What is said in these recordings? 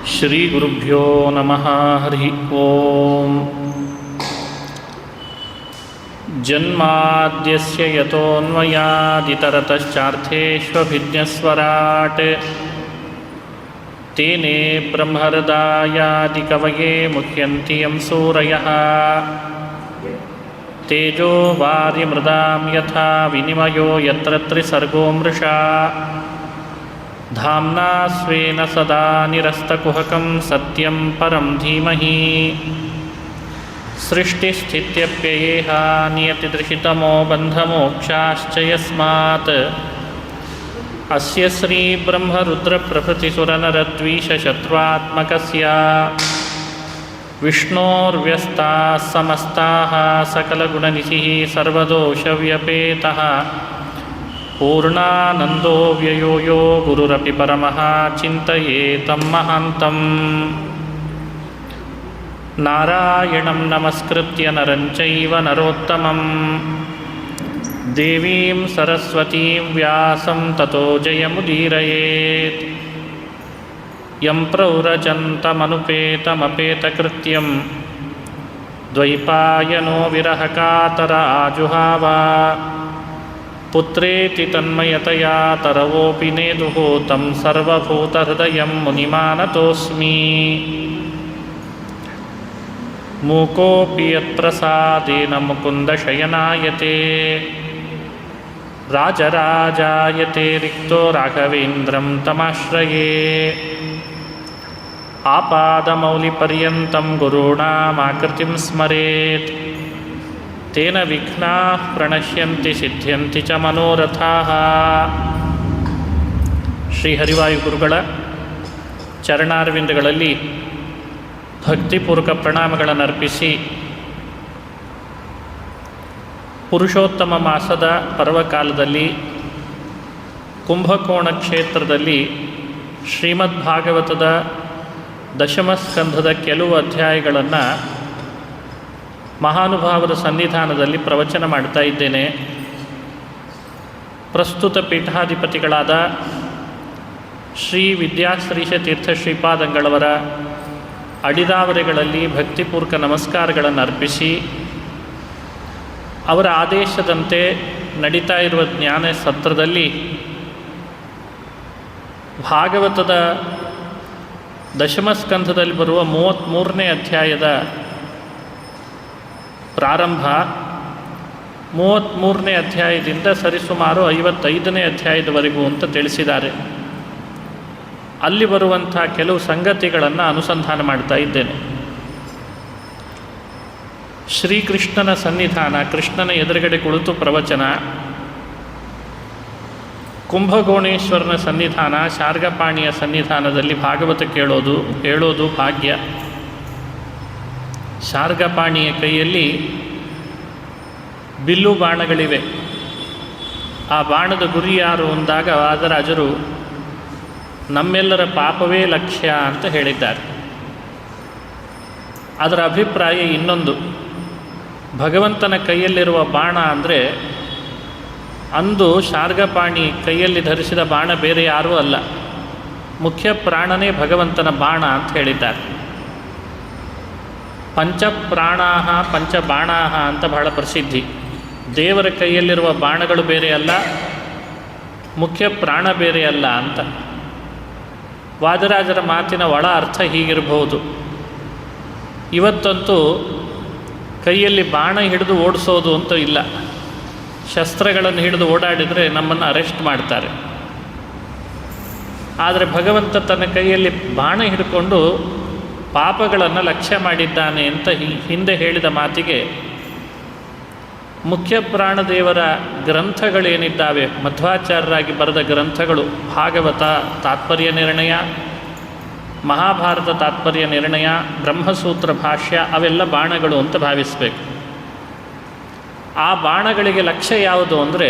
ಶ್ರೀಗುರುಭ್ಯೋ ನಮಃ. ಹರಿ ಓಂ. ಜನ್ಮಾದ್ಯಸ್ಯ ಯತೋನ್ಮಯಾದಿತರತಶ್ಚಾರ್ಥೇಷ್ವಭಿಜ್ಞಸ್ವರಾಟ್ ತೇನೇ ಬ್ರಹ್ಮಹೃದಾಯಾದಿಕವಯೇ ಮುಹ್ಯಂತಿ ಯಂ ಸೂರಯಃ. ತೇಜೋ ವಾರಿಮೃದಾಂ ಯಥಾ ವಿನಿಮಯೋ ಯತ್ರ ತ್ರಿಸರ್ಗೋ ಮೃಷಾ. ಧಾಮ್ನಾ ಸ್ವೇನ ಸದಾ ನಿರಸ್ತಕುಹಕಂ ಸತ್ಯಂ ಪರಂ ಧೀಮಹಿ. ಸೃಷ್ಟಿಸ್ಥಿತ್ಯಪ್ಯಯೇಹ ನಿಯತಿದೃಶಿತಮೋ ಬಂಧಮೋಕ್ಷಾಶ್ಚ ಯಸ್ಮಾತ್. ಅಸ್ಯ ಶ್ರೀ ಬ್ರಹ್ಮರುದ್ರಪ್ರಭೃತಿಸುರನರದ್ವೀಷಶತ್ರುತ್ಮಕಸ್ಯ ವಿಷ್ಣೋರ್ವ್ಯಸ್ತಾಃ ಸಮಸ್ತಾಃ ಸಕಲಗುಣನಿಧಿಃ ಸರ್ವದೋಷವ್ಯಪೇತಃ ಪೂರ್ಣಾನಂದೋ ವ್ಯಯೋ ಯೋ ಗುರುರಪಿ ಪರಮಃ ಚಿಂತಯೇತಂ ಮಹಾಂತಂ. ನಾರಾಯಣಂ ನಮಸ್ಕೃತ್ಯ ನರಂ ಚೈವ ನರೋತ್ತಮಂ ದೇವೀಂ ಸರಸ್ವತೀಂ ವ್ಯಾಸಂ ತತೋ ಜಯಮುದೀರಯೇತ್. ಯಂ ಪ್ರವ್ರಜन्तಮನುಪೇತಮಪೇತಕೃತ್ಯಂ ದ್ವೈಪಾಯನೋ ವಿರಹಕಾತರ ಆಜುಹಾವ. ಪುತ್ರೇತಿ ತನ್ಮಯತಯಾ ತರವೋಪಿ ನೇದುಃ तं ಸರ್ವಭೂತಹೃದಯಂ ಮುನಿಮಾನತೋಸ್ಮಿ. ಮೂಕೋಪಿ ಯತ್ಪ್ರಸಾದೇನ ಮುಕುಂದಶಯನಾಯತೆ ರಾಜರಾಜಾಯತೆ ರಿಕ್ತೋ ರಾಘವೇಂದ್ರಂ ತಮಾಶ್ರಯೇ. ಆಪಾದಮೌಲಿಪರ್ಯಂతం ಗುರುಣಾಮಾಕೃತಿಂ ಸ್ಮರೇತ್ ತೇನ ವಿಘ್ನಾಃ ಪ್ರಣಶ್ಯಂತಿ ಸಿದ್ಧ್ಯಂತಿ ಚ ಮನೋರಥಾಃ. ಶ್ರೀ ಹರಿವಾಯು ಗುರುಗಳ ಚರಣಾರವಿಂದಗಳಲ್ಲಿ ಭಕ್ತಿಪೂರ್ವಕ ಪ್ರಣಾಮಗಳನ್ನು ಅರ್ಪಿಸಿ, ಪುರುಷೋತ್ತಮ ಮಾಸದ ಪರ್ವಕಾಲದಲ್ಲಿ ಕುಂಭಕೋಣ ಕ್ಷೇತ್ರದಲ್ಲಿ ಶ್ರೀಮದ್ ಭಾಗವತದ ದಶಮ ಸ್ಕಂಧದ ಕೆಲವು ಅಧ್ಯಾಯಗಳನ್ನು ಮಹಾನುಭಾವರ ಸನ್ನಿಧಾನದಲ್ಲಿ ಪ್ರವಚನ ಮಾಡ್ತಾ ಇದ್ದೇನೆ. ಪ್ರಸ್ತುತ ಪೀಠಾಧಿಪತಿಗಳಾದ ಶ್ರೀ ವಿದ್ಯಾಶ್ರೀಷ ತೀರ್ಥ ಶ್ರೀಪಾದಂಗಳವರ ಅಡಿದಾವರೆಗಳಲ್ಲಿ ಭಕ್ತಿಪೂರ್ವಕ ನಮಸ್ಕಾರಗಳನ್ನು ಅರ್ಪಿಸಿ, ಅವರ ಆದೇಶದಂತೆ ನಡೀತಾ ಇರುವ ಜ್ಞಾನ ಸತ್ರದಲ್ಲಿ ಭಾಗವತದ ದಶಮ ಸ್ಕಂಧದಲ್ಲಿ ಬರುವ 33ನೇ ಅಧ್ಯಾಯದ ಪ್ರಾರಂಭ, 33ನೇ ಅಧ್ಯಾಯದಿಂದ ಸರಿಸುಮಾರು 55ನೇ ಅಧ್ಯಾಯದವರೆಗೂ ಅಂತ ತಿಳಿಸಿದ್ದಾರೆ. ಅಲ್ಲಿ ಬರುವಂಥ ಕೆಲವು ಸಂಗತಿಗಳನ್ನು ಅನುಸಂಧಾನ ಮಾಡ್ತಾ ಇದ್ದೇನೆ. ಶ್ರೀಕೃಷ್ಣನ ಸನ್ನಿಧಾನ, ಕೃಷ್ಣನ ಎದುರುಗಡೆ ಕುಳಿತು ಪ್ರವಚನ, ಕುಂಭಕೋಣೇಶ್ವರನ ಸನ್ನಿಧಾನ, ಶಾರ್ಗಪಾಣಿಯ ಸನ್ನಿಧಾನದಲ್ಲಿ ಭಾಗವತ ಹೇಳೋದು ಭಾಗ್ಯ. ಶಾರ್ಗಪಾಣಿಯ ಕೈಯಲ್ಲಿ ಬಿಲ್ಲು ಬಾಣಗಳಿವೆ. ಆ ಬಾಣದ ಗುರಿ ಯಾರು ಅಂದಾಗ ವಾದರಾಜರು ನಮ್ಮೆಲ್ಲರ ಪಾಪವೇ ಲಕ್ಷ್ಯ ಅಂತ ಹೇಳಿದ್ದಾರೆ. ಅದರ ಅಭಿಪ್ರಾಯ ಇನ್ನೊಂದು, ಭಗವಂತನ ಕೈಯಲ್ಲಿರುವ ಬಾಣ ಅಂದರೆ ಅಂದು ಶಾರ್ಗಪಾಣಿ ಕೈಯಲ್ಲಿ ಧರಿಸಿದ ಬಾಣ ಬೇರೆ ಯಾರೂ ಅಲ್ಲ, ಮುಖ್ಯ ಪ್ರಾಣನೇ ಭಗವಂತನ ಬಾಣ ಅಂತ ಹೇಳಿದ್ದಾರೆ. ಪಂಚಪ್ರಾಣಾಹ ಪಂಚಬಾಣಾಹ ಅಂತ ಬಹಳ ಪ್ರಸಿದ್ಧಿ. ದೇವರ ಕೈಯಲ್ಲಿರುವ ಬಾಣಗಳು ಬೇರೆ ಅಲ್ಲ, ಮುಖ್ಯ ಪ್ರಾಣ ಬೇರೆ ಅಲ್ಲ ಅಂತ. ವಾದರಾಜರ ಮಾತಿನ ಒಳ ಅರ್ಥ ಹೀಗಿರಬಹುದು. ಇವತ್ತಂತೂ ಕೈಯಲ್ಲಿ ಬಾಣ ಹಿಡಿದು ಓಡಿಸೋದು ಅಂತ ಇಲ್ಲ, ಶಸ್ತ್ರಗಳನ್ನು ಹಿಡಿದು ಓಡಾಡಿದರೆ ನಮ್ಮನ್ನು ಅರೆಸ್ಟ್ ಮಾಡ್ತಾರೆ. ಆದರೆ ಭಗವಂತ ತನ್ನ ಕೈಯಲ್ಲಿ ಬಾಣ ಹಿಡ್ಕೊಂಡು ಪಾಪಗಳನ್ನು ಲಕ್ಷ್ಯ ಮಾಡಿದ್ದಾನೆ ಅಂತ ಹಿಂದೆ ಹೇಳಿದ ಮಾತಿಗೆ ಮುಖ್ಯ ಪ್ರಾಣದೇವರ ಗ್ರಂಥಗಳೇನಿದ್ದಾವೆ, ಮಧ್ವಾಚಾರ್ಯರಾಗಿ ಬರೆದ ಗ್ರಂಥಗಳು, ಭಾಗವತ ತಾತ್ಪರ್ಯ ನಿರ್ಣಯ, ಮಹಾಭಾರತ ತಾತ್ಪರ್ಯ ನಿರ್ಣಯ, ಬ್ರಹ್ಮಸೂತ್ರ ಭಾಷ್ಯ, ಅವೆಲ್ಲ ಬಾಣಗಳು ಅಂತ ಭಾವಿಸಬೇಕು. ಆ ಬಾಣಗಳಿಗೆ ಲಕ್ಷ್ಯ ಯಾವುದು ಅಂದರೆ,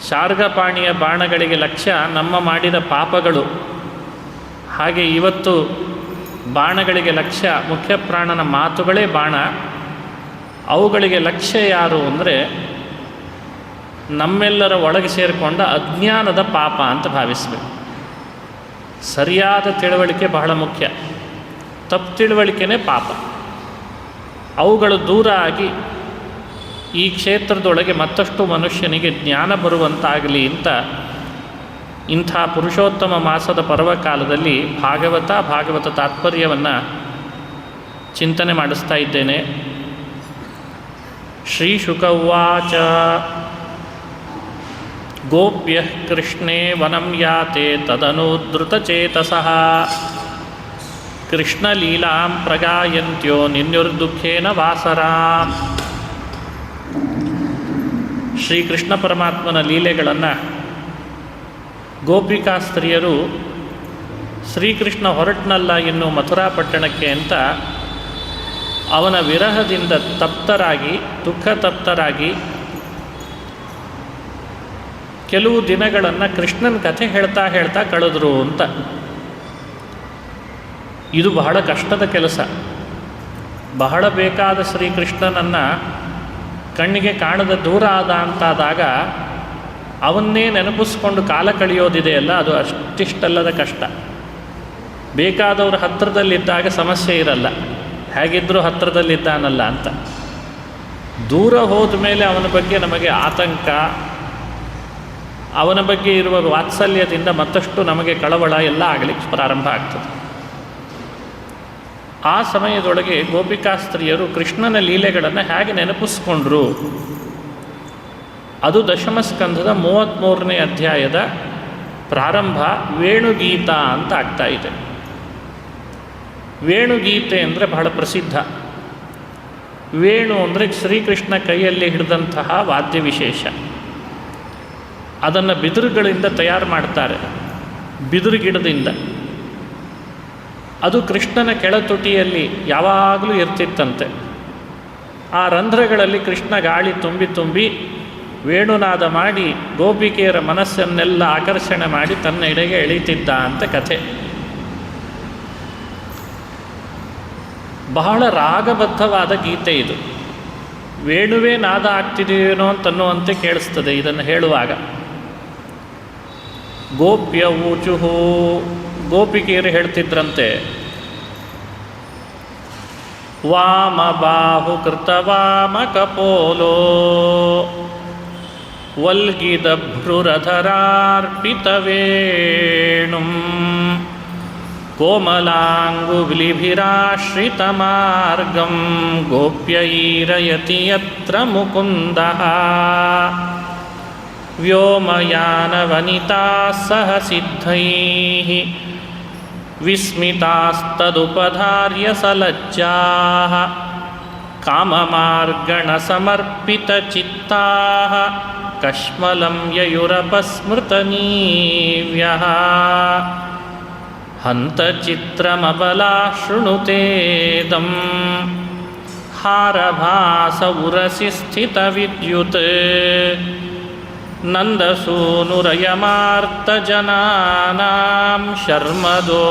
ಶಾರ್ಗಪಾಣಿಯ ಬಾಣಗಳಿಗೆ ಲಕ್ಷ್ಯ ನಮ್ಮ ಮಾಡಿದ ಪಾಪಗಳು. ಹಾಗೆ ಇವತ್ತು ಬಾಣಗಳಿಗೆ ಲಕ್ಷ್ಯ ಮುಖ್ಯ ಪ್ರಾಣನ ಮಾತುಗಳೇ ಬಾಣ. ಅವುಗಳಿಗೆ ಲಕ್ಷ್ಯ ಯಾರು ಅಂದರೆ ನಮ್ಮೆಲ್ಲರ ಒಳಗೆ ಸೇರಿಕೊಂಡ ಅಜ್ಞಾನದ ಪಾಪ ಅಂತ ಭಾವಿಸಬೇಕು. ಸರಿಯಾದ ತಿಳುವಳಿಕೆ ಬಹಳ ಮುಖ್ಯ. ತಪ್ಪು ತಿಳುವಳಿಕೆನೇ ಪಾಪ. ಅವುಗಳು ದೂರ ಆಗಿ ಈ ಕ್ಷೇತ್ರದೊಳಗೆ ಮತ್ತಷ್ಟು ಮನುಷ್ಯನಿಗೆ ಜ್ಞಾನ ಬರುವಂತಾಗಲಿ ಅಂತ ಇಂಥ ಪುರುಷೋತ್ತಮ ಮಾಸದ ಪರ್ವಕಾಲದಲ್ಲಿ ಭಾಗವತ ತಾತ್ಪರ್ಯವನ್ನು ಚಿಂತನೆ ಮಾಡಿಸ್ತಾ ಇದ್ದೇನೆ. ಶ್ರೀ ಶುಕ ಉವಾಚ ಗೋಪ್ಯಃ ಕೃಷ್ಣೇ ವನಂ ಯಾತೆ ತದನುದ್ರುತಚೇತಸಃ ಕೃಷ್ಣಲೀಲಾಂ ಪ್ರಗಾಯಂತ್ಯೋ ನಿನ್ಯುರ್ದುಃಖೇನ ವಾಸರಾಂ. ಶ್ರೀಕೃಷ್ಣ ಪರಮಾತ್ಮನ ಲೀಲೆಗಳನ್ನು ಗೋಪಿಕಾಸ್ತ್ರೀಯರು ಶ್ರೀಕೃಷ್ಣ ಹೊರಟ್ನಲ್ಲ ಇನ್ನು ಮಥುರಾ ಪಟ್ಟಣಕ್ಕೆ ಅಂತ ಅವನ ವಿರಹದಿಂದ ತಪ್ತರಾಗಿ ದುಃಖ ತಪ್ತರಾಗಿ ಕೆಲವು ದಿನಗಳನ್ನು ಕೃಷ್ಣನ ಕಥೆ ಹೇಳ್ತಾ ಹೇಳ್ತಾ ಕಳೆದ್ರು ಅಂತ. ಇದು ಬಹಳ ಕಷ್ಟದ ಕೆಲಸ. ಬಹಳ ಬೇಕಾದ ಶ್ರೀಕೃಷ್ಣನನ್ನು ಕಣ್ಣಿಗೆ ಕಾಣದ ದೂರ ಆದ ಅಂತಾದಾಗ ಅವನ್ನೇ ನೆನಪಿಸ್ಕೊಂಡು ಕಾಲ ಕಳೆಯೋದಿದೆಯಲ್ಲ, ಅದು ಅಷ್ಟಿಷ್ಟಲ್ಲದ ಕಷ್ಟ. ಬೇಕಾದವರು ಹತ್ತಿರದಲ್ಲಿದ್ದಾಗ ಸಮಸ್ಯೆ ಇರಲ್ಲ, ಹೇಗಿದ್ದರೂ ಹತ್ತಿರದಲ್ಲಿದ್ದಾನಲ್ಲ ಅಂತ. ದೂರ ಹೋದ ಮೇಲೆ ಅವನ ಬಗ್ಗೆ ನಮಗೆ ಆತಂಕ, ಅವನ ಬಗ್ಗೆ ಇರುವ ವಾತ್ಸಲ್ಯದಿಂದ ಮತ್ತಷ್ಟು ನಮಗೆ ಕಳವಳ ಎಲ್ಲ ಆಗಲಿಕ್ಕೆ ಪ್ರಾರಂಭ ಆಗ್ತದೆ. ಆ ಸಮಯದೊಳಗೆ ಗೋಪಿಕಾಸ್ತ್ರೀಯರು ಕೃಷ್ಣನ ಲೀಲೆಗಳನ್ನು ಹೇಗೆ ನೆನಪಿಸ್ಕೊಂಡ್ರು, ಅದು ದಶಮಸ್ಕಂಧದ 33ನೇ ಅಧ್ಯಾಯದ ಪ್ರಾರಂಭ ವೇಣುಗೀತ ಅಂತ ಆಗ್ತಾ ಇದೆ. ವೇಣುಗೀತೆ ಅಂದರೆ ಬಹಳ ಪ್ರಸಿದ್ಧ. ವೇಣು ಅಂದರೆ ಶ್ರೀಕೃಷ್ಣ ಕೈಯಲ್ಲಿ ಹಿಡಿದಂತಹ ವಾದ್ಯ ವಿಶೇಷ. ಅದನ್ನು ಬಿದಿರುಗಳಿಂದ ತಯಾರು ಮಾಡ್ತಾರೆ, ಬಿದಿರು ಗಿಡದಿಂದ. ಅದು ಕೃಷ್ಣನ ಕೆಳತುಟಿಯಲ್ಲಿ ಯಾವಾಗಲೂ ಇರ್ತಿತ್ತಂತೆ. ಆ ರಂಧ್ರಗಳಲ್ಲಿ ಕೃಷ್ಣ ಗಾಳಿ ತುಂಬಿ ತುಂಬಿ ವೇಣುನಾದ ಮಾಡಿ ಗೋಪಿಕೆಯರ ಮನಸ್ಸನ್ನೆಲ್ಲ ಆಕರ್ಷಣೆ ಮಾಡಿ ತನ್ನ ಎಡೆಗೆ ಎಳೀತಿದ್ದ ಅಂತ ಕಥೆ. ಬಹಳ ರಾಗಬದ್ಧವಾದ ಗೀತೆ ಇದು. ವೇಣುವೇ ನಾದ ಆಗ್ತಿದೆಯೇನೋ ಅಂತನ್ನುವಂತೆ ಕೇಳಿಸ್ತದೆ ಇದನ್ನು ಹೇಳುವಾಗ. ಗೋಪ್ಯ ಊಚುಹು, ಗೋಪಿಕೆಯರು ಹೇಳ್ತಿದ್ರಂತೆ, ವಾಮ ಬಾಹು ಕೃತ ವಾಮ ಕಪೋಲೋ ವಲ್ಗಿದಭ್ರುರಧರಾರ್ಪಿತವೇಣುಂ ಕೋಮಲಾಂಗುಲಿಭಿರಾಶ್ರಿತಮಾರ್ಗಂ ಗೋಪ್ಯೈರಯತಿ ಯತ್ರ ಮುಕುಂದಃ ವ್ಯೋಮಯಾನವನಿತಾಃ ಸಹ ಸಿದ್ಧೈಃ ವಿಸ್ಮಿತಾಸ್ತದುಪಧಾರ್ಯ ಸಲಜ್ಜಾಃ ಕಾಮಮಾರ್ಗಣಸಮರ್ಪಿತಚಿತ್ತಾಃ ಕಶ್ಮಲಂ ಯಯುರಪಸ್ಮೃತನೀವ್ಯಃ ಹಂತಚಿತ್ರಮಬಲಾಃ ಶೃಣುತೇದಂ ಹಾರಭಾಸ ಉರಸಿ ಸ್ಥಿತವಿದ್ಯುತ್ ನಂದಸೂನುರಯಮಾರ್ತಜನಾನಾಂ ಶರ್ಮದೋ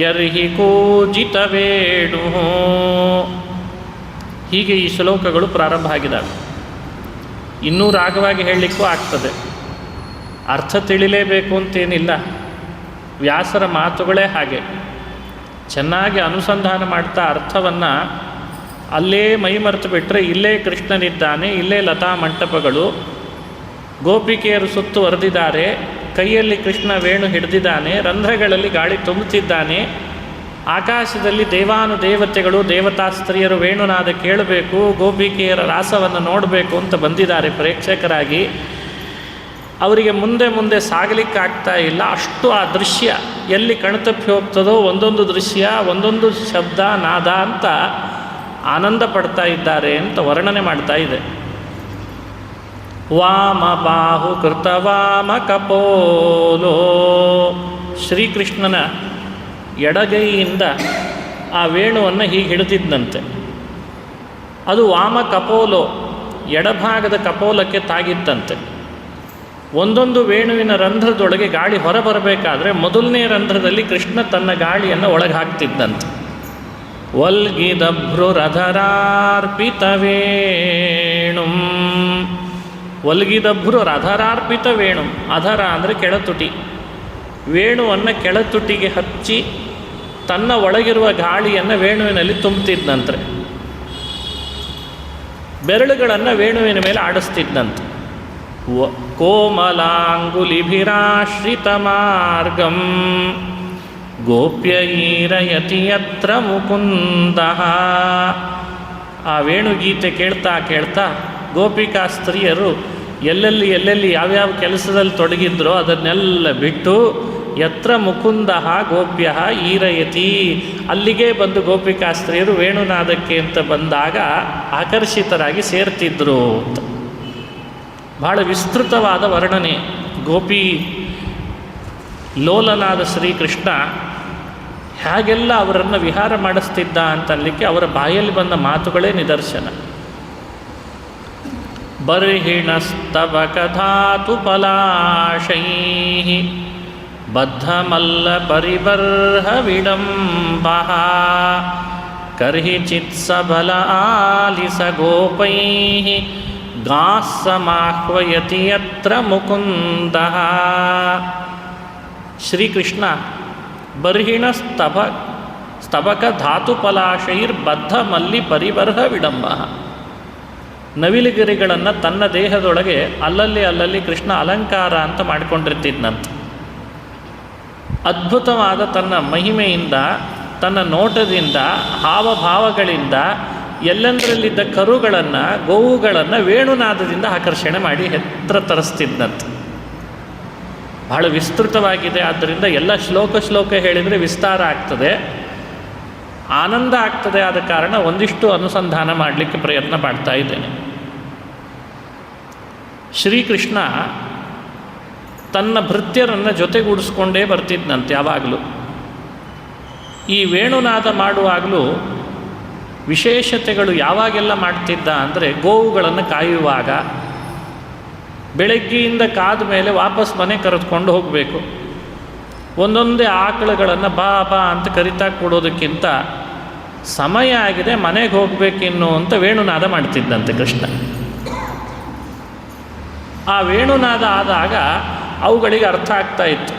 ಯರ್ಹಿ ಕೂಜಿತವೇಣು. ಹೀಗೆ ಈ ಶ್ಲೋಕಗಳು ಪ್ರಾರಂಭ ಆಗಿದ್ದಾವೆ. ಇನ್ನೂ ರಾಗವಾಗಿ ಹೇಳಲಿಕ್ಕೂ ಆಗ್ತದೆ, ಅರ್ಥ ತಿಳಿಲೇಬೇಕು ಅಂತೇನಿಲ್ಲ. ವ್ಯಾಸರ ಮಾತುಗಳೇ ಹಾಗೆ. ಚೆನ್ನಾಗಿ ಅನುಸಂಧಾನ ಮಾಡ್ತಾ ಅರ್ಥವನ್ನು ಅಲ್ಲೇ ಮೈಮರೆತು ಬಿಟ್ಟರೆ ಇಲ್ಲೇ ಕೃಷ್ಣನಿದ್ದಾನೆ, ಇಲ್ಲೇ ಲತಾ ಮಂಟಪಗಳು, ಗೋಪಿಕೆಯರು ಸುತ್ತುವರೆದಿದ್ದಾರೆ, ಕೈಯಲ್ಲಿ ಕೃಷ್ಣ ವೇಣು ಹಿಡಿದಿದ್ದಾನೆ, ರಂಧ್ರಗಳಲ್ಲಿ ಗಾಳಿ ತುಂಬುತ್ತಿದ್ದಾನೆ, ಆಕಾಶದಲ್ಲಿ ದೇವಾನುದೇವತೆಗಳು ದೇವತಾಸ್ತ್ರೀಯರು ವೇಣುನಾದ ಕೇಳಬೇಕು, ಗೋಪಿಕೆಯರ ರಾಸವನ್ನು ನೋಡಬೇಕು ಅಂತ ಬಂದಿದ್ದಾರೆ ಪ್ರೇಕ್ಷಕರಾಗಿ. ಅವರಿಗೆ ಮುಂದೆ ಮುಂದೆ ಸಾಗಲಿಕ್ಕಾಗ್ತಾ ಇಲ್ಲ. ಅಷ್ಟು ಆ ದೃಶ್ಯ ಎಲ್ಲಿ ಕಣ್ತಪ್ಪಿ ಹೋಗ್ತದೋ ಒಂದೊಂದು ದೃಶ್ಯ, ಒಂದೊಂದು ಶಬ್ದ ನಾದ ಅಂತ ಆನಂದ ಪಡ್ತಾ ಇದ್ದಾರೆ ಅಂತ ವರ್ಣನೆ ಮಾಡ್ತಾ ಇದೆ. ವಾಮ ಬಾಹು ಕೃತ ವಾಮ ಕಪೋಲೋ, ಶ್ರೀಕೃಷ್ಣನ ಎಡಗೈಯಿಂದ ಆ ವೇಣುವನ್ನು ಹೀಗೆ ಹಿಡಿದಿದ್ದಂತೆ. ಅದು ವಾಮ ಕಪೋಲೋ, ಎಡಭಾಗದ ಕಪೋಲಕ್ಕೆ ತಾಗಿತ್ತಂತೆ. ಒಂದೊಂದು ವೇಣುವಿನ ರಂಧ್ರದೊಳಗೆ ಗಾಳಿ ಹೊರಬರಬೇಕಾದ್ರೆ ಮೊದಲನೇ ರಂಧ್ರದಲ್ಲಿ ಕೃಷ್ಣ ತನ್ನ ಗಾಳಿಯನ್ನು ಒಳಗೆ ಹಾಕ್ತಿದ್ದಂತೆ. ವಲ್ಗಿದಭ್ರುರಧರಾರ್ಪಿತವೇಣು, ವಲ್ಗಿದಭ್ರುರಧರಾರ್ಪಿತವೇಣು, ಅಧರ ಅಂದರೆ ಕೆಳತುಟಿ, ವೇಣುವನ್ನು ಕೆಳತುಟಿಗೆ ಹಚ್ಚಿ ತನ್ನ ಒಳಗಿರುವ ಗಾಳಿಯನ್ನು ವೇಣುವಿನಲ್ಲಿ ತುಂಬುತ್ತಿದ್ದಂತೆ. ಬೆರಳುಗಳನ್ನು ವೇಣುವಿನ ಮೇಲೆ ಆಡಿಸ್ತಿದ್ದಂತೆ. ಕೋಮಲಾಂಗುಲಿಭಿರಾಶ್ರಿತ ಮಾರ್ಗಂ ಗೋಪ್ಯೈರಯತಿ ಯತ್ರ ಮುಕುಂದ. ಆ ವೇಣುಗೀತೆ ಕೇಳ್ತಾ ಕೇಳ್ತಾ ಗೋಪಿಕಾ ಸ್ತ್ರೀಯರು ಎಲ್ಲೆಲ್ಲಿ ಯಾವ್ಯಾವ ಕೆಲಸದಲ್ಲಿ ತೊಡಗಿದ್ರೋ ಅದನ್ನೆಲ್ಲ ಬಿಟ್ಟು ಯತ್ರ ಮುಕುಂದ ಗೋಪ್ಯ ಈರಯತಿ, ಅಲ್ಲಿಗೆ ಬಂದು ಗೋಪಿಕಾ ಸ್ತ್ರೀಯರು ವೇಣುನಾದಕ್ಕೆ ಅಂತ ಬಂದಾಗ ಆಕರ್ಷಿತರಾಗಿ ಸೇರ್ತಿದ್ರು ಅಂತ. ಬಹಳ ವಿಸ್ತೃತವಾದ ವರ್ಣನೆ. ಗೋಪಿ ಲೋಲನಾದ ಶ್ರೀಕೃಷ್ಣ ಹೇಗೆಲ್ಲ ಅವರನ್ನು ವಿಹಾರ ಮಾಡಿಸ್ತಿದ್ದ ಅಂತನ್ಲಿಕ್ಕೆ ಅವರ ಬಾಯಲ್ಲಿ ಬಂದ ಮಾತುಗಳೇ ನಿದರ್ಶನ. ಬರ್ಹಿಣಸ್ತವಕ ಧಾತು ಪಲಾಶೈ ಬದ್ಧಮಲ್ಲ ಪರಿಬರ್ಹ ವಿಡಂಬ ಕರ್ಹಿ ಚಿತ್ಸಬಲ ಆಲಿಸ ಗೋಪೈ ಗಾಸ್ಸಮಾಹ್ವಯತಿ ಯತ್ರ ಮುಕುಂದ. ಶ್ರೀಕೃಷ್ಣ ಬರ್ಹಿಣ ಸ್ತಬಕ ಧಾತುಪಲಾಶೈರ್ಬದ್ಧ ಮಲ್ಲಿ ಪರಿಬರ್ಹ ವಿಡಂಬ. ನವಿಲುಗಿರಿಗಳನ್ನು ತನ್ನ ದೇಹದೊಳಗೆ ಅಲ್ಲಲ್ಲಿ ಕೃಷ್ಣ ಅಲಂಕಾರ ಅಂತ ಮಾಡಿಕೊಂಡಿರ್ತಿದ್ನಂತೆ. ಅದ್ಭುತವಾದ ತನ್ನ ಮಹಿಮೆಯಿಂದ, ತನ್ನ ನೋಟದಿಂದ, ಹಾವಭಾವಗಳಿಂದ ಎಲ್ಲೆಂದರಲ್ಲಿದ್ದ ಕರುಗಳನ್ನು, ಗೋವುಗಳನ್ನು ವೇಣುನಾದದಿಂದ ಆಕರ್ಷಣೆ ಮಾಡಿ ಹತ್ರ ತರಿಸ್ತಿದ್ದಂತೆ. ಬಹಳ ವಿಸ್ತೃತವಾಗಿದೆ. ಆದ್ದರಿಂದ ಎಲ್ಲ ಶ್ಲೋಕ ಹೇಳಿದರೆ ವಿಸ್ತಾರ ಆಗ್ತದೆ, ಆನಂದ ಆಗ್ತದೆ. ಆದ ಕಾರಣ ಒಂದಿಷ್ಟು ಅನುಸಂಧಾನ ಮಾಡಲಿಕ್ಕೆ ಪ್ರಯತ್ನ ಮಾಡ್ತಾ ಇದ್ದೇನೆ. ಶ್ರೀಕೃಷ್ಣ ತನ್ನ ಭೃತ್ಯರನ್ನು ಜೊತೆಗೂಡಿಸ್ಕೊಂಡೇ ಬರ್ತಿದ್ದಂತೆ ಯಾವಾಗಲೂ. ಈ ವೇಣುನಾದ ಮಾಡುವಾಗಲೂ ವಿಶೇಷತೆಗಳು ಯಾವಾಗೆಲ್ಲ ಮಾಡ್ತಿದ್ದ ಅಂದರೆ, ಗೋವುಗಳನ್ನು ಕಾಯುವಾಗ, ಬೆಳಗ್ಗೆಯಿಂದ ಕಾದ ಮೇಲೆ ವಾಪಸ್ ಮನೆ ಕರೆದುಕೊಂಡು ಹೋಗಬೇಕು. ಒಂದೊಂದೇ ಆಕಳುಗಳನ್ನು ಬಾ ಅಂತ ಕರಿತಾ ಕೊಡೋದಕ್ಕಿಂತ ಸಮಯ ಆಗಿದೆ, ಮನೆಗೆ ಹೋಗಬೇಕಿನ್ನು ಅಂತ ವೇಣುನಾದ ಮಾಡ್ತಿದ್ದಂತೆ ಕೃಷ್ಣ. ಆ ವೇಣುನಾದ ಆದಾಗ ಅವುಗಳಿಗೆ ಅರ್ಥ ಆಗ್ತಾ ಇತ್ತು,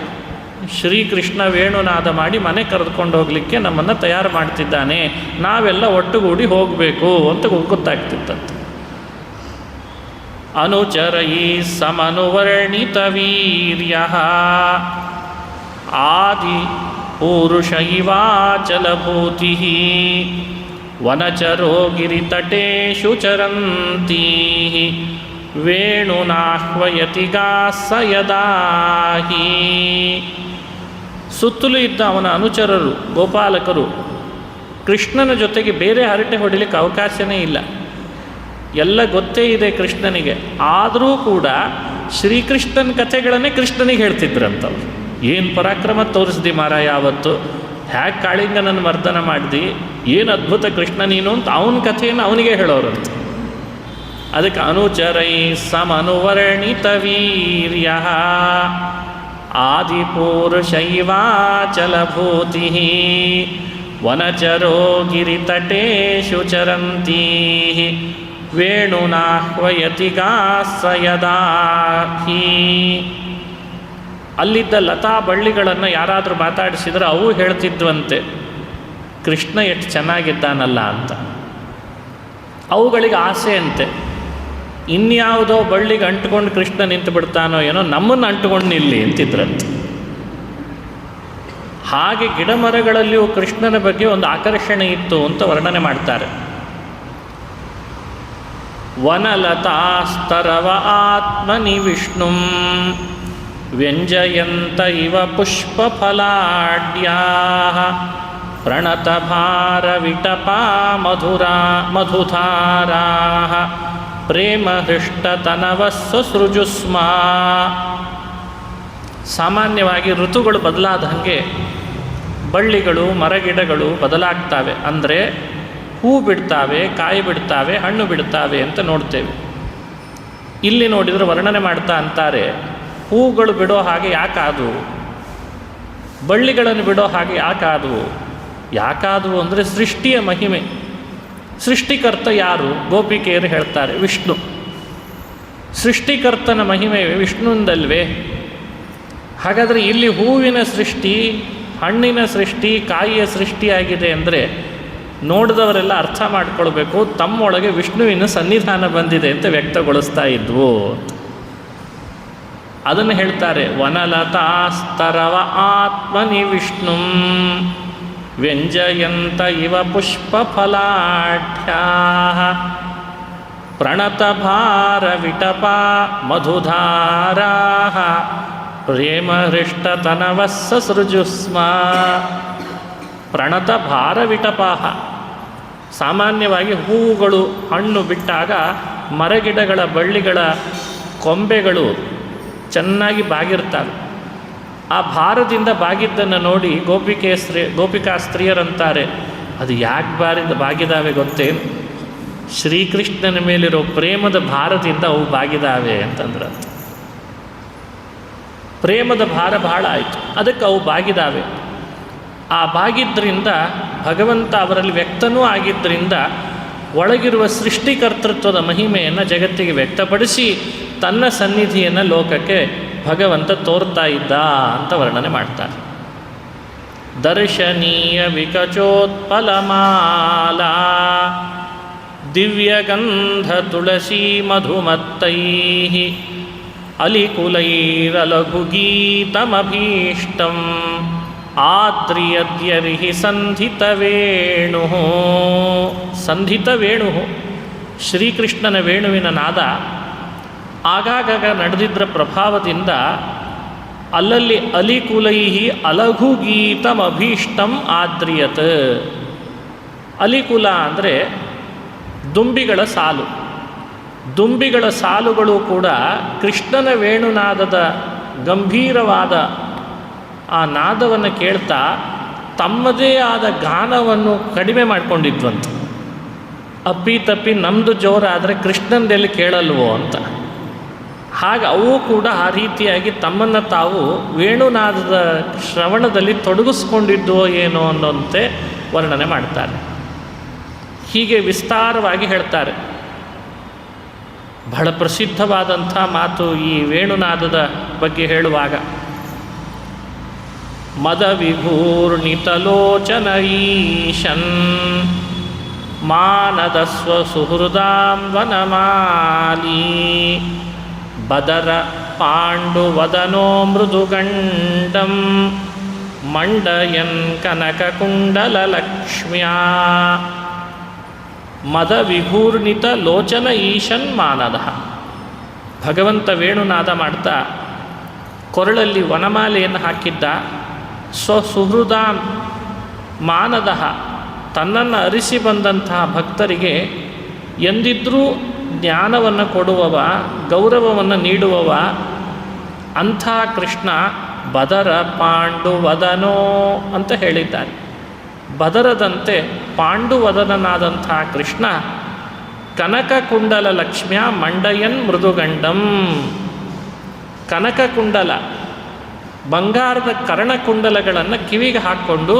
ಶ್ರೀಕೃಷ್ಣ ವೇಣುನಾದ ಮಾಡಿ ಮನೆ ಕರೆದುಕೊಂಡು ಹೋಗಲಿಕ್ಕೆ ನಮ್ಮನ್ನು ತಯಾರು ಮಾಡ್ತಿದ್ದಾನೆ, ನಾವೆಲ್ಲ ಒಟ್ಟುಗೂಡಿ ಹೋಗಬೇಕು ಅಂತ ಗೊತ್ತಾಗ್ತಿತ್ತಂತೆ. ಅನುಚರೈ ಸಮನುವರ್ಣಿತ ವೀರ್ಯ ಆದಿ ಪೂರುಷೈವಾಚಲಭೂತಿ ವನಚರೋ ಗಿರಿತಟೇಶು ಚರಂತೀ ವೇಣುನಾಹ್ವಯತಿ ಗಾಸ್ಸ ಯದಾಹಿ. ಸುತ್ತಲೂ ಇದ್ದ ಅವನ ಅನುಚರರು, ಗೋಪಾಲಕರು ಕೃಷ್ಣನ ಜೊತೆಗೆ ಬೇರೆ ಹರಟೆ ಹೊಡಿಲಿಕ್ಕೆ ಅವಕಾಶವೇ ಇಲ್ಲ. ಎಲ್ಲ ಗೊತ್ತೇ ಇದೆ ಕೃಷ್ಣನಿಗೆ. ಆದರೂ ಕೂಡ ಶ್ರೀಕೃಷ್ಣನ ಕಥೆಗಳನ್ನೇ ಕೃಷ್ಣನಿಗೆ ಹೇಳ್ತಿದ್ರಂತವ್ರು. ಏನು ಪರಾಕ್ರಮ ತೋರಿಸ್ದಿ ಮಾರ, ಯಾವತ್ತು ಹ್ಯಾಗೆ ಕಾಳಿಂಗನನ್ನು ಮರ್ದನ ಮಾಡ್ದಿ, ಏನು ಅದ್ಭುತ ಕೃಷ್ಣ ನೀನು ಅಂತ ಅವನ ಕಥೆಯನ್ನು ಅವನಿಗೆ ಹೇಳೋರಂತ. ಅದಕ್ಕೆ ಅನುಚರೈ ಸಮನುವರ್ಣಿತ ವೀರ್ಯ ಆದಿಪೂರುಷೈವಾಚಲಭೂತಿ ವನಚರೋ ಗಿರಿತಟೇಶು ಚರಂತೀ ವೇಣುನಾಹ್ವಯತಿ ಗಾಸ್ಸ ಯದಾಹಿ. ಅಲ್ಲಿದ್ದ ಲತಾ ಬಳ್ಳಿಗಳನ್ನು ಯಾರಾದರೂ ಮಾತಾಡಿಸಿದ್ರೆ ಅವು ಹೇಳ್ತಿದ್ವಂತೆ, ಕೃಷ್ಣ ಎಷ್ಟು ಚೆನ್ನಾಗಿದ್ದಾನಲ್ಲ ಅಂತ. ಅವುಗಳಿಗೆ ಆಸೆ ಅಂತೆ, ಇನ್ಯಾವುದೋ ಬಳ್ಳಿಗೆ ಅಂಟ್ಕೊಂಡು ಕೃಷ್ಣ ನಿಂತು ಬಿಡ್ತಾನೋ ಏನೋ, ನಮ್ಮನ್ನು ಅಂಟುಕೊಂಡು ನಿಲ್ಲಿ ಅಂತಿದ್ರಂತೆ. ಹಾಗೆ ಗಿಡಮರಗಳಲ್ಲಿಯೂ ಕೃಷ್ಣನ ಬಗ್ಗೆ ಒಂದು ಆಕರ್ಷಣೆ ಇತ್ತು ಅಂತ ವರ್ಣನೆ ಮಾಡ್ತಾರೆ. ವನಲತಾಸ್ತರವ ಆತ್ಮನಿ ವಿಷ್ಣುಂ ವ್ಯಂಜಯಂತ ಇವ ಪುಷ್ಪಫಲಾಢ್ಯಾಃ ಪ್ರಣತಭಾರ ವಿಟಪಾ ಮಧುಧಾರಾಃ ಪ್ರೇಮ ಹೃಷ್ಟತನವಸ್ವ ಸೃಜುಸ್ಮ. ಸಾಮಾನ್ಯವಾಗಿ ಋತುಗಳು ಬದಲಾದ ಹಾಗೆ ಬಳ್ಳಿಗಳು, ಮರಗಿಡಗಳು ಬದಲಾಗ್ತವೆ. ಅಂದರೆ ಹೂ ಬಿಡ್ತಾವೆ, ಕಾಯಿ ಬಿಡ್ತಾವೆ, ಹಣ್ಣು ಬಿಡ್ತಾವೆ ಅಂತ ನೋಡ್ತೇವೆ. ಇಲ್ಲಿ ನೋಡಿದರೆ ವರ್ಣನೆ ಮಾಡ್ತಾ ಅಂತಾರೆ, ಹೂಗಳು ಬಿಡೋ ಹಾಗೆ ಯಾಕಾದವು, ಬಳ್ಳಿಗಳನ್ನು ಬಿಡೋ ಹಾಗೆ ಯಾಕಾದವು ಅಂದರೆ ಸೃಷ್ಟಿಯ ಮಹಿಮೆ. ಸೃಷ್ಟಿಕರ್ತ ಯಾರು? ಗೋಪಿಕೆಯರು ಹೇಳ್ತಾರೆ, ವಿಷ್ಣು. ಸೃಷ್ಟಿಕರ್ತನ ಮಹಿಮೆ ವಿಷ್ಣುವಿಂದಲ್ವೇ? ಹಾಗಾದರೆ ಇಲ್ಲಿ ಹೂವಿನ ಸೃಷ್ಟಿ, ಹಣ್ಣಿನ ಸೃಷ್ಟಿ, ಕಾಯಿಯ ಸೃಷ್ಟಿಯಾಗಿದೆ ಅಂದರೆ ನೋಡಿದವರೆಲ್ಲ ಅರ್ಥ ಮಾಡ್ಕೊಳ್ಬೇಕು, ತಮ್ಮೊಳಗೆ ವಿಷ್ಣುವಿನ ಸನ್ನಿಧಾನ ಬಂದಿದೆ ಅಂತ ವ್ಯಕ್ತಗೊಳಿಸ್ತಾ ಇದ್ವು. ಅದನ್ನು ಹೇಳ್ತಾರೆ, ವನಲತಾಸ್ತರವ ಆತ್ಮನಿ ವಿಷ್ಣು ವ್ಯಂಜಯಂತ ಇವ ಪುಷ್ಪಫಲಾಢ್ಯಾ ಪ್ರಣತಭಾರ ವಿಟಪ ಮಧುಧಾರಾ ಪ್ರೇಮ ಹೃಷ್ಟತನವಸ್ಸ ಸೃಜುಸ್ಮ. ಪ್ರಣತ ಭಾರ ವಿಟಪಾಹ. ಸಾಮಾನ್ಯವಾಗಿ ಹೂವುಗಳು ಹಣ್ಣು ಬಿಟ್ಟಾಗ ಮರಗಿಡಗಳ ಬಳ್ಳಿಗಳ ಕೊಂಬೆಗಳು ಚೆನ್ನಾಗಿ ಬಾಗಿರ್ತವೆ. ಆ ಭಾರದಿಂದ ಬಾಗಿದ್ದನ್ನು ನೋಡಿ ಗೋಪಿಕಾ ಸ್ತ್ರೀಯರಂತಾರೆ, ಅದು ಯಾಕೆ ಬಾಗಿದಾವೆ ಗೊತ್ತೇನು? ಶ್ರೀಕೃಷ್ಣನ ಮೇಲಿರೋ ಪ್ರೇಮದ ಭಾರದಿಂದ ಅವು ಬಾಗಿದಾವೆ ಅಂತಂದ್ರೆ, ಪ್ರೇಮದ ಭಾರ ಬಹಳ ಆಯಿತು, ಅದಕ್ಕೆ ಅವು ಬಾಗಿದಾವೆ. ಆ ಬಾಗಿದ್ದರಿಂದ ಭಗವಂತ ಅವರಲ್ಲಿ ವ್ಯಕ್ತನೂ ಆಗಿದ್ದರಿಂದ ಒಳಗಿರುವ ಸೃಷ್ಟಿಕರ್ತೃತ್ವದ ಮಹಿಮೆಯನ್ನು ಜಗತ್ತಿಗೆ ವ್ಯಕ್ತಪಡಿಸಿ ತನ್ನ ಸನ್ನಿಧಿಯನ್ನು ಲೋಕಕ್ಕೆ ಭಗವಂತ ತೋರ್ತಾ ಇದ್ದ ಅಂತ ವರ್ಣನೆ ಮಾಡ್ತಾರೆ. ದರ್ಶನೀಯ ವಿಕಚೋತ್ಪಲಮಾಲಾ ದಿವ್ಯಗಂಧ ತುಳಸಿ ಮಧುಮತ್ತೈಃ ಅಲಿಕುಲೈರಲಘುಗೀತಮಭೀಷ್ಟಂ ಆದ್ರಿಯದ್ಯರಿಹಿ ಸಂಧಿತವೇಣು. ಸಂಧಿತವೇಣು ಶ್ರೀಕೃಷ್ಣನ ವೇಣುವಿನ ನಾದ ಆಗಾಗ ನಡೆದಿದ್ದರ ಪ್ರಭಾವದಿಂದ ಅಲ್ಲಲ್ಲಿ ಅಲಿಕುಲೈಹಿ ಅಲಘುಗೀತಮಭೀಷ್ಟಂ ಆದ್ರಿಯತ್. ಅಲಿಕುಲ ಅಂದರೆ ದುಂಬಿಗಳ ಸಾಲು. ದುಂಬಿಗಳ ಸಾಲುಗಳು ಕೂಡ ಕೃಷ್ಣನ ವೇಣುನಾದದ ಗಂಭೀರವಾದ ಆ ನಾದವನ್ನು ಕೇಳ್ತಾ ತಮ್ಮದೇ ಆದ ಗಾನವನ್ನು ಕಡಿಮೆ ಮಾಡಿಕೊಂಡಿದ್ವಂತೆ. ಅಪ್ಪಿ ತಪ್ಪಿ ನಮ್ಮದು ಜೋರಾದರೆ ಕೃಷ್ಣಂದೆಲ್ಲಿ ಕೇಳಲ್ವೋ ಅಂತ. ಹಾಗೆ ಅವು ಕೂಡ ಆ ರೀತಿಯಾಗಿ ತಮ್ಮನ್ನು ತಾವು ವೇಣುನಾದದ ಶ್ರವಣದಲ್ಲಿ ತೊಡಗಿಸ್ಕೊಂಡಿದ್ವೋ ಏನೋ ಅನ್ನೋಂತೆ ವರ್ಣನೆ ಮಾಡ್ತಾರೆ. ಹೀಗೆ ವಿಸ್ತಾರವಾಗಿ ಹೇಳ್ತಾರೆ. ಬಹಳ ಪ್ರಸಿದ್ಧವಾದಂಥ ಮಾತು ಈ ವೇಣುನಾದದ ಬಗ್ಗೆ ಹೇಳುವಾಗ, ಮದ ವಿಭೂರ್ಣಿತಲೋಚನ ಈಶನ್ ಮಾನದ ಸ್ವಸುಹೃದಾಂ ವನಮಾಲಿ ಬದರ ಪಾಂಡುವದನೋ ಮೃದುಗಂಡಂ ಮಂಡಯನ್ ಕನಕಕುಂಡಲಲಕ್ಷ್ಮ್ಯಾ. ಮದ ವಿಭೂರ್ಣಿತ ಲೋಚನ ಈಶನ್ ಮಾನದ. ಭಗವಂತ ವೇಣುನಾದ ಮಾಡ್ತಾ ಕೊರಳಲ್ಲಿ ವನಮಾಲೆಯನ್ನು ಹಾಕಿದ್ದ. ಸ್ವಸುಹೃದಾಂ ಮಾನದ, ತನ್ನನ್ನು ಅರಿಸಿ ಬಂದಂತಹ ಭಕ್ತರಿಗೆ ಎಂದಿದ್ರೂ ಜ್ಞಾನವನ್ನು ಕೊಡುವವ, ಗೌರವವನ್ನು ನೀಡುವವ ಅಂಥ ಕೃಷ್ಣ ಬದರ ಪಾಂಡುವದನೋ ಅಂತ ಹೇಳಿದ್ದಾರೆ. ಬದರದಂತೆ ಪಾಂಡುವದನನಾದಂಥ ಕೃಷ್ಣ ಕನಕಕುಂಡಲ ಲಕ್ಷ್ಮ್ಯ ಮಂಡಯನ್ ಮೃದುಗಂಡಂ. ಕನಕಕುಂಡಲ ಬಂಗಾರದ ಕರ್ಣಕುಂಡಲಗಳನ್ನು ಕಿವಿಗೆ ಹಾಕ್ಕೊಂಡು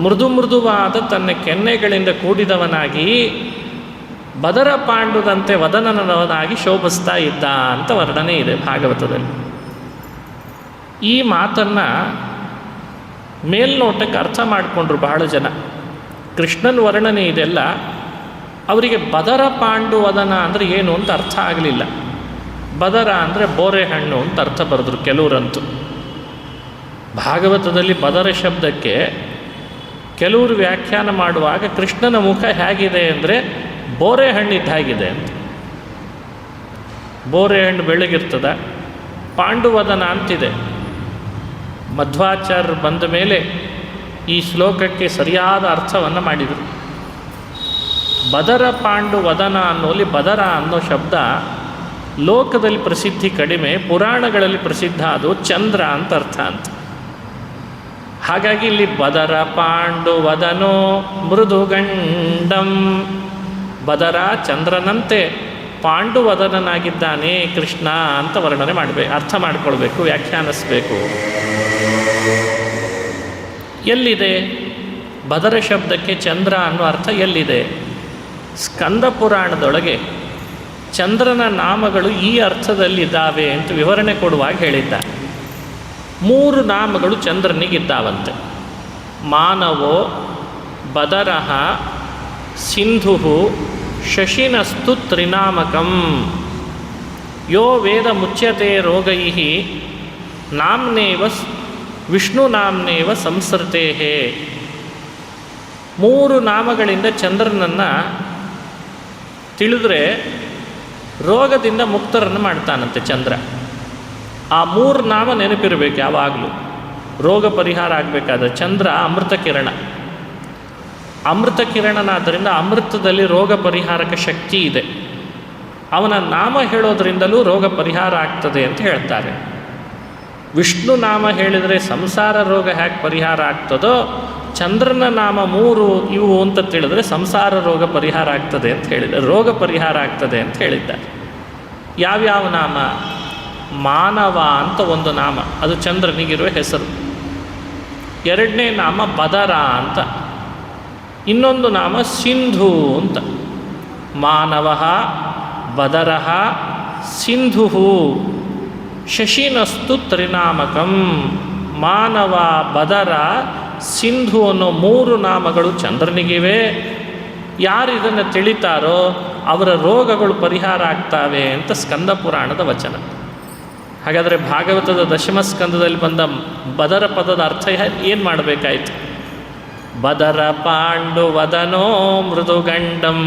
ಮೃದುವಾದ ತನ್ನ ಕೆನ್ನೆಗಳಿಂದ ಕೂಡಿದವನಾಗಿ ಬದರ ಪಾಂಡುದಂತೆ ವದನನವನಾಗಿ ಶೋಭಿಸ್ತಾ ಇದ್ದ ಅಂತ ವರ್ಣನೆ ಇದೆ ಭಾಗವತದಲ್ಲಿ. ಈ ಮಾತನ್ನು ಮೇಲ್ನೋಟಕ್ಕೆ ಅರ್ಥ ಮಾಡಿಕೊಂಡ್ರು ಬಹಳ ಜನ. ಕೃಷ್ಣನ ವರ್ಣನೆ ಇದೆಲ್ಲ ಅವರಿಗೆ ಬದರ ಪಾಂಡುವದನ ಅಂದರೆ ಏನು ಅಂತ ಅರ್ಥ ಆಗಲಿಲ್ಲ. ಬದರ ಅಂದರೆ ಬೋರೆ ಹಣ್ಣು ಅಂತ ಅರ್ಥ ಬರೆದ್ರು ಕೆಲವರಂತೂ. ಭಾಗವತದಲ್ಲಿ ಬದರ ಶಬ್ದಕ್ಕೆ ಕೆಲವರು ವ್ಯಾಖ್ಯಾನ ಮಾಡುವಾಗ ಕೃಷ್ಣನ ಮುಖ ಹೇಗಿದೆ ಅಂದರೆ ಬೋರೆ ಹಣ್ಣಿದ್ದ ಹಾಗಿದೆ ಅಂತ. ಬೋರೆ ಹಣ್ಣು ಬೆಳಗಿರ್ತದ, ಪಾಂಡುವದನ ಅಂತಿದೆ. ಮಧ್ವಾಚಾರ್ಯರು ಬಂದ ಮೇಲೆ ಈ ಶ್ಲೋಕಕ್ಕೆ ಸರಿಯಾದ ಅರ್ಥವನ್ನು ಮಾಡಿದರು. ಬದರ ಪಾಂಡುವದನ ಅನ್ನೋಲ್ಲಿ ಬದರ ಅನ್ನೋ ಶಬ್ದ ಲೋಕದಲ್ಲಿ ಪ್ರಸಿದ್ಧಿ ಕಡಿಮೆ, ಪುರಾಣಗಳಲ್ಲಿ ಪ್ರಸಿದ್ಧ ಅದು ಚಂದ್ರ ಅಂತ ಅರ್ಥ ಅಂತ. ಹಾಗಾಗಿ ಇಲ್ಲಿ ಬದರ ಪಾಂಡುವದನೋ ಮೃದುಗಂಡಂ. ಬದರ ಚಂದ್ರನಂತೆ ಪಾಂಡುವದನನಾಗಿದ್ದಾನೆ ಕೃಷ್ಣ ಅಂತ ವರ್ಣನೆ ಮಾಡಬೇಕು, ಅರ್ಥ ಮಾಡಿಕೊಳ್ಬೇಕು, ವ್ಯಾಖ್ಯಾನಿಸಬೇಕು. ಎಲ್ಲಿದೆ ಬದರ ಶಬ್ದಕ್ಕೆ ಚಂದ್ರ ಅನ್ನೋ ಅರ್ಥ ಎಲ್ಲಿದೆ? ಸ್ಕಂದ ಪುರಾಣದೊಳಗೆ ಚಂದ್ರನ ನಾಮಗಳು ಈ ಅರ್ಥದಲ್ಲಿದ್ದಾವೆ ಅಂತ ವಿವರಣೆ ಕೊಡುವಾಗ ಹೇಳಿದ್ದ. 3 ನಾಮಗಳು ಚಂದ್ರನಿಗಿದ್ದಾವಂತೆ. ಮಾನವೋ ಬದರಃ ಸಿಂಧು ಶಶಿನಸ್ತು ತ್ರಿನಾಮಕಂ ಯೋ ವೇದ ಮುಚ್ಯತೆ ರೋಗೈ ನಾಮ್ನೇವ ವಿಷ್ಣು ನಾಮ್ನೇವ ಸಂಸೃತೆ. 3 ನಾಮಗಳಿಂದ ಚಂದ್ರನನ್ನು ತಿಳಿದ್ರೆ ರೋಗದಿಂದ ಮುಕ್ತರನ್ನು ಮಾಡ್ತಾನಂತೆ ಚಂದ್ರ. ಆ 3 ನಾಮ ನೆನಪಿರಬೇಕು ಯಾವಾಗಲೂ. ರೋಗ ಪರಿಹಾರ ಆಗಬೇಕಾದ್ರೆ ಚಂದ್ರ ಅಮೃತ ಕಿರಣ, ಅಮೃತ ಕಿರಣನಾದ್ದರಿಂದ ಅಮೃತದಲ್ಲಿ ರೋಗ ಪರಿಹಾರಕ ಶಕ್ತಿ ಇದೆ. ಅವನ ನಾಮ ಹೇಳೋದ್ರಿಂದಲೂ ರೋಗ ಪರಿಹಾರ ಆಗ್ತದೆ ಅಂತ ಹೇಳ್ತಾರೆ. ವಿಷ್ಣು ನಾಮ ಹೇಳಿದರೆ ಸಂಸಾರ ರೋಗ ಹೇಗೆ ಪರಿಹಾರ ಆಗ್ತದೋ, ಚಂದ್ರನ ನಾಮ 3 ಇವು ಅಂತ ತಿಳಿದ್ರೆ ಸಂಸಾರ ರೋಗ ಪರಿಹಾರ ಆಗ್ತದೆ ಅಂತ ಹೇಳಿದ್ದಾರೆ, ರೋಗ ಪರಿಹಾರ ಆಗ್ತದೆ ಅಂತ ಹೇಳಿದ್ದಾರೆ. ಯಾವ್ಯಾವ ನಾಮ? ಮಾನವ ಅಂತ ಒಂದು ನಾಮ, ಅದು ಚಂದ್ರನಿಗಿರುವ ಹೆಸರು. 2ನೇ ನಾಮ ಬದರ ಅಂತ, ಇನ್ನೊಂದು ನಾಮ ಸಿಂಧು ಅಂತ. ಮಾನವ ಬದರ ಸಿಂಧು ಶಶಿನಸ್ತು ತ್ರಿನಾಮಕಂ. ಮಾನವ ಬದರ ಸಿಂಧು ಅನ್ನೋ 3 ನಾಮಗಳು ಚಂದ್ರನಿಗಿವೆ. ಯಾರು ಇದನ್ನು ತಿಳಿತಾರೋ ಅವರ ರೋಗಗಳು ಪರಿಹಾರ ಆಗ್ತಾವೆ ಅಂತ ಸ್ಕಂದ ಪುರಾಣದ ವಚನ. ಹಾಗಾದರೆ ಭಾಗವತದ ದಶಮ ಸ್ಕಂದದಲ್ಲಿ ಬಂದ ಬದರ ಪದದ ಅರ್ಥ ಏನು ಮಾಡಬೇಕಾಯಿತು? ಬದರ ಪಾಂಡುವದನೋ ಮೃದುಗಂಡಂ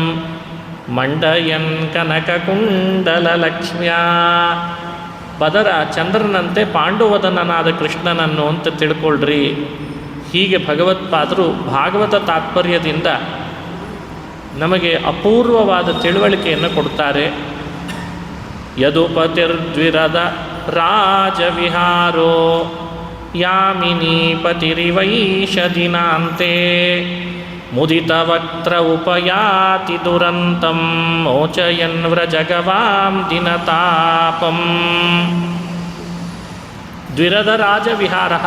ಮಂಡಯನ್ ಕನಕ ಕುಂಡಲ ಲಕ್ಷ್ಮ್ಯಾ. ಬದರ ಚಂದ್ರನಂತೆ ಪಾಂಡುವದನನಾದ ಕೃಷ್ಣನನ್ನು ಅಂತ ತಿಳ್ಕೊಳ್ರಿ. ಹೀಗೆ ಭಗವತ್ಪಾದರು ಭಾಗವತ ತಾತ್ಪರ್ಯದಿಂದ ನಮಗೆ ಅಪೂರ್ವವಾದ ತಿಳುವಳಿಕೆಯನ್ನು ಕೊಡ್ತಾರೆ. ಯದುಪತಿರ್ದ್ವಿರದ ರಾಜವಿಹಾರೋ ಯಾಮಿನೀಪತಿರಿವೈಷದಿನಾಂತೆ ಮುದಿತವಕ್ತ್ರ ಉಪಯಾತಿ ದುರಂತಂ ಮೋಚಯನ್ ವ್ರಜಗವಾಂ ದಿನತಾಪಂ. ದ್ವಿರದ ರಾಜವಿಹಾರಃ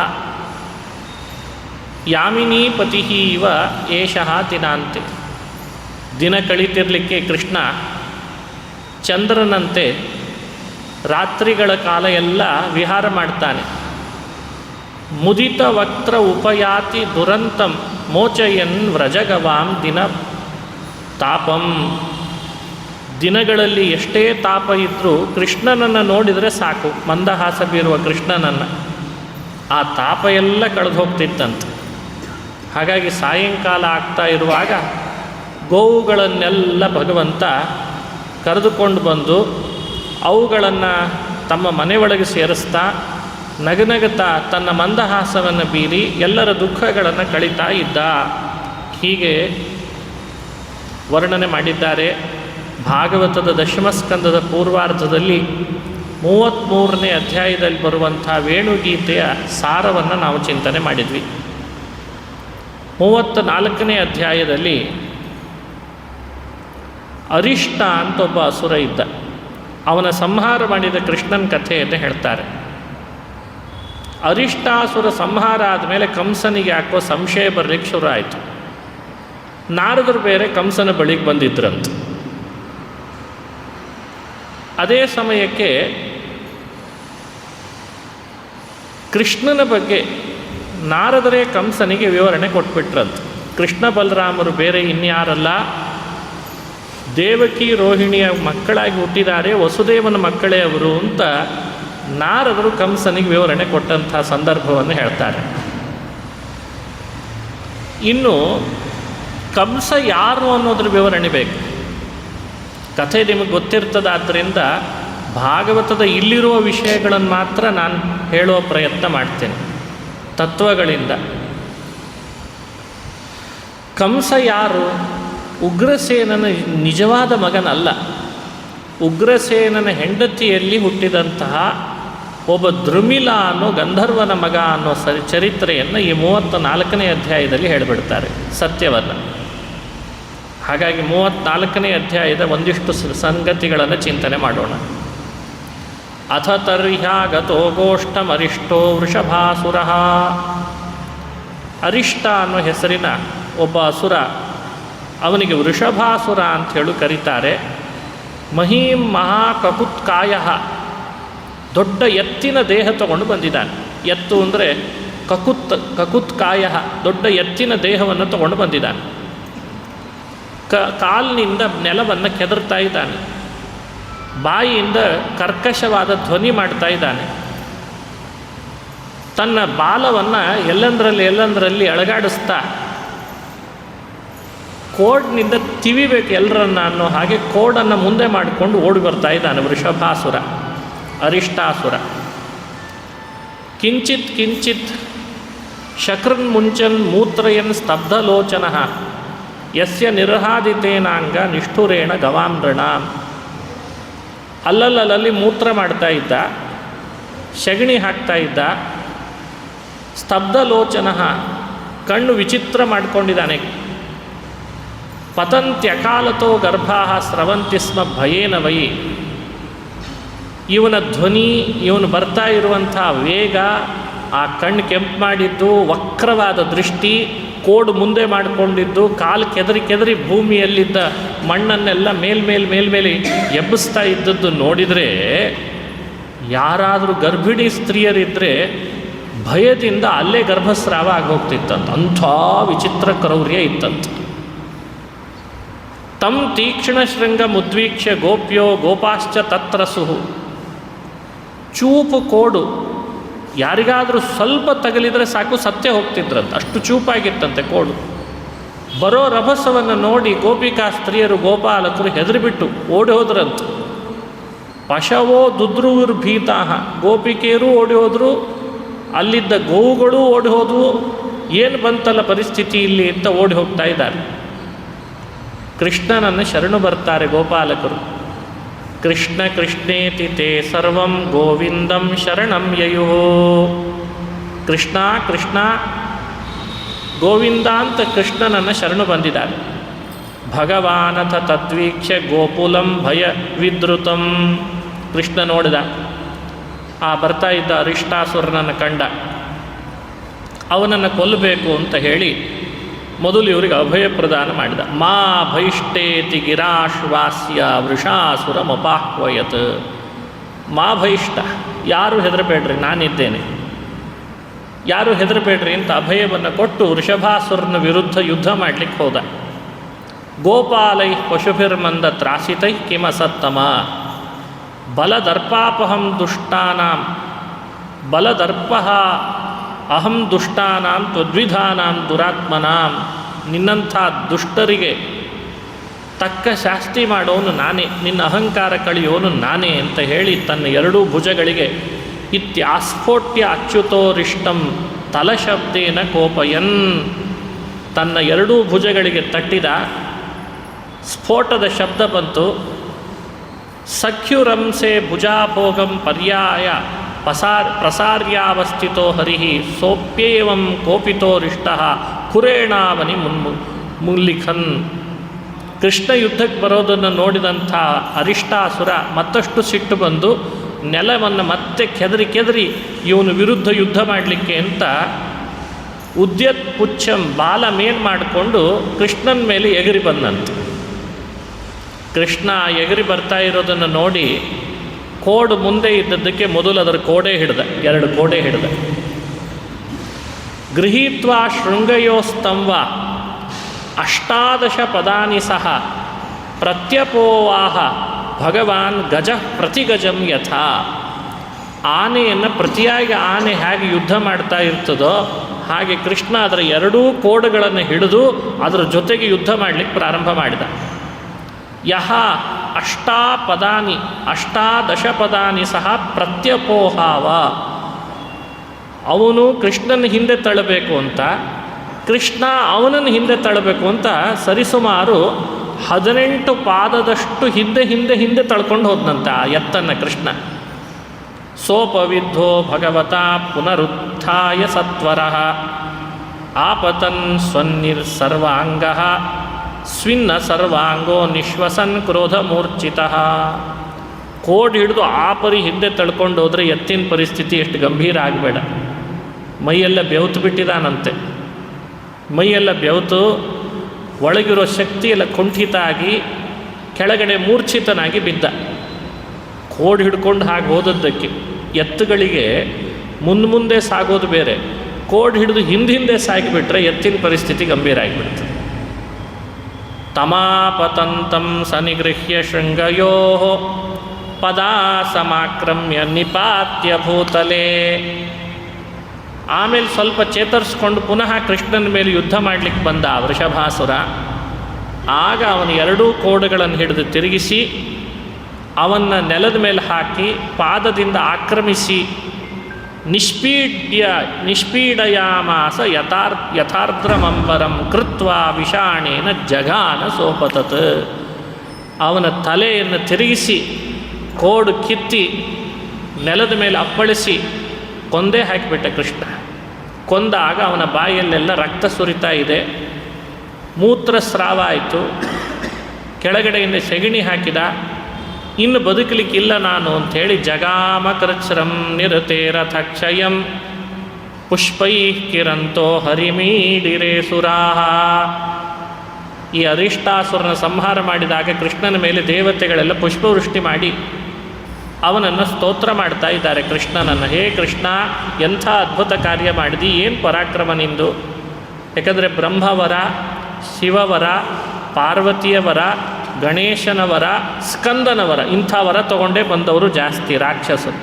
ಯಾಮಿನೀಪತಿ ಇವ ಏಷಃ ದಿನಾಂತೆ. ದಿನ ಕಳೀತಿರಲಿಕ್ಕೆ ಕೃಷ್ಣ ಚಂದ್ರನಂತೆ ರಾತ್ರಿಗಳ ಕಾಲ ಎಲ್ಲ ವಿಹಾರ ಮಾಡ್ತಾನೆ. ಮುದಿತ ವಕ್ತ್ರ ಉಪಯಾತಿ ದುರಂತಂ ಮೋಚಯನ್ ವ್ರಜಗವಾಂ ದಿನ ತಾಪಂ. ದಿನಗಳಲ್ಲಿ ಎಷ್ಟೇ ತಾಪ ಇದ್ದರೂ ಕೃಷ್ಣನನ್ನು ನೋಡಿದರೆ ಸಾಕು, ಮಂದಹಾಸ ಬೀರುವ ಕೃಷ್ಣನನ್ನು, ಆ ತಾಪ ಎಲ್ಲ ಕಳೆದು ಹೋಗ್ತಿತ್ತಂತೆ. ಹಾಗಾಗಿ ಸಾಯಂಕಾಲ ಆಗ್ತಾ ಇರುವಾಗ ಗೋವುಗಳನ್ನೆಲ್ಲ ಭಗವಂತ ಕರೆದುಕೊಂಡು ಬಂದು ಅವುಗಳನ್ನು ತಮ್ಮ ಮನೆಯೊಳಗೆ ಸೇರಿಸ್ತಾ ನಗನಗುತ್ತಾ ತನ್ನ ಮಂದಹಾಸವನ್ನು ಬೀರಿ ಎಲ್ಲರ ದುಃಖಗಳನ್ನು ಕಳೀತಾ ಇದ್ದ. ಹೀಗೆ ವರ್ಣನೆ ಮಾಡಿದ್ದಾರೆ. ಭಾಗವತದ ದಶಮಸ್ಕಂದದ ಪೂರ್ವಾರ್ಧದಲ್ಲಿ 33ನೇ ಅಧ್ಯಾಯದಲ್ಲಿ ಬರುವಂಥ ವೇಣುಗೀತೆಯ ಸಾರವನ್ನು ನಾವು ಚಿಂತನೆ ಮಾಡಿದ್ವಿ. 34ನೇ ಅಧ್ಯಾಯದಲ್ಲಿ ಅರಿಷ್ಟ ಅಂತ ಒಬ್ಬ ಅಸುರ ಇದ್ದ. ಅವನ ಸಂಹಾರ ಮಾಡಿದ ಕೃಷ್ಣನ ಕಥೆಯನ್ನು ಹೇಳ್ತಾರೆ. ಅರಿಷ್ಟಾಸುರ ಸಂಹಾರ ಆದಮೇಲೆ ಕಂಸನಿಗೆ ಯಾಕೋ ಸಂಶಯ ಬರಲಿಕ್ಕೆ ಶುರು ಆಯಿತು. ನಾರದರು ಬೇರೆ ಕಂಸನ ಬಳಿಗೆ ಬಂದಿದ್ರಂತೆ. ಅದೇ ಸಮಯಕ್ಕೆ ಕೃಷ್ಣನ ಬಗ್ಗೆ ನಾರದರೇ ಕಂಸನಿಗೆ ವಿವರಣೆ ಕೊಟ್ಬಿಟ್ರಂತೆ. ಕೃಷ್ಣ ಬಲರಾಮರು ಬೇರೆ ಇನ್ಯಾರಲ್ಲ, ದೇವಕಿ ರೋಹಿಣಿಯ ಮಕ್ಕಳಾಗಿ ಹುಟ್ಟಿದ್ದಾರೆ, ವಸುದೇವನ ಮಕ್ಕಳೇ ಅವರು ಅಂತ ನಾರದರು ಕಂಸನಿಗೆ ವಿವರಣೆ ಕೊಟ್ಟಂಥ ಸಂದರ್ಭವನ್ನು ಹೇಳ್ತಾರೆ. ಇನ್ನು ಕಂಸ ಯಾರು ಅನ್ನೋದ್ರ ವಿವರಣೆ ಬೇಕು. ಕಥೆ ನಿಮಗೆ ಗೊತ್ತಿರ್ತದಾದ್ದರಿಂದ ಭಾಗವತದ ಇಲ್ಲಿರುವ ವಿಷಯಗಳನ್ನು ಮಾತ್ರ ನಾನು ಹೇಳುವ ಪ್ರಯತ್ನ ಮಾಡ್ತೇನೆ ತತ್ವಗಳಿಂದ. ಕಂಸ ಯಾರು? ಉಗ್ರಸೇನನ ನಿಜವಾದ ಮಗನಲ್ಲ. ಉಗ್ರಸೇನನ ಹೆಂಡತಿಯಲ್ಲಿ ಹುಟ್ಟಿದಂತಹ ಒಬ್ಬ ದ್ರುಮಿಲ ಅನ್ನೋ ಗಂಧರ್ವನ ಮಗ ಅನ್ನೋ ಚರಿತ್ರೆಯನ್ನು ಈ 34ನೇ ಅಧ್ಯಾಯದಲ್ಲಿ ಹೇಳಿಬಿಡ್ತಾರೆ, ಸತ್ಯವನ್ನು. ಹಾಗಾಗಿ 34ನೇ ಅಧ್ಯಾಯದ ಒಂದಿಷ್ಟು ಸಂಗತಿಗಳನ್ನು ಚಿಂತನೆ ಮಾಡೋಣ. ಅಥ ತರ್ಹ್ಯಾಗತೋ ಗೋಷ್ಠಮರಿಷ್ಟೋ ವೃಷಭಾಸುರ. ಅರಿಷ್ಟ ಅನ್ನೋ ಹೆಸರಿನ ಒಬ್ಬ ಅಸುರ, ಅವನಿಗೆ ವೃಷಭಾಸುರ ಅಂತ ಹೇಳಿ ಕರೀತಾರೆ. ಮಹೀಂ ಮಹಾಕಕುತ್ಕಾಯ, ದೊಡ್ಡ ಎತ್ತಿನ ದೇಹ ತಗೊಂಡು ಬಂದಿದ್ದಾನೆ. ಎತ್ತು ಅಂದರೆ ಕಕುತ್ಕಾಯ, ದೊಡ್ಡ ಎತ್ತಿನ ದೇಹವನ್ನು ತಗೊಂಡು ಬಂದಿದ್ದಾನೆ. ಕಾಲಿನಿಂದ ನೆಲವನ್ನು ಕೆದರ್ತಾ ಇದ್ದಾನೆ, ಬಾಯಿಯಿಂದ ಕರ್ಕಶವಾದ ಧ್ವನಿ ಮಾಡ್ತಾ ಇದ್ದಾನೆ, ತನ್ನ ಬಾಲವನ್ನು ಎಲ್ಲಂದರಲ್ಲಿ ಅಳಗಾಡಿಸ್ತಾ ಕೋಡ್ನಿಂದ ತಿವಿಬೇಕು ಎಲ್ಲರನ್ನ ಅನ್ನೋ ಹಾಗೆ ಕೋಡನ್ನು ಮುಂದೆ ಮಾಡಿಕೊಂಡು ಓಡಿ ಬರ್ತಾ ಇದ್ದಾನೆ ವೃಷಭಾಸುರ, ಅರಿಷ್ಟಾಸುರ. ಕಿಂಚಿತ್ ಕಿಂಚಿತ್ ಶಕ್ರನ್ ಮುಂಚನ್ ಮೂತ್ರಯನ್ ಸ್ತಬ್ಧಲೋಚನ ಯಸ್ಯ ನಿರ್ಹಾದಿತೇನಾಂಗ ನಿಷ್ಠುರೇಣ ಗವಾಮೃಣ. ಅಲ್ಲಲ್ಲಿ ಮೂತ್ರ ಮಾಡ್ತಾ ಇದ್ದ, ಸಗಣಿ ಹಾಕ್ತಾ ಇದ್ದ. ಸ್ತಬ್ಧಲೋಚನ, ಕಣ್ಣು ವಿಚಿತ್ರ ಮಾಡಿಕೊಂಡಿದ್ದಾನೆ. ಪತಂತ್ಯಕಾಲತೋ ಗರ್ಭಾ ಸ್ರವಂತಿ ಸ್ಮ ಭಯೇನ ವೈ. ಇವನ ಧ್ವನಿ, ಇವನು ಬರ್ತಾ ಇರುವಂಥ ವೇಗ, ಆ ಕಣ್ಣು ಕೆಂಪು ಮಾಡಿದ್ದು, ವಕ್ರವಾದ ದೃಷ್ಟಿ, ಕೋಡು ಮುಂದೆ ಮಾಡಿಕೊಂಡಿದ್ದು, ಕಾಲು ಕೆದರಿ ಭೂಮಿಯಲ್ಲಿದ್ದ ಮಣ್ಣನ್ನೆಲ್ಲ ಮೇಲ್ಮೇಲೆ ಎಬ್ಬಿಸ್ತಾ ಇದ್ದದ್ದು ನೋಡಿದರೆ ಯಾರಾದರೂ ಗರ್ಭಿಣಿ ಸ್ತ್ರೀಯರಿದ್ದರೆ ಭಯದಿಂದ ಅಲ್ಲೇ ಗರ್ಭಸ್ರಾವ ಆಗೋಗ್ತಿತ್ತಂತ. ಅಂಥ ವಿಚಿತ್ರ ಕ್ರೌರ್ಯ ಇತ್ತಂತ. ತಂ ತೀಕ್ಷ್ಣ ಶೃಂಗ ಮುದ್ವೀಕ್ಷ್ಯ ಗೋಪ್ಯೋ ಗೋಪಾಶ್ಚ ತತ್ರಸುಹು. ಚೂಪು ಕೋಡು ಯಾರಿಗಾದರೂ ಸ್ವಲ್ಪ ತಗಲಿದರೆ ಸಾಕು ಸತ್ಯ ಹೋಗ್ತಿದ್ರಂತ, ಅಷ್ಟು ಚೂಪಾಗಿತ್ತಂತೆ ಕೋಡು. ಬರೋ ರಭಸವನ್ನು ನೋಡಿ ಗೋಪಿಕಾ ಸ್ತ್ರೀಯರು ಗೋಪಾಲಕರು ಹೆದರಿಬಿಟ್ಟು ಓಡಿ ಹೋದ್ರಂತ. ಪಶವೋ ದುದ್ರುವಿರ್ಭೀತಾಹ, ಗೋಪಿಕೆಯರು ಓಡಿ ಹೋದರು, ಅಲ್ಲಿದ್ದ ಗೋವುಗಳು ಓಡಿ ಹೋದವು. ಏನು ಬಂತಲ್ಲ ಪರಿಸ್ಥಿತಿ ಇಲ್ಲಿ ಅಂತ ಓಡಿ ಹೋಗ್ತಾ ಇದ್ದಾರೆ. ಕೃಷ್ಣನನ್ನು ಶರಣು ಬರ್ತಾರೆ ಗೋಪಾಲಕರು. ಕೃಷ್ಣ ಕೃಷ್ಣೇತಿ ತೇ ಸರ್ವಂ ಗೋವಿಂದಂ ಶರಣಂ ಯಯೋ. ಕೃಷ್ಣ ಕೃಷ್ಣ ಗೋವಿಂದ ಅಂತ ಕೃಷ್ಣನನ್ನು ಶರಣು ಬಂದಿದ್ದಾರೆ. ಭಗವಾನಥ ತದ್ವೀಕ್ಷ್ಯ ಗೋಕುಲಂ ಭಯ ವಿದ್ರುತಂ. ಕೃಷ್ಣ ನೋಡಿದ, ಆ ಬರ್ತಾ ಇದ್ದ ಅರಿಷ್ಟಾಸುರನನ್ನು ಕಂಡ. ಅವನನ್ನು ಕೊಲ್ಲಬೇಕು ಅಂತ ಹೇಳಿ ಮೊದಲು ಇವರಿಗೆ ಅಭಯ ಪ್ರದಾನ ಮಾಡಿದ. ಮಾ ಭೈಷ್ಟೇತಿ ಗಿರಾಶ್ವಾಸ್ಯ ವೃಷಾಸುರ ಮಪಾಹ್ವಯತ್. ಮಾ ಭೈಷ್ಟ, ಯಾರು ಹೆದರಬೇಡ್ರಿ, ನಾನಿದ್ದೇನೆ, ಯಾರು ಹೆದರಬೇಡ್ರಿ ಅಂತ ಅಭಯವನ್ನು ಕೊಟ್ಟು ವೃಷಭಾಸುರನ ವಿರುದ್ಧ ಯುದ್ಧ ಮಾಡಲಿಕ್ಕೆ ಹೋದ. ಗೋಪಾಲೈ ಪಶುಭಿರ್ಮಂದ ತ್ರಾಸಿತೈ ಕಿಮಸತ್ತಮ. ಬಲದರ್ಪಾಪಹಂ ದುಷ್ಟಾನಾಂ ಬಲದರ್ಪ ಅಹಂ ದುಷ್ಟಾನಾಂ ತ್ವದ್ವಿಧಾನಾಂ ದುರಾತ್ಮನಾಂ. ನಿನ್ನಂಥ ದುಷ್ಟರಿಗೆ ತಕ್ಕ ಶಾಸ್ತಿ ಮಾಡೋನು ನಾನೇ, ನಿನ್ನ ಅಹಂಕಾರ ಕಳೆಯೋನು ನಾನೇ ಅಂತ ಹೇಳಿ ತನ್ನ ಎರಡೂ ಭುಜಗಳಿಗೆ ಇತ್ಯಾಸ್ಫೋಟ್ಯ ಅಚ್ಯುತೋರಿಷ್ಟಂ ತಲಶಬ್ದೇನ ಕೋಪಯನ್. ತನ್ನ ಎರಡೂ ಭುಜಗಳಿಗೆ ತಟ್ಟಿದ, ಸ್ಫೋಟದ ಶಬ್ದ ಬಂತು. ಸಖ್ಯುರಂಸೆ ಭುಜಾಭೋಗಂ ಪರ್ಯಾಯ ಪ್ರಸಾರ್ಯಾವಸ್ಥಿತೋ ಹರಿ ಸೋಪ್ಯೇವಂ ಕೋಪಿತೋರಿಷ್ಟ ಕುರೇಣಾವನಿ ಮುಲ್ಲಿಖನ್. ಕೃಷ್ಣ ಯುದ್ಧಕ್ಕೆ ಬರೋದನ್ನು ನೋಡಿದಂಥ ಅರಿಷ್ಟಾಸುರ ಮತ್ತಷ್ಟು ಸಿಟ್ಟು ಬಂದು ನೆಲವನ್ನು ಮತ್ತೆ ಕೆದರಿ ಇವನು ವಿರುದ್ಧ ಯುದ್ಧ ಮಾಡಲಿಕ್ಕೆ ಅಂತ ಉದ್ಯತ್ ಪುಚ್ಛಂ ಬಾಲ ಮೇನ್ ಮಾಡಿಕೊಂಡು ಕೃಷ್ಣನ ಮೇಲೆ ಎಗರಿ ಬಂದಂತೆ. ಕೃಷ್ಣ ಎಗರಿ ಬರ್ತಾ ಇರೋದನ್ನು ನೋಡಿ ಕೋಡು ಮುಂದೆ ಇದ್ದದ್ದಕ್ಕೆ ಮೊದಲು ಅದರ ಕೋಡೆ ಹಿಡ್ದ, 2 ಕೋಡೆ ಹಿಡ್ದ. ಗೃಹೀತ್ವಾ ಶೃಂಗಯೋಸ್ತಂವ 18 ಪದಾನಿ ಸಹ ಪ್ರತ್ಯಪೋವಾಹ ಭಗವಾನ್ ಗಜ ಪ್ರತಿಗಜಂ ಯಥಾ. ಆನೆಯನ್ನು ಪ್ರತಿಯಾಗಿ ಆನೆ ಹೇಗೆ ಯುದ್ಧ ಮಾಡ್ತಾ ಇರ್ತದೋ ಹಾಗೆ ಕೃಷ್ಣ ಅದರ 2 ಕೋಡುಗಳನ್ನು ಹಿಡಿದು ಅದರ ಜೊತೆಗೆ ಯುದ್ಧ ಮಾಡಲಿಕ್ಕೆ ಪ್ರಾರಂಭ ಮಾಡಿದ. ಯಹ 18 ಪದಾನಿ ಸಹ ಪ್ರತ್ಯಪೋಹಾವ. ಅವನು ಕೃಷ್ಣನ ಹಿಂದೆ ತಳ್ಳಬೇಕು ಅಂತ, ಕೃಷ್ಣ ಅವನನ್ನು ಹಿಂದೆ ತಳ್ಳಬೇಕು ಅಂತ ಸರಿಸುಮಾರು 18 ಪಾದದಷ್ಟು ಹಿಂದೆ ತಳ್ಕೊಂಡು ಹೋದನಂತ ಆ ಎತ್ತನ್ನು ಕೃಷ್ಣ. ಸೋಪವಿದ್ಧೋ ಭಗವತಾ ಪುನರುತ್ಥಾಯ ಸತ್ವರಃ ಆಪತನ್ ಸ್ವನ್ನಿರ್ಸರ್ವಾಂಗಃ ಸ್ವಿನ್ನ ಸರ್ವಾಂಗೋ ನಿಶ್ವಸನ್ ಕ್ರೋಧ ಮೂರ್ಛಿತಃ. ಕೋಡ್ ಹಿಡಿದು ಆಪರಿ ಹಿಂದೆ ತಳ್ಕೊಂಡು ಹೋದರೆ ಎತ್ತಿನ ಪರಿಸ್ಥಿತಿ ಎಷ್ಟು ಗಂಭೀರ ಆಗಬೇಡ. ಮೈಯೆಲ್ಲ ಬೆವತು ಬಿಟ್ಟಿದಾನಂತೆ. ಮೈಯೆಲ್ಲ ಬೆವತು, ಒಳಗಿರೋ ಶಕ್ತಿಯೆಲ್ಲ ಕುಂಠಿತ ಆಗಿ ಕೆಳಗಡೆ ಮೂರ್ಛಿತನಾಗಿ ಬಿದ್ದ. ಕೋಡ್ ಹಿಡ್ಕೊಂಡು ಹಾಗೆ ಹೋದದ್ದಕ್ಕೆ ಎತ್ತುಗಳಿಗೆ ಮುಂದೆ ಸಾಗೋದು ಬೇರೆ, ಕೋಡ್ ಹಿಡಿದು ಹಿಂದೆ ಸಾಗಿಬಿಟ್ರೆ ಎತ್ತಿನ ಪರಿಸ್ಥಿತಿ ಗಂಭೀರ ಆಗಿಬಿಡ್ತದೆ. ತಮಾಪತಂತಂ ಸನಿಗೃಹ್ಯ ಶೃಂಗಯೋ ಪದಾ ಸಮಾಕ್ರಮ್ಯ ನಿಪಾತ್ಯ ಭೂತಲೇ. ಆಮೇಲೆ ಸ್ವಲ್ಪ ಚೇತರಿಸ್ಕೊಂಡು ಪುನಃ ಕೃಷ್ಣನ ಮೇಲೆ ಯುದ್ಧ ಮಾಡಲಿಕ್ಕೆ ಬಂದ ವೃಷಭಾಸುರ. ಆಗ ಅವನ ಎರಡೂ ಕೋಡುಗಳನ್ನು ಹಿಡಿದು ತಿರುಗಿಸಿ ಅವನ್ನು ನೆಲದ ಮೇಲೆ ಹಾಕಿ ಪಾದದಿಂದ ಆಕ್ರಮಿಸಿ ನಿಷ್ಪೀಡಯಾಮಾಸ ಯಥಾರ್ದ್ರಮಂಬರಂ ಕೃತ್ವಾ ವಿಷಾಣೇನ ಜಗಾನ ಸೋಪತತ್. ಅವನ ತಲೆಯನ್ನು ತಿರುಗಿಸಿ ಕೋಡು ಕಿತ್ತಿ ನೆಲದ ಮೇಲೆ ಅಪ್ಪಳಿಸಿ ಕೊಂದೇ ಹಾಕಿಬಿಟ್ಟ ಕೃಷ್ಣ. ಕೊಂದಾಗ ಅವನ ಬಾಯಲ್ಲೆಲ್ಲ ರಕ್ತ ಸುರಿತಾ ಇದೆ, ಮೂತ್ರಸ್ರಾವ ಆಯಿತು, ಕೆಳಗಡೆಯಿಂದ ಸೆಗಣಿ ಹಾಕಿದ. ಇನ್ನು ಬದುಕಲಿಕ್ಕಿಲ್ಲ ನಾನು ಅಂಥೇಳಿ ಜಗಾಮ ಕೃಚ್ಛ್ರಂ ನಿರತೇರಥಕ್ಷಯಂ ಪುಷ್ಪೈ ಕಿರಂತೋ ಹರಿಮೀಡಿರೇ ಸುರಾಹ. ಈ ಅರಿಷ್ಟಾಸುರನ ಸಂಹಾರ ಮಾಡಿದಾಗ ಕೃಷ್ಣನ ಮೇಲೆ ದೇವತೆಗಳೆಲ್ಲ ಪುಷ್ಪವೃಷ್ಟಿ ಮಾಡಿ ಅವನನ್ನು ಸ್ತೋತ್ರ ಮಾಡ್ತಾ ಇದ್ದಾರೆ ಕೃಷ್ಣನನ್ನು. ಹೇ ಕೃಷ್ಣ, ಎಂಥ ಅದ್ಭುತ ಕಾರ್ಯ ಮಾಡಿದಿ, ಏನು ಪರಾಕ್ರಮ ನಿಂದು. ಯಾಕಂದರೆ ಬ್ರಹ್ಮವರ, ಶಿವವರ, ಪಾರ್ವತಿಯವರ, ಗಣೇಶನವರ, ಸ್ಕಂದನವರ ಇಂಥ ವರ ತಗೊಂಡೇ ಬಂದವರು ಜಾಸ್ತಿ ರಾಕ್ಷಸರು.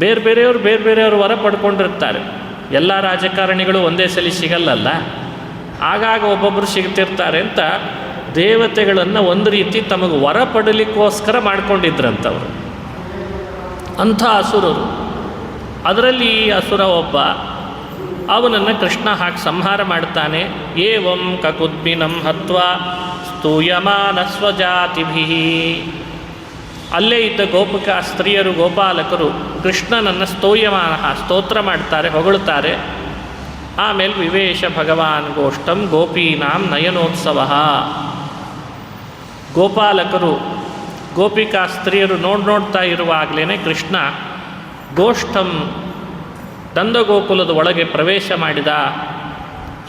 ಬೇರೆ ಬೇರೆಯವರು ವರ ಪಡ್ಕೊಂಡಿರ್ತಾರೆ. ಎಲ್ಲ ರಾಜಕಾರಣಿಗಳು ಒಂದೇ ಸಲ ಸಿಗಲ್ಲಲ್ಲ, ಆಗಾಗ ಒಬ್ಬೊಬ್ಬರು ಸಿಗ್ತಿರ್ತಾರೆ ಅಂತ ದೇವತೆಗಳನ್ನು ಒಂದು ರೀತಿ ತಮಗೆ ವರ ಪಡಲಿಕ್ಕೋಸ್ಕರ ಮಾಡ್ಕೊಂಡಿದ್ರಂಥವ್ರು. ಅಂಥ ಅಸುರರು. ಅದರಲ್ಲಿ ಈ ಅಸುರ ಒಬ್ಬ, ಅವನನ್ನು ಕೃಷ್ಣ ಹಾಕಿ ಸಂಹಾರ ಮಾಡ್ತಾನೆ. ಏವಂ ಕಕುದ್ಬಿನಂ ಹತ್ವಾ ಸ್ತೂಯಮಾನ ಸ್ವಜಾತಿಭಿ. ಅಲ್ಲೇ ಇದ್ದ ಗೋಪಿಕ ಸ್ತ್ರೀಯರು, ಗೋಪಾಲಕರು ಕೃಷ್ಣನನ್ನು ಸ್ತೋತ್ರ ಮಾಡ್ತಾರೆ, ಹೊಗಳುತ್ತಾರೆ. ಆಮೇಲೆ ವಿವೇಶ ಭಗವಾನ್ ಗೋಷ್ಠಂ ಗೋಪೀನಾಂ ನಯನೋತ್ಸವ. ಗೋಪಾಲಕರು, ಗೋಪಿಕಾ ಸ್ತ್ರೀಯರು ನೋಡ್ತಾ ಇರುವಾಗಲೇ ಕೃಷ್ಣ ಗೋಷ್ಠಂ ನಂದಗೋಕುಲದ ಒಳಗೆ ಪ್ರವೇಶ ಮಾಡಿದ.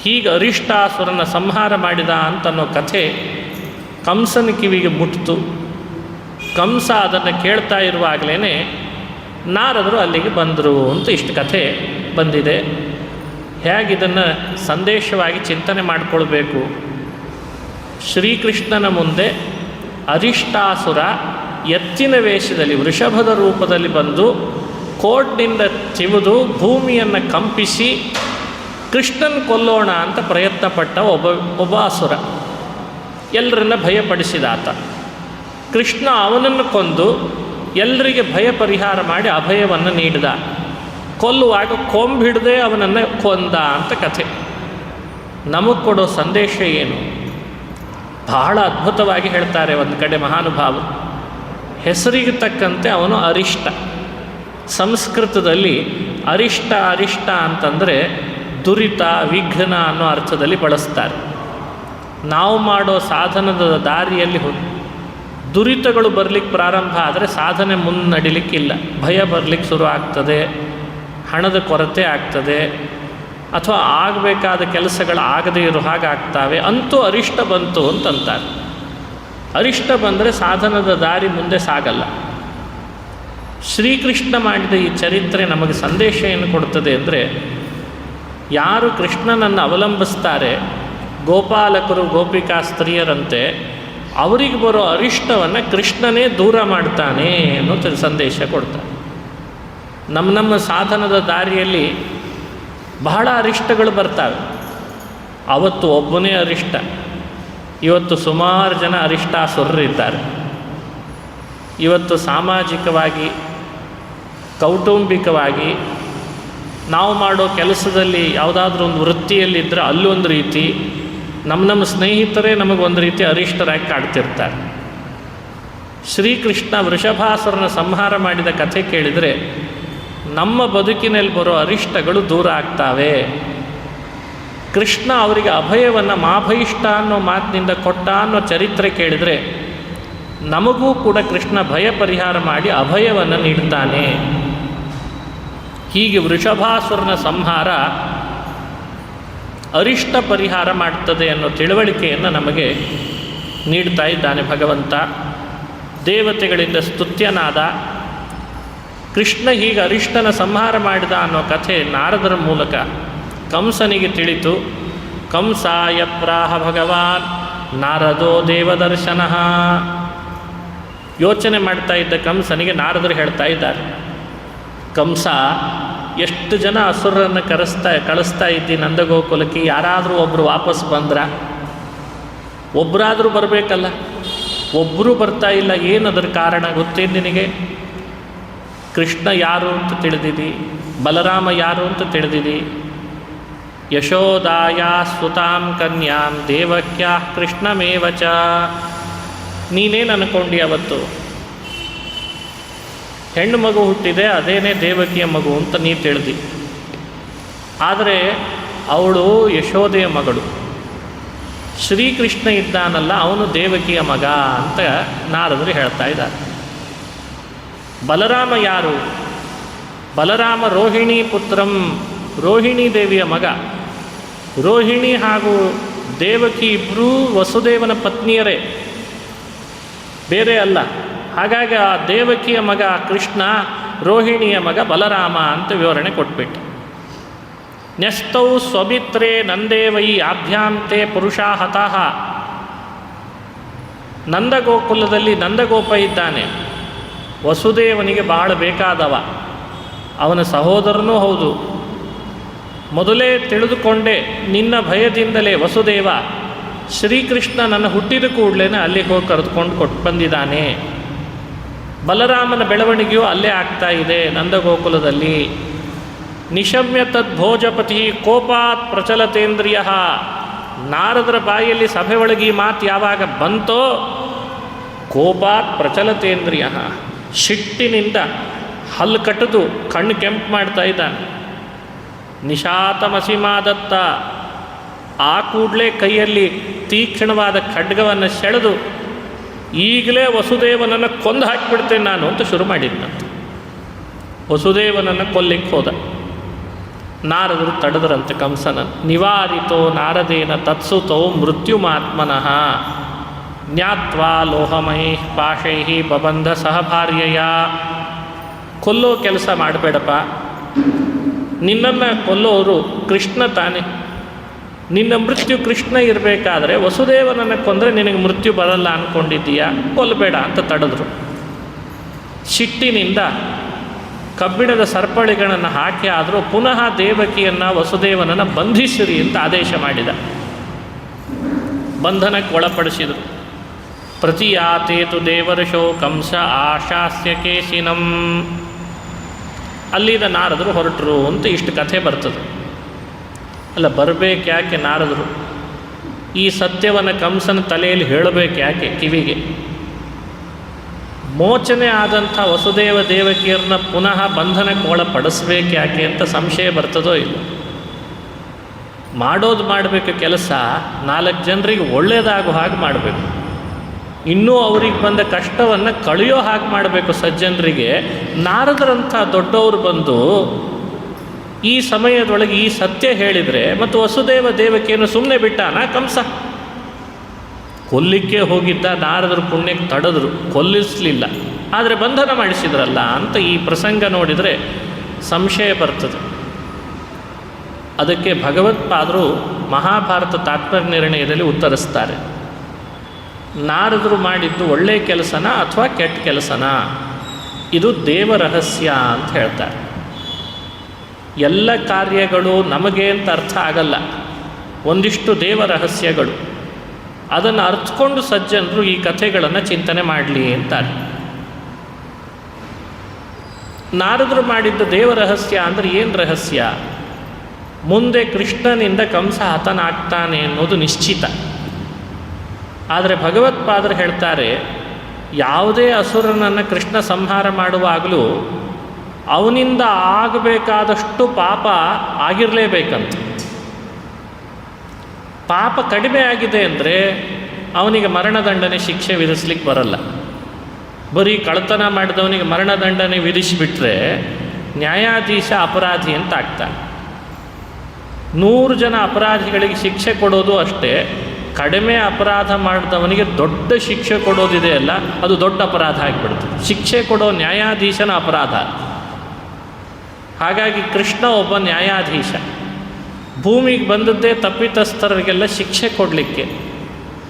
ಹೀಗೆ ಅರಿಷ್ಟಾಸುರನ ಸಂಹಾರ ಮಾಡಿದ ಅಂತನ್ನೋ ಕಥೆ ಕಂಸನ ಕಿವಿಗೆ ಮುಟ್ಟಿತು. ಕಂಸ ಅದನ್ನು ಕೇಳ್ತಾ ಇರುವಾಗಲೇ ನಾರದರು ಅಲ್ಲಿಗೆ ಬಂದರು ಅಂತ ಇಷ್ಟು ಕಥೆ ಬಂದಿದೆ. ಹೇಗಿದನ್ನು ಸಂದೇಶವಾಗಿ ಚಿಂತನೆ ಮಾಡಿಕೊಳ್ಬೇಕು. ಶ್ರೀಕೃಷ್ಣನ ಮುಂದೆ ಅರಿಷ್ಟಾಸುರ ಎತ್ತಿನ ವೇಷದಲ್ಲಿ ವೃಷಭದ ರೂಪದಲ್ಲಿ ಬಂದು ಕೋಡ್ನಿಂದ ಚಿವುದು ಭೂಮಿಯನ್ನು ಕಂಪಿಸಿ ಕೃಷ್ಣನ ಕೊಲ್ಲೋಣ ಅಂತ ಪ್ರಯತ್ನಪಟ್ಟ ಒಬ್ಬ ಅಸುರ. ಎಲ್ಲರನ್ನ ಭಯಪಡಿಸಿದ ಆತ. ಕೃಷ್ಣ ಅವನನ್ನು ಕೊಂದು ಎಲ್ಲರಿಗೆ ಭಯ ಪರಿಹಾರ ಮಾಡಿ ಅಭಯವನ್ನು ನೀಡಿದ. ಕೊಲ್ಲುವಾಗ ಕೊಂಬಿಡದೆ ಅವನನ್ನು ಕೊಂದ ಅಂತ ಕಥೆ. ನಮಗೆ ಕೊಡೋ ಸಂದೇಶ ಏನು? ಬಹಳ ಅದ್ಭುತವಾಗಿ ಹೇಳ್ತಾರೆ ಒಂದು ಕಡೆ ಮಹಾನುಭಾವರು. ಹೆಸರಿಗೆ ತಕ್ಕಂತೆ ಅವನು ಅರಿಷ್ಟ. ಸಂಸ್ಕೃತದಲ್ಲಿ ಅರಿಷ್ಟ ಅಂತಂದರೆ ದುರಿತ, ವಿಘ್ನ ಅನ್ನೋ ಅರ್ಥದಲ್ಲಿ ಬಳಸ್ತಾರೆ. ನಾವು ಮಾಡೋ ಸಾಧನದ ದಾರಿಯಲ್ಲಿ ದುರಿತಗಳು ಬರಲಿಕ್ಕೆ ಪ್ರಾರಂಭ ಆದರೆ ಸಾಧನೆ ಮುನ್ನಡಿಲಿಕ್ಕಿಲ್ಲ. ಭಯ ಬರಲಿಕ್ಕೆ ಶುರು ಆಗ್ತದೆ, ಹಣದ ಕೊರತೆ ಆಗ್ತದೆ, ಅಥವಾ ಆಗಬೇಕಾದ ಕೆಲಸಗಳು ಆಗದೇ ಇರೋ ಹಾಗೆ ಆಗ್ತಾವೆ. ಅಂತೂ ಅರಿಷ್ಟ ಬಂತು ಅಂತಂತಾರೆ. ಅರಿಷ್ಟ ಬಂದರೆ ಸಾಧನದ ದಾರಿ ಮುಂದೆ ಸಾಗಲ್ಲ. ಶ್ರೀಕೃಷ್ಣ ಮಾಡಿದ ಈ ಚರಿತ್ರೆ ನಮಗೆ ಸಂದೇಶ ಏನು ಕೊಡ್ತದೆ ಅಂದರೆ, ಯಾರು ಕೃಷ್ಣನನ್ನು ಅವಲಂಬಿಸ್ತಾರೆ, ಗೋಪಾಲಕರು ಗೋಪಿಕಾ ಸ್ತ್ರೀಯರಂತೆ, ಅವರಿಗೆ ಬರೋ ಅರಿಷ್ಟವನ್ನು ಕೃಷ್ಣನೇ ದೂರ ಮಾಡ್ತಾನೆ ಅನ್ನೋ ಸಂದೇಶ ಕೊಡ್ತಾನೆ. ನಮ್ಮ ಸಾಧನದ ದಾರಿಯಲ್ಲಿ ಬಹಳ ಅರಿಷ್ಟಗಳು ಬರ್ತವೆ. ಅವತ್ತು ಒಬ್ಬನೇ ಅರಿಷ್ಟ, ಇವತ್ತು ಸುಮಾರು ಜನ ಅರಿಷ್ಟಾಸುರರಿದ್ದಾರೆ. ಇವತ್ತು ಸಾಮಾಜಿಕವಾಗಿ, ಕೌಟುಂಬಿಕವಾಗಿ ನಾವು ಮಾಡೋ ಕೆಲಸದಲ್ಲಿ ಯಾವುದಾದ್ರೂ ಒಂದು ವೃತ್ತಿಯಲ್ಲಿದ್ದರೆ ಅಲ್ಲೊಂದು ರೀತಿ, ನಮ್ಮ ಸ್ನೇಹಿತರೇ ನಮಗೊಂದು ರೀತಿ ಅರಿಷ್ಟರಾಗಿ ಕಾಡ್ತಿರ್ತಾರೆ. ಶ್ರೀಕೃಷ್ಣ ವೃಷಭಾಸುರನ ಸಂಹಾರ ಮಾಡಿದ ಕಥೆ ಕೇಳಿದರೆ ನಮ್ಮ ಬದುಕಿನಲ್ಲಿ ಬರೋ ಅರಿಷ್ಟಗಳು ದೂರ ಆಗ್ತಾವೆ. ಕೃಷ್ಣ ಅವರಿಗೆ ಅಭಯವನ್ನು ಮಾಭಯಿಷ್ಟ ಅನ್ನೋ ಮಾತಿನಿಂದ ಕೊಟ್ಟ ಅನ್ನೋ ಚರಿತ್ರೆ ಕೇಳಿದರೆ ನಮಗೂ ಕೂಡ ಕೃಷ್ಣ ಭಯ ಪರಿಹಾರ ಮಾಡಿ ಅಭಯವನ್ನು ನೀಡ್ತಾನೆ. ಹೀಗೆ ವೃಷಭಾಸುರನ ಸಂಹಾರ ಅರಿಷ್ಟ ಪರಿಹಾರ ಮಾಡ್ತದೆ ಅನ್ನೋ ತಿಳುವಳಿಕೆಯನ್ನು ನಮಗೆ ನೀಡ್ತಾ ಇದ್ದಾನೆ ಭಗವಂತ. ದೇವತೆಗಳಿಂದ ಸ್ತುತ್ಯನಾದ, ಕೃಷ್ಣ ಹೀಗೆ ಅರಿಷ್ಟನ ಸಂಹಾರ ಮಾಡಿದ ಅನ್ನೋ ಕಥೆ ನಾರದರ ಮೂಲಕ ಕಂಸನಿಗೆ ತಿಳಿತು. ಕಂಸಾಯ ಪ್ರಾಹ ಭಗವಾನ್ ನಾರದೋ ದೇವದರ್ಶನ. ಯೋಚನೆ ಮಾಡ್ತಾ ಇದ್ದ ಕಂಸನಿಗೆ ನಾರದರು ಹೇಳ್ತಾ ಇದ್ದಾರೆ, ಕಂಸ, ಎಷ್ಟು ಜನ ಅಸುರರನ್ನು ಕಳಿಸ್ತಾ ಇದ್ದಿ ನಂದಗೋಕುಲಕ್ಕೆ, ಯಾರಾದರೂ ಒಬ್ಬರು ವಾಪಸ್ ಬಂದ್ರ? ಒಬ್ಬರಾದರೂ ಬರಬೇಕಲ್ಲ, ಒಬ್ಬರೂ ಬರ್ತಾ ಇಲ್ಲ. ಏನದರ ಕಾರಣ ಗೊತ್ತೇನು ನಿನಗೆ? ಕೃಷ್ಣ ಯಾರು ಅಂತ ತಿಳಿದಿದಿ, ಬಲರಾಮ ಯಾರು ಅಂತ ತಿಳಿದಿದಿ. ಯಶೋದಾಯ ಸುತಾಂ ಕನ್ಯಾಂ ದೇವಕ್ಯಾ ಕೃಷ್ಣಮೇವಚ. ನೀನೇನು ಅನ್ಕೊಂಡಿ ಅವತ್ತು? ಹೆಣ್ಣು ಮಗು ಹುಟ್ಟಿದೆ, ಅದೇನೇ ದೇವಕಿಯ ಮಗು ಅಂತ ನೀ ತಿಳಿದಿ. ಆದರೆ ಅವಳು ಯಶೋದೆಯ ಮಗಳು. ಶ್ರೀಕೃಷ್ಣ ಇದ್ದಾನಲ್ಲ, ಅವನು ದೇವಕಿಯ ಮಗ ಅಂತ ನಾರದರು ಹೇಳ್ತಾ ಇದ್ದಾರೆ. ಬಲರಾಮ ಯಾರು? ಬಲರಾಮ ರೋಹಿಣಿ ಪುತ್ರಂ, ರೋಹಿಣಿ ದೇವಿಯ ಮಗ. ರೋಹಿಣಿ ಹಾಗೂ ದೇವಕಿ ಇಬ್ಬರೂ ವಸುದೇವನ ಪತ್ನಿಯರೇ, ಬೇರೆ ಅಲ್ಲ. ಹಾಗಾಗಿ ಆ ದೇವಕಿಯ ಮಗ ಕೃಷ್ಣ, ರೋಹಿಣಿಯ ಮಗ ಬಲರಾಮ ಅಂತ ವಿವರಣೆ ಕೊಟ್ಬಿಟ್ಟು. ನ್ಯಸ್ತೌ ಸ್ವಮಿತ್ರೇ ನಂದೇವೈ ಆಭ್ಯಾಂತೆ ಪುರುಷಾ ಹತಃ. ನಂದಗೋಕುಲದಲ್ಲಿ ನಂದಗೋಪ ಇದ್ದಾನೆ, ವಸುದೇವನಿಗೆ ಬಹಳ ಬೇಕಾದವ, ಅವನ ಸಹೋದರನೂ ಹೌದು. ಮೊದಲೇ ತಿಳಿದುಕೊಂಡೆ ನಿನ್ನ ಭಯದಿಂದಲೇ ವಸುದೇವ ಶ್ರೀಕೃಷ್ಣ ನನ್ನ ಹುಟ್ಟಿದ ಕೂಡಲೇ ಅಲ್ಲಿಗೆ ಹೋಗಿ ಕರೆದುಕೊಂಡು ಕೊಟ್ಟು ಬಂದಿದ್ದಾನೆ. ಬಲರಾಮನ ಬೆಳವಣಿಗೆಯೂ ಅಲ್ಲೇ ಆಗ್ತಾ ಇದೆ ನಂದಗೋಕುಲದಲ್ಲಿ. ನಿಶಮ್ಯ ತದ್ಭೋಜಪತಿ ಕೋಪಾತ್ ಪ್ರಚಲತೇಂದ್ರಿಯ. ನಾರದರ ಬಾಯಲ್ಲಿ ಸಭೆ ಒಳಗೆ ಈ ಮಾತು ಯಾವಾಗ ಬಂತೋ, ಕೋಪಾತ್ ಪ್ರಚಲತೇಂದ್ರಿಯ, ಸಿಟ್ಟಿನಿಂದ ಹಲ್ಲು ಕಟ್ಟದು ಕಣ್ಣು ಕೆಂಪು ಮಾಡ್ತಾ ಇದ್ದಾನೆ. ನಿಶಾತಮಸಿಮಾದತ್ತ, ಆ ಕೂಡಲೇ ಕೈಯಲ್ಲಿ ತೀಕ್ಷ್ಣವಾದ ಖಡ್ಗವನ್ನು ಸೆಳೆದು ಈಗಲೇ ವಸುದೇವನನ್ನು ಕೊಂದು ಹಾಕಿಬಿಡ್ತೇನೆ ನಾನು ಅಂತ ಶುರು ಮಾಡಿದ್ನಂತೆ. ವಸುದೇವನನ್ನು ಕೊಲ್ಲಿಕ್ಕೆ ಹೋದ. ನಾರದರು ತಡೆದರಂತೆ ಕಂಸನನ್ನು. ನಿವಾರಿತೋ ನಾರದೇನ ತತ್ಸುತೋ ಮೃತ್ಯುಮಾತ್ಮನಃ ಜ್ಞಾತ್ವಾ ಲೋಹಮೈ ಪಾಶೈ ಬಬಂಧ ಸಹಭಾರ್ಯಯ. ಕೊಲ್ಲೋ ಕೆಲಸ ಮಾಡಬೇಡಪ್ಪ, ನಿನ್ನನ್ನು ಕೊಲ್ಲೋರು ಕೃಷ್ಣ ತಾನೆ. ನಿನ್ನ ಮೃತ್ಯು ಕೃಷ್ಣ ಇರಬೇಕಾದ್ರೆ ವಸುದೇವನನ್ನು ಕೊಂದರೆ ನಿನಗೆ ಮೃತ್ಯು ಬರಲ್ಲ ಅಂದ್ಕೊಂಡಿದ್ದೀಯಾ, ಕೊಲ್ಲಬೇಡ ಅಂತ ತಡೆದ್ರು. ಸಿಟ್ಟಿನಿಂದ ಕಬ್ಬಿಣದ ಸರಪಳಿಗಳನ್ನು ಹಾಕಿ ಆದರೂ ಪುನಃ ದೇವಕಿಯನ್ನು ವಸುದೇವನನ್ನು ಬಂಧಿಸಿರಿ ಅಂತ ಆದೇಶ ಮಾಡಿದ. ಬಂಧನಕ್ಕೆ ಒಳಪಡಿಸಿದರು. ಪ್ರತಿಯಾತೇತು ದೇವರ್ಷೋ ಕಂಸ ಆಶಾಸ್ಯ ಕೇಶಿನಂ. ಅಲ್ಲಿಂದ ನಾರದರು ಹೊರಟರು ಅಂತ ಇಷ್ಟು ಕಥೆ ಬರ್ತದೆ. ಅಲ್ಲ, ಬರಬೇಕು ಯಾಕೆ ನಾರದರು? ಈ ಸತ್ಯವನ್ನು ಕಂಸನ ತಲೆಯಲ್ಲಿ ಹೇಳಬೇಕು ಯಾಕೆ ಕಿವಿಗೆ? ಮೋಚನೆ ಆದಂಥ ವಸುದೇವ ದೇವಕಿಯರನ್ನ ಪುನಃ ಬಂಧನಕ್ಕೆ ಒಳಪಡಿಸ್ಬೇಕು ಯಾಕೆ ಅಂತ ಸಂಶಯ ಬರ್ತದೋ ಇಲ್ಲ. ಮಾಡೋದು ಮಾಡಬೇಕು ಕೆಲಸ, 4 ಜನರಿಗೆ ಒಳ್ಳೆಯದಾಗೋ ಹಾಗೆ ಮಾಡಬೇಕು. ಇನ್ನೂ ಅವ್ರಿಗೆ ಬಂದ ಕಷ್ಟವನ್ನು ಕಳೆಯೋ ಹಾಗೆ ಮಾಡಬೇಕು ಸಜ್ಜನರಿಗೆ. ನಾರದರಂಥ ದೊಡ್ಡವರು ಬಂದು ಈ ಸಮಯದೊಳಗೆ ಈ ಸತ್ಯ ಹೇಳಿದರೆ ಮತ್ತು ವಸುದೇವ ದೇವಕಿಯನ್ನು ಸುಮ್ಮನೆ ಬಿಟ್ಟಾನ ಕಂಸ? ಕೊಲ್ಲಿಕ್ಕೆ ಹೋಗಿದ್ದ, ನಾರದರು ಪುಣ್ಯಕ್ಕೆ ತಡೆದ್ರು, ಕೊಲ್ಲಿಸಲಿಲ್ಲ, ಆದರೆ ಬಂಧನ ಮಾಡಿಸಿದ್ರಲ್ಲ ಅಂತ ಈ ಪ್ರಸಂಗ ನೋಡಿದರೆ ಸಂಶಯ ಬರ್ತದೆ. ಅದಕ್ಕೆ ಭಗವತ್ಪಾದರು ಮಹಾಭಾರತ ತಾತ್ಪರ್ಯ ನಿರ್ಣಯದಲ್ಲಿ ಉತ್ತರಿಸ್ತಾರೆ. ನಾರದರು ಮಾಡಿದ್ದು ಒಳ್ಳೆಯ ಕೆಲಸನ ಅಥವಾ ಕೆಟ್ಟ ಕೆಲಸನ? ಇದು ದೇವರಹಸ್ಯ ಅಂತ ಹೇಳ್ತಾರೆ. ಎಲ್ಲ ಕಾರ್ಯಗಳು ನಮಗೆ ಅಂತ ಅರ್ಥ ಆಗಲ್ಲ, ಒಂದಿಷ್ಟು ದೇವರಹಸ್ಯಗಳು. ಅದನ್ನು ಅರ್ಥಕೊಂಡು ಸಜ್ಜನರು ಈ ಕಥೆಗಳನ್ನು ಚಿಂತನೆ ಮಾಡಲಿ ಅಂತಾರೆ. ನಾರದರು ಮಾಡಿದ್ದು ದೇವರಹಸ್ಯ ಅಂದರೆ ಏನು ರಹಸ್ಯ? ಮುಂದೆ ಕೃಷ್ಣನಿಂದ ಕಂಸ ಹತನಾಗ್ತಾನೆ ಅನ್ನೋದು ನಿಶ್ಚಿತ. ಆದರೆ ಭಗವತ್ಪಾದರು ಹೇಳ್ತಾರೆ, ಯಾವುದೇ ಅಸುರನನ್ನು ಕೃಷ್ಣ ಸಂಹಾರ ಮಾಡುವಾಗಲೂ ಅವನಿಂದ ಆಗಬೇಕಾದಷ್ಟು ಪಾಪ ಆಗಿರಲೇಬೇಕಂತ. ಪಾಪ ಕಡಿಮೆ ಆಗಿದೆ ಅಂದರೆ ಅವನಿಗೆ ಮರಣದಂಡನೆ ಶಿಕ್ಷೆ ವಿಧಿಸ್ಲಿಕ್ಕೆ ಬರಲ್ಲ. ಬರೀ ಕಳ್ಳತನ ಮಾಡಿದವನಿಗೆ ಮರಣದಂಡನೆ ವಿಧಿಸಿಬಿಟ್ರೆ ನ್ಯಾಯಾಧೀಶ ಅಪರಾಧಿ ಅಂತ ಆಗ್ತಾನೆ. 100 ಜನ ಅಪರಾಧಿಗಳಿಗೆ ಶಿಕ್ಷೆ ಕೊಡೋದು ಅಷ್ಟೇ. ಕಡಿಮೆ ಅಪರಾಧ ಮಾಡಿದವನಿಗೆ ದೊಡ್ಡ ಶಿಕ್ಷೆ ಕೊಡೋದಿದೆಯಲ್ಲ, ಅದು ದೊಡ್ಡ ಅಪರಾಧ ಆಗಿಬಿಡ್ತದೆ. ಶಿಕ್ಷೆ ಕೊಡೋ ನ್ಯಾಯಾಧೀಶನ ಅಪರಾಧ. ಹಾಗಾಗಿ ಕೃಷ್ಣ ಒಬ್ಬ ನ್ಯಾಯಾಧೀಶ. ಭೂಮಿಗೆ ಬಂದದ್ದೇ ತಪ್ಪಿತಸ್ಥರಿಗೆಲ್ಲ ಶಿಕ್ಷೆ ಕೊಡಲಿಕ್ಕೆ.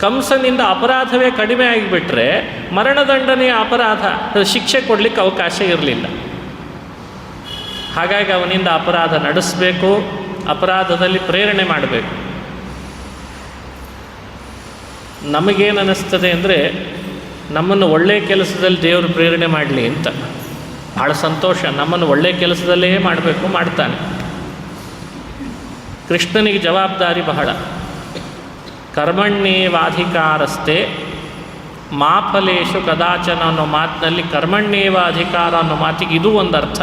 ಕಂಸನಿಂದ ಅಪರಾಧವೇ ಕಡಿಮೆ ಆಗಿಬಿಟ್ರೆ ಮರಣದಂಡನೆಯ ಅಪರಾಧ ಶಿಕ್ಷೆ ಕೊಡಲಿಕ್ಕೆ ಅವಕಾಶ ಇರಲಿಲ್ಲ. ಹಾಗಾಗಿ ಅವನಿಂದ ಅಪರಾಧ ನಡೆಸಬೇಕು, ಅಪರಾಧದಲ್ಲಿ ಪ್ರೇರಣೆ ಮಾಡಬೇಕು. ನಮಗೇನಿಸ್ತದೆ ಅಂದರೆ ನಮ್ಮನ್ನು ಒಳ್ಳೆಯ ಕೆಲಸದಲ್ಲಿ ದೇವರು ಪ್ರೇರಣೆ ಮಾಡಲಿ ಅಂತ. ಭಾಳ ಸಂತೋಷ, ನಮ್ಮನ್ನು ಒಳ್ಳೆಯ ಕೆಲಸದಲ್ಲೇ ಮಾಡಬೇಕು, ಮಾಡ್ತಾನೆ. ಕೃಷ್ಣನಿಗೆ ಜವಾಬ್ದಾರಿ ಬಹಳ. ಕರ್ಮಣ್ಯೇವಾಧಿಕಾರಸ್ಥೆ ಮಾ ಫಲೇಶು ಕದಾಚನ ಅನ್ನೋ ಮಾತಿನಲ್ಲಿ ಕರ್ಮಣ್ಯೇವಾಧಿಕಾರ ಅನ್ನೋ ಮಾತಿಗೆ ಇದು ಒಂದು ಅರ್ಥ.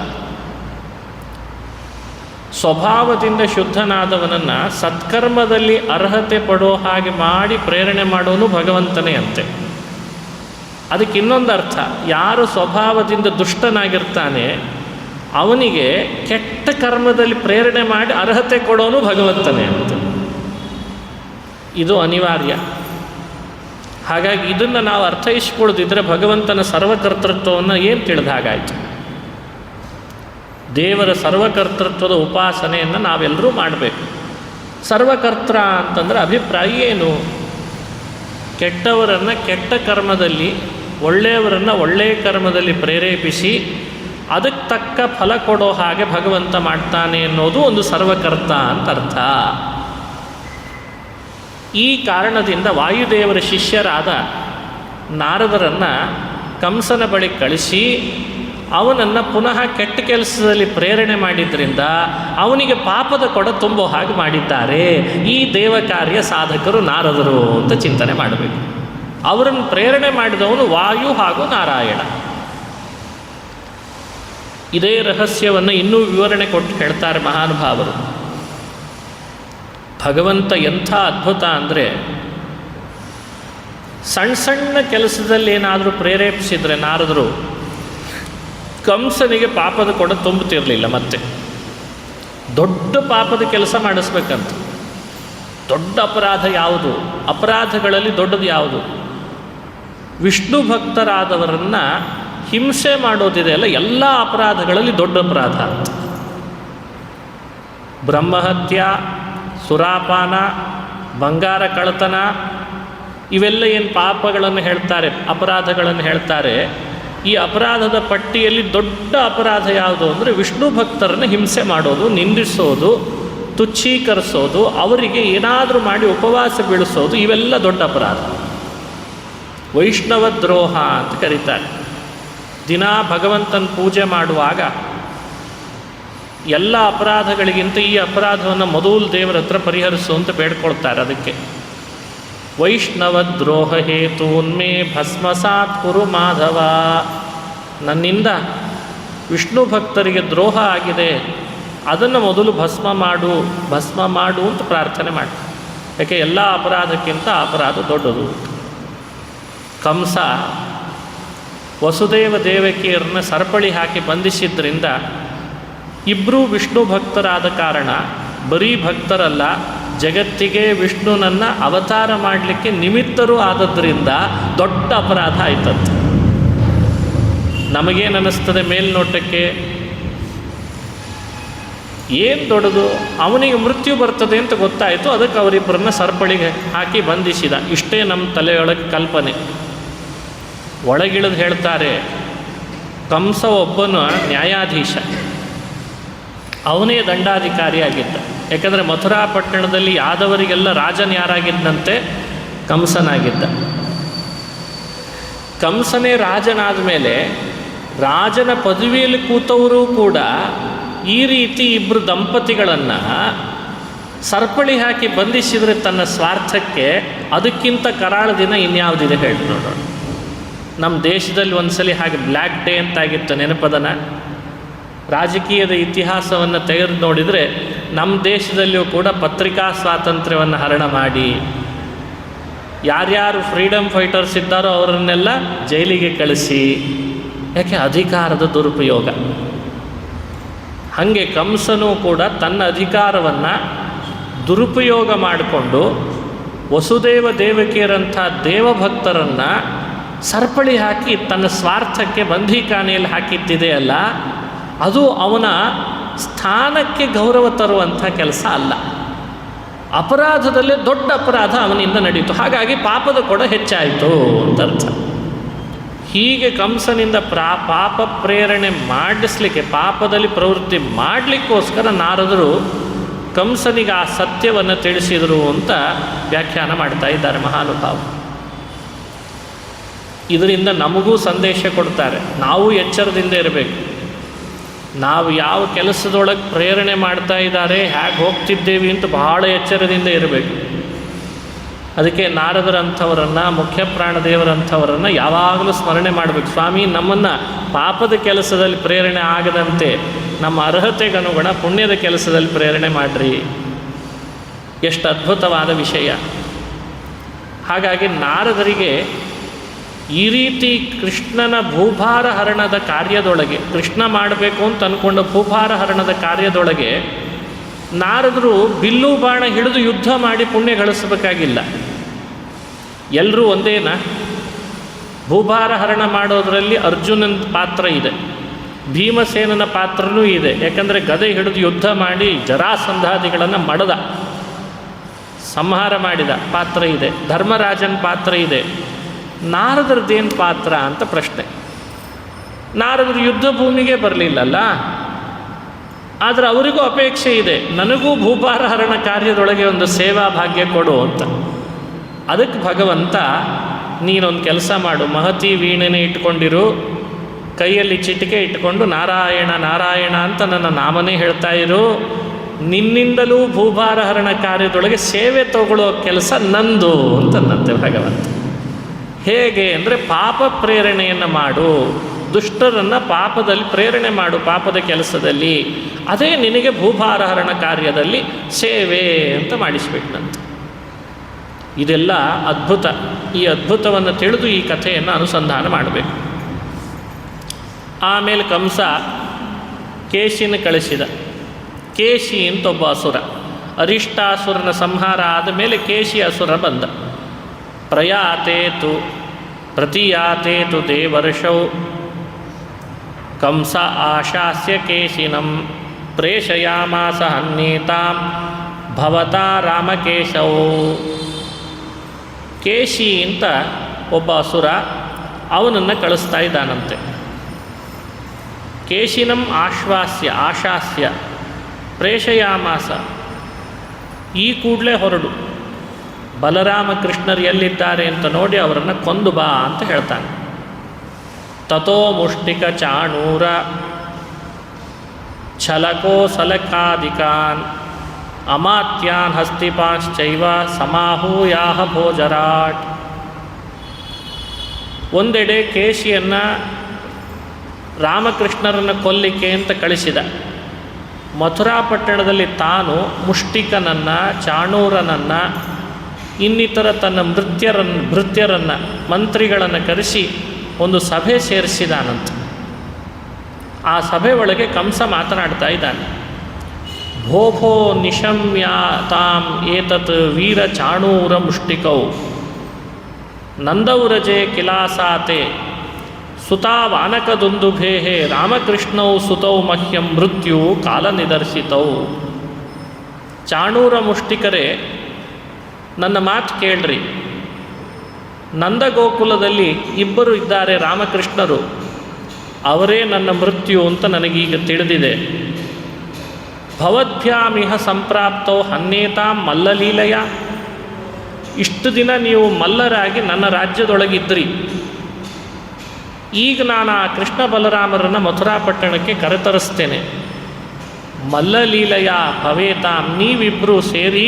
ಸ್ವಭಾವದಿಂದ ಶುದ್ಧನಾದವನನ್ನು ಸತ್ಕರ್ಮದಲ್ಲಿ ಅರ್ಹತೆ ಪಡೋ ಹಾಗೆ ಮಾಡಿ ಪ್ರೇರಣೆ ಮಾಡೋನು ಭಗವಂತನೇ ಅಂತೆ. ಅದಕ್ಕೆ ಇನ್ನೊಂದು ಅರ್ಥ, ಯಾರು ಸ್ವಭಾವದಿಂದ ದುಷ್ಟನಾಗಿರ್ತಾನೆ ಅವನಿಗೆ ಕೆಟ್ಟ ಕರ್ಮದಲ್ಲಿ ಪ್ರೇರಣೆ ಮಾಡಿ ಅರ್ಹತೆ ಕೊಡೋನು ಭಗವಂತನೇ ಅಂತ. ಇದು ಅನಿವಾರ್ಯ. ಹಾಗಾಗಿ ಇದನ್ನು ನಾವು ಅರ್ಥೈಸ್ಕೊಳ್ಳೋದಿದ್ರೆ ಭಗವಂತನ ಸರ್ವಕರ್ತೃತ್ವವನ್ನು ಏನು ತಿಳಿದ ಹಾಗಾಯಿತು. ದೇವರ ಸರ್ವಕರ್ತೃತ್ವದ ಉಪಾಸನೆಯನ್ನು ನಾವೆಲ್ಲರೂ ಮಾಡಬೇಕು. ಸರ್ವಕರ್ತ ಅಂತಂದರೆ ಅಭಿಪ್ರಾಯ ಏನು? ಕೆಟ್ಟವರನ್ನು ಕೆಟ್ಟ ಕರ್ಮದಲ್ಲಿ, ಒಳ್ಳೆಯವರನ್ನು ಒಳ್ಳೆಯ ಕರ್ಮದಲ್ಲಿ ಪ್ರೇರೇಪಿಸಿ ಅದಕ್ಕೆ ತಕ್ಕ ಫಲ ಕೊಡೋ ಹಾಗೆ ಭಗವಂತ ಮಾಡ್ತಾನೆ ಅನ್ನೋದು ಒಂದು ಸರ್ವಕರ್ತ ಅಂತ ಅರ್ಥ. ಈ ಕಾರಣದಿಂದ ವಾಯುದೇವರ ಶಿಷ್ಯರಾದ ನಾರದರನ್ನು ಕಂಸನ ಬಳಿ ಕಳಿಸಿ ಅವನನ್ನು ಪುನಃ ಕೆಟ್ಟ ಕೆಲಸದಲ್ಲಿ ಪ್ರೇರಣೆ ಮಾಡಿದ್ರಿಂದ ಅವನಿಗೆ ಪಾಪದ ಕೊಡ ತುಂಬೋ ಹಾಗೆ ಮಾಡಿದ್ದಾರೆ. ಈ ದೇವ ಕಾರ್ಯ ಸಾಧಕರು ನಾರದರು ಅಂತ ಚಿಂತನೆ ಮಾಡಬೇಕು. ಅವರನ್ನು ಪ್ರೇರಣೆ ಮಾಡಿದವನು ವಾಯು ಹಾಗೂ ನಾರಾಯಣ. ಇದೇ ರಹಸ್ಯವನ್ನು ಇನ್ನೂ ವಿವರಣೆ ಕೊಟ್ಟು ಹೇಳ್ತಾರೆ ಮಹಾನುಭಾವರು. ಭಗವಂತ ಎಂಥ ಅದ್ಭುತ ಅಂದರೆ, ಸಣ್ಣ ಸಣ್ಣ ಕೆಲಸದಲ್ಲಿ ಏನಾದರೂ ಪ್ರೇರೇಪಿಸಿದರೆ ನಾರದರು ಕಂಸನಿಗೆ ಪಾಪದ ಕೊಡ ತುಂಬುತ್ತಿರಲಿಲ್ಲ. ಮತ್ತೆ ದೊಡ್ಡ ಪಾಪದ ಕೆಲಸ ಮಾಡಿಸ್ಬೇಕಂತ. ದೊಡ್ಡ ಅಪರಾಧ ಯಾವುದು? ಅಪರಾಧಗಳಲ್ಲಿ ದೊಡ್ಡದು ಯಾವುದು? ವಿಷ್ಣು ಭಕ್ತರಾದವರನ್ನು ಹಿಂಸೆ ಮಾಡೋದಿದೆಯಲ್ಲ, ಎಲ್ಲ ಅಪರಾಧಗಳಲ್ಲಿ ದೊಡ್ಡ ಅಪರಾಧ ಅಂತ. ಬ್ರಹ್ಮಹತ್ಯ, ಸುರಾಪಾನ, ಬಂಗಾರ ಕಳ್ಳತನ, ಇವೆಲ್ಲ ಏನು ಪಾಪಗಳನ್ನು ಹೇಳ್ತಾರೆ, ಅಪರಾಧಗಳನ್ನು ಹೇಳ್ತಾರೆ. ಈ ಅಪರಾಧದ ಪಟ್ಟಿಯಲ್ಲಿ ದೊಡ್ಡ ಅಪರಾಧ ಯಾವುದು ಅಂದರೆ ವಿಷ್ಣು ಭಕ್ತರನ್ನು ಹಿಂಸೆ ಮಾಡೋದು, ನಿಂದಿಸೋದು, ತುಚ್ಛೀಕರಿಸೋದು, ಅವರಿಗೆ ಏನಾದರೂ ಮಾಡಿ ಉಪವಾಸ ಬೀಳಿಸೋದು, ಇವೆಲ್ಲ ದೊಡ್ಡ ಅಪರಾಧ. ವೈಷ್ಣವ ದ್ರೋಹ ಅಂತ ಕರೀತಾರೆ. ದಿನಾ ಭಗವಂತನ ಪೂಜೆ ಮಾಡುವಾಗ ಎಲ್ಲ ಅಪರಾಧಗಳಿಗಿಂತ ಈ ಅಪರಾಧವನ್ನು ಮೊದಲು ದೇವರ ಹತ್ರ ಪರಿಹರಿಸು ಅಂತ ಬೇಡ್ಕೊಳ್ತಾರೆ. ಅದಕ್ಕೆ ವೈಷ್ಣವ ದ್ರೋಹ ಹೇತೂನ್ಮೇ ಭಸ್ಮಸಾತ್ ಕುರು ಮಾಧವ, ನನ್ನಿಂದ ವಿಷ್ಣು ಭಕ್ತರಿಗೆ ದ್ರೋಹ ಆಗಿದೆ, ಅದನ್ನು ಮೊದಲು ಭಸ್ಮ ಮಾಡು ಅಂತ ಪ್ರಾರ್ಥನೆ ಮಾಡಿ. ಯಾಕೆ ಎಲ್ಲ ಅಪರಾಧಕ್ಕಿಂತ ಅಪರಾಧ ದೊಡ್ಡದು. ಕಂಸ ವಸುದೇವ ದೇವಕಿಯರನ್ನ ಸರಪಳಿ ಹಾಕಿ ಬಂಧಿಸಿದ್ರಿಂದ ಇಬ್ಬರೂ ವಿಷ್ಣು ಭಕ್ತರಾದ ಕಾರಣ ಬರೀ ಭಕ್ತರಲ್ಲ, ಜಗತ್ತಿಗೆ ವಿಷ್ಣುನನ್ನು ಅವತಾರ ಮಾಡಲಿಕ್ಕೆ ನಿಮಿತ್ತರೂ ಆದದ್ರಿಂದ ದೊಡ್ಡ ಅಪರಾಧ ಆಯ್ತಂತೆ. ನಮಗೇನಿಸ್ತದೆ ಮೇಲ್ನೋಟಕ್ಕೆ, ಏನು ದೊಡ್ಡದು, ಅವನಿಗೆ ಮೃತ್ಯು ಬರ್ತದೆ ಅಂತ ಗೊತ್ತಾಯಿತು, ಅದಕ್ಕೆ ಅವರಿಬ್ಬರನ್ನ ಸರಪಳಿಗೆ ಹಾಕಿ ಬಂಧಿಸಿದ. ಇಷ್ಟೇ ನಮ್ಮ ತಲೆಯೊಳಗೆ ಕಲ್ಪನೆ. ಒಳಗಿಳಿದು ಹೇಳ್ತಾರೆ, ಕಂಸ ಒಬ್ಬನು ನ್ಯಾಯಾಧೀಶ, ಅವನೇ ದಂಡಾಧಿಕಾರಿಯಾಗಿದ್ದ. ಯಾಕಂದರೆ ಮಥುರಾ ಪಟ್ಟಣದಲ್ಲಿ ಯಾದವರಿಗೆಲ್ಲ ರಾಜನ ಯಾರಾಗಿದ್ದಂತೆ? ಕಂಸನಾಗಿದ್ದ. ಕಂಸನೇ ರಾಜನಾದ ಮೇಲೆ ರಾಜನ ಪದವಿಯಲ್ಲಿ ಕೂತವರು ಕೂಡ ಈ ರೀತಿ ಇಬ್ಬರು ದಂಪತಿಗಳನ್ನು ಸರಪಳಿ ಹಾಕಿ ಬಂಧಿಸಿದರೆ ತನ್ನ ಸ್ವಾರ್ಥಕ್ಕೆ ಅದಕ್ಕಿಂತ ಕರಾಳ ದಿನ ಇನ್ಯಾವುದಿದೆ ಹೇಳಿ ನೋಡೋಣ. ನಮ್ಮ ದೇಶದಲ್ಲಿ ಒಂದ್ಸಲಿ ಹಾಗೆ ಬ್ಲ್ಯಾಕ್ ಡೇ ಅಂತಾಗಿತ್ತು, ನೆನಪದನ. ರಾಜಕೀಯದ ಇತಿಹಾಸವನ್ನು ತೆಗೆದು ನೋಡಿದರೆ ನಮ್ಮ ದೇಶದಲ್ಲಿಯೂ ಕೂಡ ಪತ್ರಿಕಾ ಸ್ವಾತಂತ್ರ್ಯವನ್ನು ಹರಣ ಮಾಡಿ ಯಾರ್ಯಾರು ಫ್ರೀಡಮ್ ಫೈಟರ್ಸ್ ಇದ್ದಾರೋ ಅವರನ್ನೆಲ್ಲ ಜೈಲಿಗೆ ಕಳಿಸಿ, ಯಾಕೆ ಅಧಿಕಾರದ ದುರುಪಯೋಗ. ಹಾಗೆ ಕಂಸನೂ ಕೂಡ ತನ್ನ ಅಧಿಕಾರವನ್ನು ದುರುಪಯೋಗ ಮಾಡಿಕೊಂಡು ವಸುದೇವ ದೇವಕಿಯರಂಥ ದೇವಭಕ್ತರನ್ನು ಸರಪಳಿ ಹಾಕಿ ತನ್ನ ಸ್ವಾರ್ಥಕ್ಕೆ ಬಂಧೀಖಾನೆಯಲ್ಲಿ ಹಾಕಿದ್ದಿದೆಯಲ್ಲ, ಅದು ಅವನ ಸ್ಥಾನಕ್ಕೆ ಗೌರವ ತರುವಂಥ ಕೆಲಸ ಅಲ್ಲ. ಅಪರಾಧದಲ್ಲೇ ದೊಡ್ಡ ಅಪರಾಧ ಅವನಿಂದ ನಡೀತು, ಹಾಗಾಗಿ ಪಾಪದ ಕೊಡ ಹೆಚ್ಚಾಯಿತು ಅಂತ ಅರ್ಥ. ಹೀಗೆ ಕಂಸನಿಂದ ಪಾಪ ಪ್ರೇರಣೆ ಮಾಡಿಸ್ಲಿಕ್ಕೆ, ಪಾಪದಲ್ಲಿ ಪ್ರವೃತ್ತಿ ಮಾಡಲಿಕ್ಕೋಸ್ಕರ ನಾರದರು ಕಂಸನಿಗೆ ಆ ಸತ್ಯವನ್ನು ತಿಳಿಸಿದರು ಅಂತ ವ್ಯಾಖ್ಯಾನ ಮಾಡ್ತಾ ಇದ್ದಾರೆ ಮಹಾನುಭಾವರು. ಇದರಿಂದ ನಮಗೂ ಸಂದೇಶ ಕೊಡ್ತಾರೆ, ನಾವು ಎಚ್ಚರದಿಂದ ಇರಬೇಕು. ನಾವು ಯಾವ ಕೆಲಸದೊಳಗೆ ಪ್ರೇರಣೆ ಮಾಡ್ತಾ ಇದ್ದಾರೆ, ಹೇಗೆ ಹೋಗ್ತಿದ್ದೇವೆ ಅಂತ ಬಹಳ ಎಚ್ಚರದಿಂದ ಇರಬೇಕು. ಅದಕ್ಕೆ ನಾರದರಂಥವರನ್ನು, ಮುಖ್ಯ ಪ್ರಾಣದೇವರಂಥವರನ್ನು ಯಾವಾಗಲೂ ಸ್ಮರಣೆ ಮಾಡಬೇಕು. ಸ್ವಾಮಿ, ನಮ್ಮನ್ನು ಪಾಪದ ಕೆಲಸದಲ್ಲಿ ಪ್ರೇರಣೆ ಆಗದಂತೆ ನಮ್ಮ ಅರ್ಹತೆಗನುಗುಣ ಪುಣ್ಯದ ಕೆಲಸದಲ್ಲಿ ಪ್ರೇರಣೆ ಮಾಡಿರಿ. ಎಷ್ಟು ಅದ್ಭುತವಾದ ವಿಷಯ. ಹಾಗಾಗಿ ನಾರದರಿಗೆ ಈ ರೀತಿ ಕೃಷ್ಣನ ಭೂಭಾರ ಹರಣದ ಕಾರ್ಯದೊಳಗೆ, ಕೃಷ್ಣ ಮಾಡಬೇಕು ಅಂತ ಅಂದ್ಕೊಂಡ ಭೂಭಾರ ಹರಣದ ಕಾರ್ಯದೊಳಗೆ ನಾರದರು ಬಿಲ್ಲು ಬಾಣ ಹಿಡಿದು ಯುದ್ಧ ಮಾಡಿ ಪುಣ್ಯ ಗಳಿಸಬೇಕಾಗಿಲ್ಲ. ಎಲ್ಲರೂ ಒಂದೇನಾ? ಭೂಭಾರ ಹರಣ ಮಾಡೋದರಲ್ಲಿ ಅರ್ಜುನನ ಪಾತ್ರ ಇದೆ, ಭೀಮಸೇನನ ಪಾತ್ರನೂ ಇದೆ. ಯಾಕಂದರೆ ಗದೆ ಹಿಡಿದು ಯುದ್ಧ ಮಾಡಿ ಜರಾಸಂಧಾದಿಗಳನ್ನು ಮಡದ, ಸಂಹಾರ ಮಾಡಿದ ಪಾತ್ರ ಇದೆ. ಧರ್ಮರಾಜನ ಪಾತ್ರ ಇದೆ. ನಾರದರದ್ದೇನು ಪಾತ್ರ ಅಂತ ಪ್ರಶ್ನೆ. ನಾರದರು ಯುದ್ಧ ಭೂಮಿಗೆ ಬರಲಿಲ್ಲಲ್ಲ, ಆದರೆ ಅವರಿಗೂ ಅಪೇಕ್ಷೆ ಇದೆ, ನನಗೂ ಭೂಭಾರ ಹರಣ ಕಾರ್ಯದೊಳಗೆ ಒಂದು ಸೇವಾ ಭಾಗ್ಯ ಕೊಡು ಅಂತ. ಅದಕ್ಕೆ ಭಗವಂತ, ನೀನೊಂದು ಕೆಲಸ ಮಾಡು, ಮಹತಿ ವೀಣೆನೇ ಇಟ್ಕೊಂಡಿರು, ಕೈಯಲ್ಲಿ ಚಿಟಿಕೆ ಇಟ್ಕೊಂಡು ನಾರಾಯಣ ನಾರಾಯಣ ಅಂತ ನನ್ನ ನಾಮನೇ ಹೇಳ್ತಾ ಇರು, ನಿನ್ನಿಂದಲೂ ಭೂಭಾರ ಹರಣ ಕಾರ್ಯದೊಳಗೆ ಸೇವೆ ತಗೊಳ್ಳೋ ಕೆಲಸ ನಂದು ಅಂತನ್ನಂತೆ ಭಗವಂತ. ಹೇಗೆ ಅಂದರೆ, ಪಾಪ ಪ್ರೇರಣೆಯನ್ನು ಮಾಡು, ದುಷ್ಟರನ್ನು ಪಾಪದಲ್ಲಿ ಪ್ರೇರಣೆ ಮಾಡು, ಪಾಪದ ಕೆಲಸದಲ್ಲಿ, ಅದೇ ನಿನಗೆ ಭೂಭಾರ ಹರಣ ಕಾರ್ಯದಲ್ಲಿ ಸೇವೆ ಅಂತ ಮಾಡಿಸ್ಬಿಟ್ನಂತೆ. ಇದೆಲ್ಲ ಅದ್ಭುತ. ಈ ಅದ್ಭುತವನ್ನು ತಿಳಿದು ಈ ಕಥೆಯನ್ನು ಅನುಸಂಧಾನ ಮಾಡಬೇಕು. ಆಮೇಲೆ ಕಂಸ ಕೇಶಿನ ಕಳಿಸಿದ. ಕೇಶಿ ಅಂತ ಒಬ್ಬ ಅಸುರ, ಅರಿಷ್ಟಾಸುರನ ಸಂಹಾರ ಆದ ಮೇಲೆ ಕೇಶಿ ಅಸುರ ಬಂದ. ಪ್ರತಿಯಾತೇತು ದೇವರ್ಷೌ ಕಂಸ ಆಶಾಸ್ಯ ಕೇಶಿನಂ ಪ್ರೇಷಯಾಮಾಸ ಹನ್ನೇತಾಂ ಭವತಾ ರಾಮಕೇಶೌ. ಕೇಶಿ ಅಂತ ಒಬ್ಬ ಅಸುರ, ಅವನನ್ನು ಕಳಿಸ್ತಾ ಇದ್ದಾನಂತೆ. ಕೇಶಿನಂ ಆಶಾಸ್ಯ ಪ್ರೇಷಯಾಮಾಸ, ಈ ಕೂಡಲೇ ಹೊರಡು, ಬಲರಾಮ ಕೃಷ್ಣರು ಎಲ್ಲಿದ್ದಾರೆ ಅಂತ ನೋಡಿ ಅವರನ್ನು ಕೊಂದು ಬಾ ಅಂತ ಹೇಳ್ತಾನೆ. ತಥೋ ಮುಷ್ಟಿಕ ಚಾಣೂರ ಛಲಕೋ ಸಲಕಾದಿಕಾನ್ ಅಮಾತ್ಯಾನ್ ಹಸ್ತಿಪಾಶ್ಚೈವ ಸಮಾಹೂಯಾಹ ಭೋಜರಾಟ್. ಒಂದೆಡೆ ಕೇಶಿಯನ್ನು ರಾಮಕೃಷ್ಣರನ್ನು ಕೊಲ್ಲಿಕ್ಕೆ ಅಂತ ಕಳಿಸಿದ. ಮಥುರಾಪಟ್ಟಣದಲ್ಲಿ ತಾನು ಮುಷ್ಟಿಕನನ್ನು, ಚಾಣೂರನನ್ನು, ಇನ್ನಿತರ ತನ್ನ ಭೃತ್ಯರನ್ನು, ಮಂತ್ರಿಗಳನ್ನು ಕರೆಸಿ ಒಂದು ಸಭೆ ಸೇರಿಸಿದಾನಂತೆ. ಆ ಸಭೆ ಒಳಗೆ ಕಂಸ ಮಾತನಾಡ್ತಾ ಇದ್ದಾನೆ. ಭೋ ನಿಶಮ್ಯ ತಾಂ ಏತತ್ ವೀರ ಚಾಣೂರ ಮುಷ್ಟಿಕೌ ನಂದೌರಜೆ ಕಿಲಾಸಾತೆ ಸುತಾವಾನಕದುಂದುಭೇ ರಾಮಕೃಷ್ಣೌ ಸುತೌ ಮಹ್ಯಂ ಮೃತ್ಯು ಕಾಲ ನಿದರ್ಶಿತೌ. ಚಾಣೂರ ಮುಷ್ಟಿಕರೇ, ನನ್ನ ಮಾತು ಕೇಳ್ರಿ. ನಂದಗೋಕುಲದಲ್ಲಿ ಇಬ್ಬರು ಇದ್ದಾರೆ ರಾಮಕೃಷ್ಣರು, ಅವರೇ ನನ್ನ ಮೃತ್ಯು ಅಂತ ನನಗೀಗ ತಿಳಿದಿದೆ. ಭವದ್ಭ್ಯಾಮಿಹ ಸಂಪ್ರಾಪ್ತೌ ಹನ್ನೇತಾಂ ಮಲ್ಲಲೀಲೆಯ. ಇಷ್ಟು ದಿನ ನೀವು ಮಲ್ಲರಾಗಿ ನನ್ನ ರಾಜ್ಯದೊಳಗಿದ್ರಿ, ಈಗ ನಾನು ಆ ಕೃಷ್ಣ ಬಲರಾಮರನ್ನು ಮಥುರಾಪಟ್ಟಣಕ್ಕೆ ಕರೆತರಿಸ್ತೇನೆ. ಮಲ್ಲಲೀಲೆಯ ಭವೇತಾಂ, ನೀವಿಬ್ಬರು ಸೇರಿ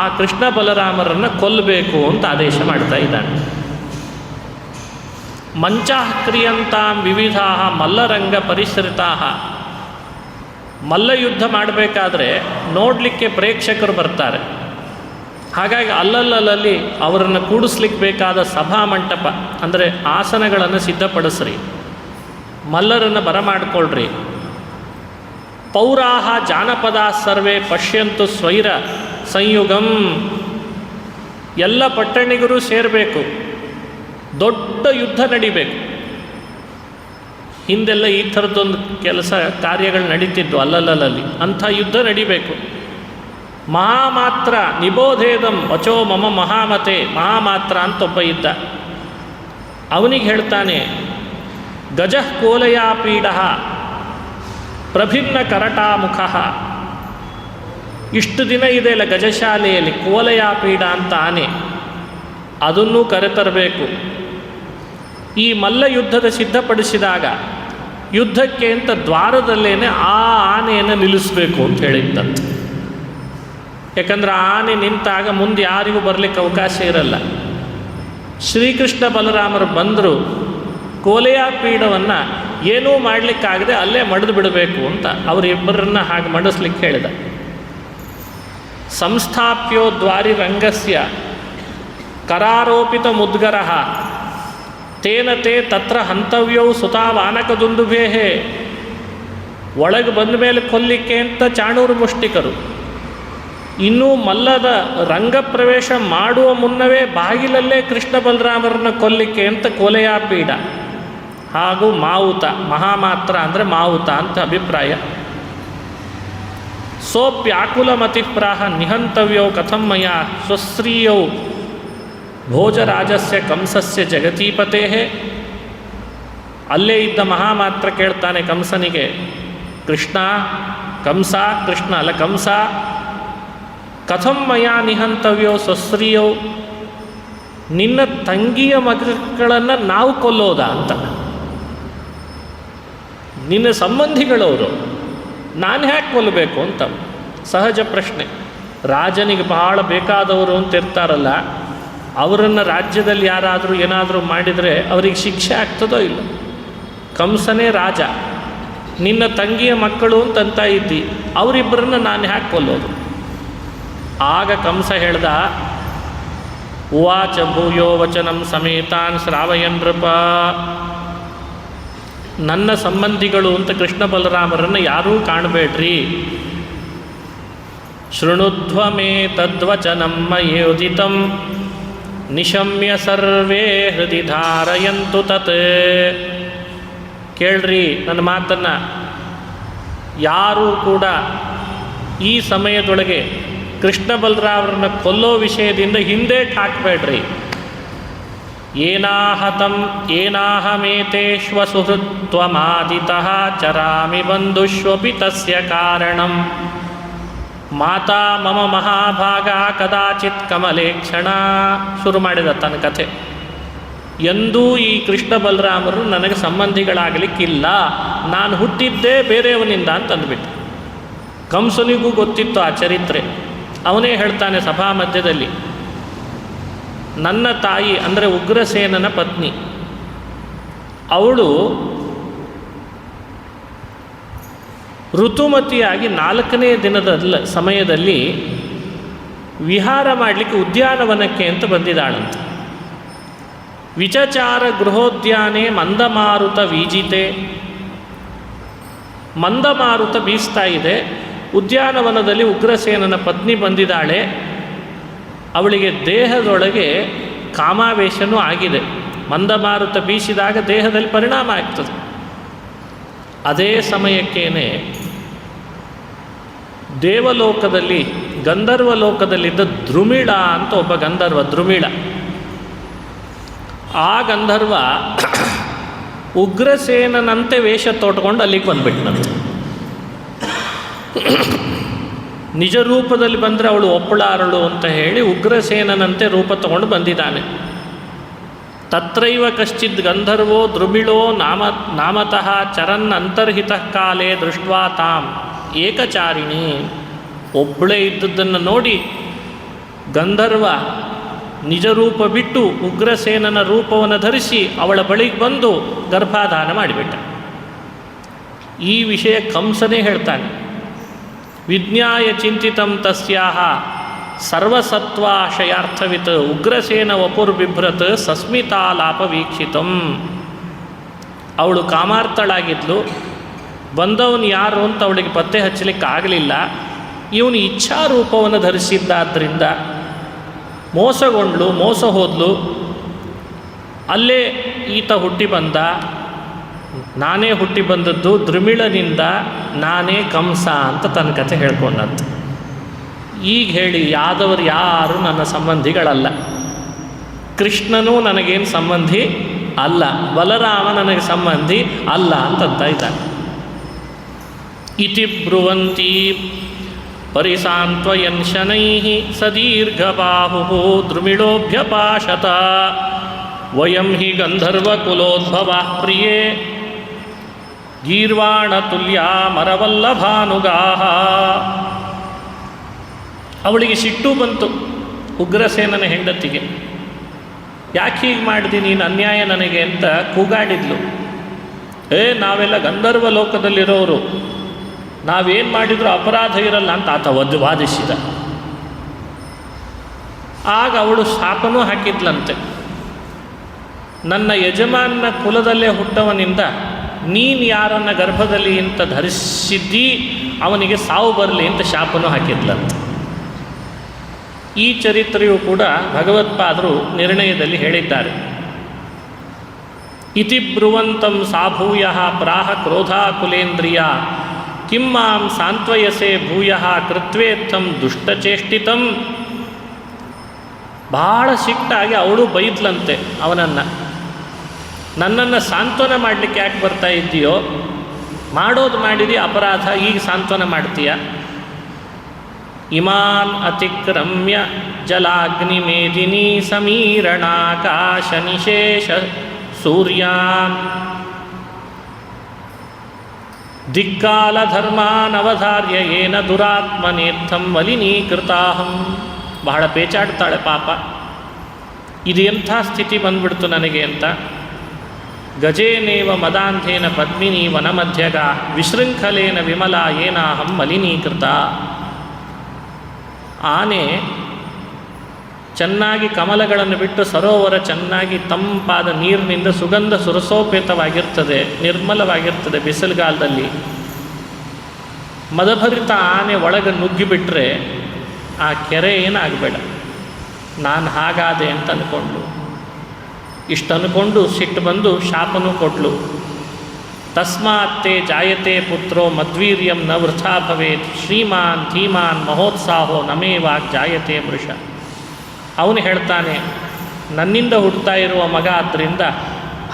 ಆ ಕೃಷ್ಣ ಬಲರಾಮರನ್ನು ಕೊಲ್ಲಬೇಕು ಅಂತ ಆದೇಶ ಮಾಡ್ತಾ ಇದ್ದಾನೆ. ಮಂಚಾಃ ಕ್ರಿಯಂತಾಂ ವಿವಿಧಾ ಮಲ್ಲರಂಗ ಪರಿಸೃತಾ. ಮಲ್ಲ ಯುದ್ಧ ಮಾಡಬೇಕಾದ್ರೆ ನೋಡಲಿಕ್ಕೆ ಪ್ರೇಕ್ಷಕರು ಬರ್ತಾರೆ. ಹಾಗಾಗಿ ಅಲ್ಲಲ್ಲಿ ಅವರನ್ನು ಕೂಡಿಸ್ಲಿಕ್ಕೆ ಬೇಕಾದ ಸಭಾ ಮಂಟಪ ಅಂದರೆ ಆಸನಗಳನ್ನು ಸಿದ್ಧಪಡಿಸ್ರಿ, ಮಲ್ಲರನ್ನು ಬರಮಾಡ್ಕೊಳ್ರಿ. ಪೌರಾಹ ಜಾನಪದ ಸರ್ವೇ ಪಶ್ಯಂತು ಸ್ವೈರ ಸಂಯುಗಂ. ಎಲ್ಲ ಪಟ್ಟಣಿಗರು ಸೇರಬೇಕು, ದೊಡ್ಡ ಯುದ್ಧ ನಡಿಬೇಕು. ಹಿಂದೆಲ್ಲ ಈ ಥರದ್ದೊಂದು ಕೆಲಸ ಕಾರ್ಯಗಳು ನಡೀತಿದ್ವು ಅಲ್ಲಲ್ಲಿ. ಅಂಥ ಯುದ್ಧ ನಡಿಬೇಕು. ಮಹಾಮಾತ್ರ ನಿಬೋಧೇದಂ ವಚೋ ಮಮ ಮಹಾಮತೆ. ಮಹಾಮಾತ್ರ ಅಂತ ಒಬ್ಬ ಇದ್ದ. ಅವನಿಗೆ ಹೇಳ್ತಾನೆ, ಗಜಃ ಕೋಲಯಾಪೀಡ ಪ್ರಭಿನ್ನ ಕರಟಾಮುಖ. ಇಷ್ಟು ದಿನ ಇದೆಯಲ್ಲ ಗಜಶಾಲೆಯಲ್ಲಿ ಕೋಲಯಾಪೀಡ ಅಂತ ಆನೆ, ಅದನ್ನೂ ಕರೆತರಬೇಕು. ಈ ಮಲ್ಲ ಯುದ್ಧದ ಸಿದ್ಧಪಡಿಸಿದಾಗ ಯುದ್ಧಕ್ಕೆ ಅಂತ ದ್ವಾರದಲ್ಲೇನೆ ಆ ಆನೆಯನ್ನು ನಿಲ್ಲಿಸಬೇಕು ಅಂತ ಹೇಳಿದ್ದಂತೆ. ಯಾಕಂದರೆ ಆ ಆನೆ ನಿಂತಾಗ ಮುಂದೆ ಯಾರಿಗೂ ಬರಲಿಕ್ಕೆ ಅವಕಾಶ ಇರಲ್ಲ. ಶ್ರೀಕೃಷ್ಣ ಬಲರಾಮರು ಬಂದರು, ಕೋಲೆಯಾಪೀಡವನ್ನು ಏನೂ ಮಾಡಲಿಕ್ಕಾಗದೆ ಅಲ್ಲೇ ಮಡಿದು ಬಿಡಬೇಕು ಅಂತ ಅವರಿಬ್ಬರನ್ನ ಹಾಗೆ ಮಡಿಸ್ಲಿಕ್ಕೆ ಹೇಳಿದ. ಸಂಸ್ಥಾಪ್ಯೋ ದ್ವಾರಿ ರಂಗಸ್ಯ ಕರಾರೋಪಿತ ಮುದ್ಗರಃ ತೇನ ತೇ ತತ್ರ ಹಂತವ್ಯೌ ಸುತಾವಾನಕದುಂದುಭೇಹೆ. ಒಳಗೆ ಬಂದ ಮೇಲೆ ಕೊಲ್ಲಿಕ್ಕೆ ಅಂತ ಚಾಣೂರು ಮುಷ್ಟಿಕರು. ಇನ್ನೂ ಮಲ್ಲದ ರಂಗಪ್ರವೇಶ ಮಾಡುವ ಮುನ್ನವೇ ಬಾಗಿಲಲ್ಲೇ ಕೃಷ್ಣ ಬಲರಾಮರನ್ನ ಕೊಲ್ಲಿಕ್ಕೆ ಅಂತ ಕೋಲೆಯಾಪೀಡ ಹಾಗೂ ಮಾವುತ. ಮಹಾಮಾತ್ರ ಅಂದರೆ ಮಾವುತ ಅಂತ ಅಭಿಪ್ರಾಯ. ಸೋಪ್ಯಾಕುಲಮತಿಪ್ರಾಹ ನಿಹಂತವ್ಯೌ ಕಥಂ ಮಯ ಸ್ವಸ್ತ್ರೀಯೌ ಭೋಜರಾಜಸ್ಯ ಕಂಸಸ್ಯ ಜಗತೀಪತೇ. ಅಲ್ಲೇ ಇದ್ದ ಮಹಾಮಾತ್ರ ಕೇಳ್ತಾನೆ ಕಂಸನಿಗೆ, ಕೃಷ್ಣ ಅಲ್ಲ ಕಂಸ, ಕಥಂ ಮಯ ನಿಹಂತವ್ಯೋ ಸ್ವಸ್ತ್ರೀಯೋ, ನಿನ್ನ ತಂಗಿಯ ಮಕ್ಕಳನ್ನು ನಾವು ಕೊಲ್ಲೋದಾ ಅಂತ. ನಿನ್ನ ಸಂಬಂಧಿಗಳವರು, ನಾನು ಹ್ಯಾಕೆ ಕೊಲ್ಲಬೇಕು ಅಂತ ಸಹಜ ಪ್ರಶ್ನೆ. ರಾಜನಿಗೆ ಬಹಳ ಬೇಕಾದವರು ಅಂತ ಇರ್ತಾರಲ್ಲ, ಅವರನ್ನು ರಾಜ್ಯದಲ್ಲಿ ಯಾರಾದರೂ ಏನಾದರೂ ಮಾಡಿದರೆ ಅವರಿಗೆ ಶಿಕ್ಷೆ ಆಗ್ತದೋ ಇಲ್ಲ. ಕಂಸನೇ ರಾಜ, ನಿನ್ನ ತಂಗಿಯ ಮಕ್ಕಳು ಅಂತಂತ ಇದ್ದಿ, ಅವರಿಬ್ಬರನ್ನ ನಾನು ಹ್ಯಾಕೆ ಕೊಲ್ಲೋದು. ಆಗ ಕಂಸ ಹೇಳ್ದ, ಉವಾಚ ಭೂಯೋ ವಚನಂ ಸಮೇತಾನ್ ಶ್ರಾವಯನ್ ನೃಪ. ನನ್ನ ಸಂಬಂಧಿಗಳು ಅಂತ ಕೃಷ್ಣ ಬಲರಾಮರನ್ನು ಯಾರೂ ಕಾಣಬೇಡ್ರಿ. ಶೃಣುಧ್ವ ಮೇ ತದ್ವಚನಂ ಮಯೋದಿತಂ ನಿಶಮ್ಯ ಸರ್ವೇ ಹೃದಯ ಧಾರಯಂತು ತತ್. ಕೇಳ್ರಿ ನನ್ನ ಮಾತನ್ನು, ಯಾರೂ ಕೂಡ ಈ ಸಮಯದೊಳಗೆ ಕೃಷ್ಣ ಬಲರಾಮರನ್ನ ಕೊಲ್ಲೋ ವಿಷಯದಿಂದ ಹಿಂದೇಟು ಹಾಕಬೇಡ್ರಿ. ಏನಾಹತಂ ಏನಾಹಮೇತೇಶ್ವ ಸುಹೃತ್ವಮಾದಿತಃ ಚರಾಮಿ ಬಂಧುಷ್ವಪಿ ತಸ್ಯ ಕಾರಣಂ ಮಾತಾ ಮಮ ಮಹಾಭಾಗ ಕದಾಚಿತ್ ಕಮಲೇ ಕ್ಷಣ. ಶುರು ಮಾಡಿದ ತನ್ನ ಕಥೆ. ಎಂದೂ ಈ ಕೃಷ್ಣ ಬಲರಾಮರು ನನಗೆ ಸಂಬಂಧಿಗಳಾಗಲಿಕ್ಕಿಲ್ಲ, ನಾನು ಹುಟ್ಟಿದ್ದೇ ಬೇರೆಯವನಿಂದ ಅಂತಂದ್ಬಿಟ್ಟು. ಕಂಸನಿಗೂ ಗೊತ್ತಿತ್ತು ಆ ಚರಿತ್ರೆ. ಅವನೇ ಹೇಳ್ತಾನೆ ಸಭಾ ಮಧ್ಯದಲ್ಲಿ, ನನ್ನ ತಾಯಿ ಅಂದರೆ ಉಗ್ರಸೇನನ ಪತ್ನಿ, ಅವಳು ಋತುಮತಿಯಾಗಿ 4ನೇ ದಿನದ ಸಮಯದಲ್ಲಿ ವಿಹಾರ ಮಾಡಲಿಕ್ಕೆ ಉದ್ಯಾನವನಕ್ಕೆ ಅಂತ ಬಂದಿದ್ದಾಳಂತೆ. ವಿಚಚಾರ ಗೃಹೋದ್ಯಾನೆ ಮಂದಮಾರುತ ವೀಜಿತೆ. ಮಂದಮಾರುತ ಬೀಸ್ತಾ ಇದೆ. ಉದ್ಯಾನವನದಲ್ಲಿ ಉಗ್ರಸೇನನ ಪತ್ನಿ ಬಂದಿದ್ದಾಳೆ. ಅವಳಿಗೆ ದೇಹದೊಳಗೆ ಕಾಮಾವೇಶನೂ ಆಗಿದೆ. ಮಂದಮಾರುತ ಬೀಸಿದಾಗ ದೇಹದಲ್ಲಿ ಪರಿಣಾಮ ಆಗ್ತದೆ. ಅದೇ ಸಮಯಕ್ಕೇನೆ ದೇವಲೋಕದಲ್ಲಿ ಗಂಧರ್ವ ಲೋಕದಲ್ಲಿದ್ದ ದ್ರುಮಿಳ ಅಂತ ಒಬ್ಬ ಗಂಧರ್ವ, ದ್ರುಮಿಳ. ಆ ಗಂಧರ್ವ ಉಗ್ರಸೇನನಂತೆ ವೇಷ ತೊಟ್ಕೊಂಡು ಅಲ್ಲಿಗೆ ಬಂದುಬಿಟ್ನಂತೆ. ನಿಜ ರೂಪದಲ್ಲಿ ಬಂದರೆ ಅವಳು ಒಪ್ಪಳಾರಳು ಅಂತ ಹೇಳಿ ಉಗ್ರಸೇನನಂತೆ ರೂಪ ತಗೊಂಡು ಬಂದಿದ್ದಾನೆ. ತತ್ರೈವ ಕಶ್ಚಿದ್ ಗಂಧರ್ವೋ ದ್ರುಮಿಳೋ ನಾಮತಃ ಚರನ್ ಅಂತರ್ಹಿತಃ ಕಾಲೇ ದೃಷ್ಟ್ವಾ ತಾಂ ಏಕಚಾರಿಣಿ. ಒಬ್ಬಳೇ ಇದ್ದದ್ದನ್ನು ನೋಡಿ ಗಂಧರ್ವ ನಿಜ ರೂಪ ಬಿಟ್ಟು ಉಗ್ರಸೇನನ ರೂಪವನ್ನು ಧರಿಸಿ ಅವಳ ಬಳಿಗೆ ಬಂದು ಗರ್ಭಾಧಾನ ಮಾಡಿಬಿಟ್ಟ. ಈ ವಿಷಯ ಕಂಸನೇ ಹೇಳ್ತಾನೆ. ವಿಜ್ಞಾಯ ಚಿಂತಿತಂ ತಸ್ಯಾಹ ಸರ್ವಸತ್ವಾಶಯಾರ್ಥವಿತ್ ಉಗ್ರಸೇನ ವಪುರ್ಬಿಭ್ರತ್ ಸಸ್ಮಿತಾಲಾಪ ವೀಕ್ಷಿತಂ. ಅವಳು ಕಾಮಾರ್ಥಳಾಗಿದ್ಲು. ಬಂದವನು ಯಾರು ಅಂತ ಅವಳಿಗೆ ಪತ್ತೆ ಹಚ್ಚಲಿಕ್ಕೆ ಆಗಲಿಲ್ಲ. ಇವನು ಇಚ್ಛಾರೂಪವನ್ನು ಧರಿಸಿದ್ದಾದ್ದರಿಂದ ಮೋಸಗೊಂಡ್ಲು, ಮೋಸ ಹೋದ್ಲು. ಅಲ್ಲೇ ಈತ ಹುಟ್ಟಿ ಬಂದ. ನಾನೇ ಹುಟ್ಟಿ ಬಂದದ್ದು ದ್ರುಮಿಳನಿಂದ, ನಾನೇ ಕಂಸ ಅಂತ ತನ್ನ ಕಥೆ ಹೇಳ್ಕೊಂಡಂತೆ. ಈಗ ಹೇಳಿ, ಯಾದವರು ಯಾರು ನನ್ನ ಸಂಬಂಧಿಗಳಲ್ಲ, ಕೃಷ್ಣನೂ ನನಗೇನು ಸಂಬಂಧಿ ಅಲ್ಲ, ಬಲರಾಮ ನನಗೆ ಸಂಬಂಧಿ ಅಲ್ಲ ಅಂತಂತ ಇದ್ದಾನೆ. ಇತಿ ಬ್ರುವಂತಿ ಪರಿಸಾಂತ್ವಯನ್ ಶನೈಃ ಸದೀರ್ಘಬಾಹು ದ್ರುಮಿಳೋಭ್ಯಪಾಶತ ವಯಂ ಹಿ ಗಂಧರ್ವಕುಲೋದ್ಭವ ಪ್ರಿಯೇ ಗೀರ್ವಾಣತುಲ್ಯ ಮರವಲ್ಲಭಾನುಗಾಹ. ಅವಳಿಗೆ ಸಿಟ್ಟು ಬಂತು ಉಗ್ರಸೇನನ ಹೆಂಡತಿಗೆ. ಯಾಕೆ ಹೀಗೆ ಮಾಡಿದಿ ನೀನು, ಅನ್ಯಾಯ ನನಗೆ ಅಂತ ಕೂಗಾಡಿದ್ಲು. ನಾವೆಲ್ಲ ಗಂಧರ್ವ ಲೋಕದಲ್ಲಿರೋರು, ನಾವೇನು ಮಾಡಿದರೂ ಅಪರಾಧ ಇರಲ್ಲ ಅಂತ ಆತ ವಾದಿಸಿದ. ಆಗ ಅವಳು ಶಾಪನೂ ಹಾಕಿದ್ಲಂತೆ, ನನ್ನ ಯಜಮಾನನ ಕುಲದಲ್ಲೇ ಹುಟ್ಟವನಿಂದ ನೀನು ಯಾರನ್ನ ಗರ್ಭದಲ್ಲಿ ಅಂತ ಧರಿಸಿದ್ದಿ, ಅವನಿಗೆ ಸಾವು ಬರಲಿ ಅಂತ ಶಾಪನೂ ಹಾಕಿದ್ಲಂತೆ. ಈ ಚರಿತ್ರೆಯೂ ಕೂಡ ಭಗವತ್ಪಾದರು ನಿರ್ಣಯದಲ್ಲಿ ಹೇಳಿದ್ದಾರೆ. ಇತಿ ಬ್ರುವಂತಂ ಸಾಭೂಯ ಪ್ರಾಹ ಕ್ರೋಧಾಕುಲೇಂದ್ರಿಯ ಕಿಂ ಮಾಂ ಸಾಂತ್ವಯಸೆ ಭೂಯ ಕೃತ್ವೇತ್ತಂ ದುಷ್ಟಚೇಷ್ಟಿತಂ. ಭಾಳ ಸಿಟ್ಟಾಗಿ ಅವಳು ಬೈದ್ಲಂತೆ ಅವನನ್ನು, ನನ್ನನ್ನು ಸಾಂತ್ವನ ಮಾಡಲಿಕ್ಕೆ ಯಾಕೆ ಬರ್ತಾ ಇದ್ದೀಯೋ, ಮಾಡೋದು ಮಾಡಿದಿ ಅಪರಾಧ, ಈಗ ಸಾಂತ್ವನ ಮಾಡ್ತೀಯ. ಇಮಾನ್ ಅತಿಕ್ರಮ್ಯ ಜಲಾಗ್ನಿಮೇದಿನಿ ಸಮೀರಣಾಕಾಶ ನಿಶೇಷ ಸೂರ್ಯಾನ್ ದಿಕ್ಕಾಲಧರ್ಮಾನವಧಾರ್ಯ ಏನ ದುರಾತ್ಮನೇತ್ಥಂ ಮಲಿನೀಕೃತಾಹಂ. ಬಹಳ ಪೇಚಾಡ್ತಾಳೆ ಪಾಪ, ಇದು ಎಂಥ ಸ್ಥಿತಿ ಬಂದ್ಬಿಡ್ತು ನನಗೆ ಅಂತ. ಗಜೇನೇವ ಮದಾಂಧೇನ ಪದ್ಮಿನಿ ವನಮಧ್ಯಗ ವಿಶೃಂಖಲೇನ ವಿಮಲ ಏನಾಹಂ ಮಲಿನೀಕೃತ. ಆನೆ ಚೆನ್ನಾಗಿ ಕಮಲಗಳನ್ನು ಬಿಟ್ಟು ಸರೋವರ ಚೆನ್ನಾಗಿ ತಂಪಾದ ನೀರಿನಿಂದ ಸುಗಂಧ ಸುರಸೋಪೇತವಾಗಿರ್ತದೆ, ನಿರ್ಮಲವಾಗಿರ್ತದೆ ಬಿಸಿಲುಗಾಲದಲ್ಲಿ. ಮದಭರಿತ ಆನೆ ಒಳಗೆ ನುಗ್ಗಿಬಿಟ್ರೆ ಆ ಕೆರೆ ಏನಾಗಬೇಡ, ನಾನು ಹಾಗಾದೆ ಅಂತ ಅಂದ್ಕೊಂಡ್ಳು. ಇಷ್ಟು ಅಂದ್ಕೊಂಡು ಸಿಟ್ಟು ಬಂದು ಶಾಪನೂ ಕೊಟ್ಲು. ತಸ್ಮಾತ್ತೇ ಜಾಯತೆ ಪುತ್ರೋ ಮದ್ವೀರ್ಯಂ ನ ವೃಥಾ ಭವೇತ್ ಶ್ರೀಮಾನ್ ಧೀಮಾನ್ ಮಹೋತ್ಸಾಹೋ ನಮೇವಾಗ್ ಜಾಯತೆ ಮೃಷ. ಅವನು ಹೇಳ್ತಾನೆ, ನನ್ನಿಂದ ಹುಡ್ತಾ ಇರುವ ಮಗ ಆದ್ದರಿಂದ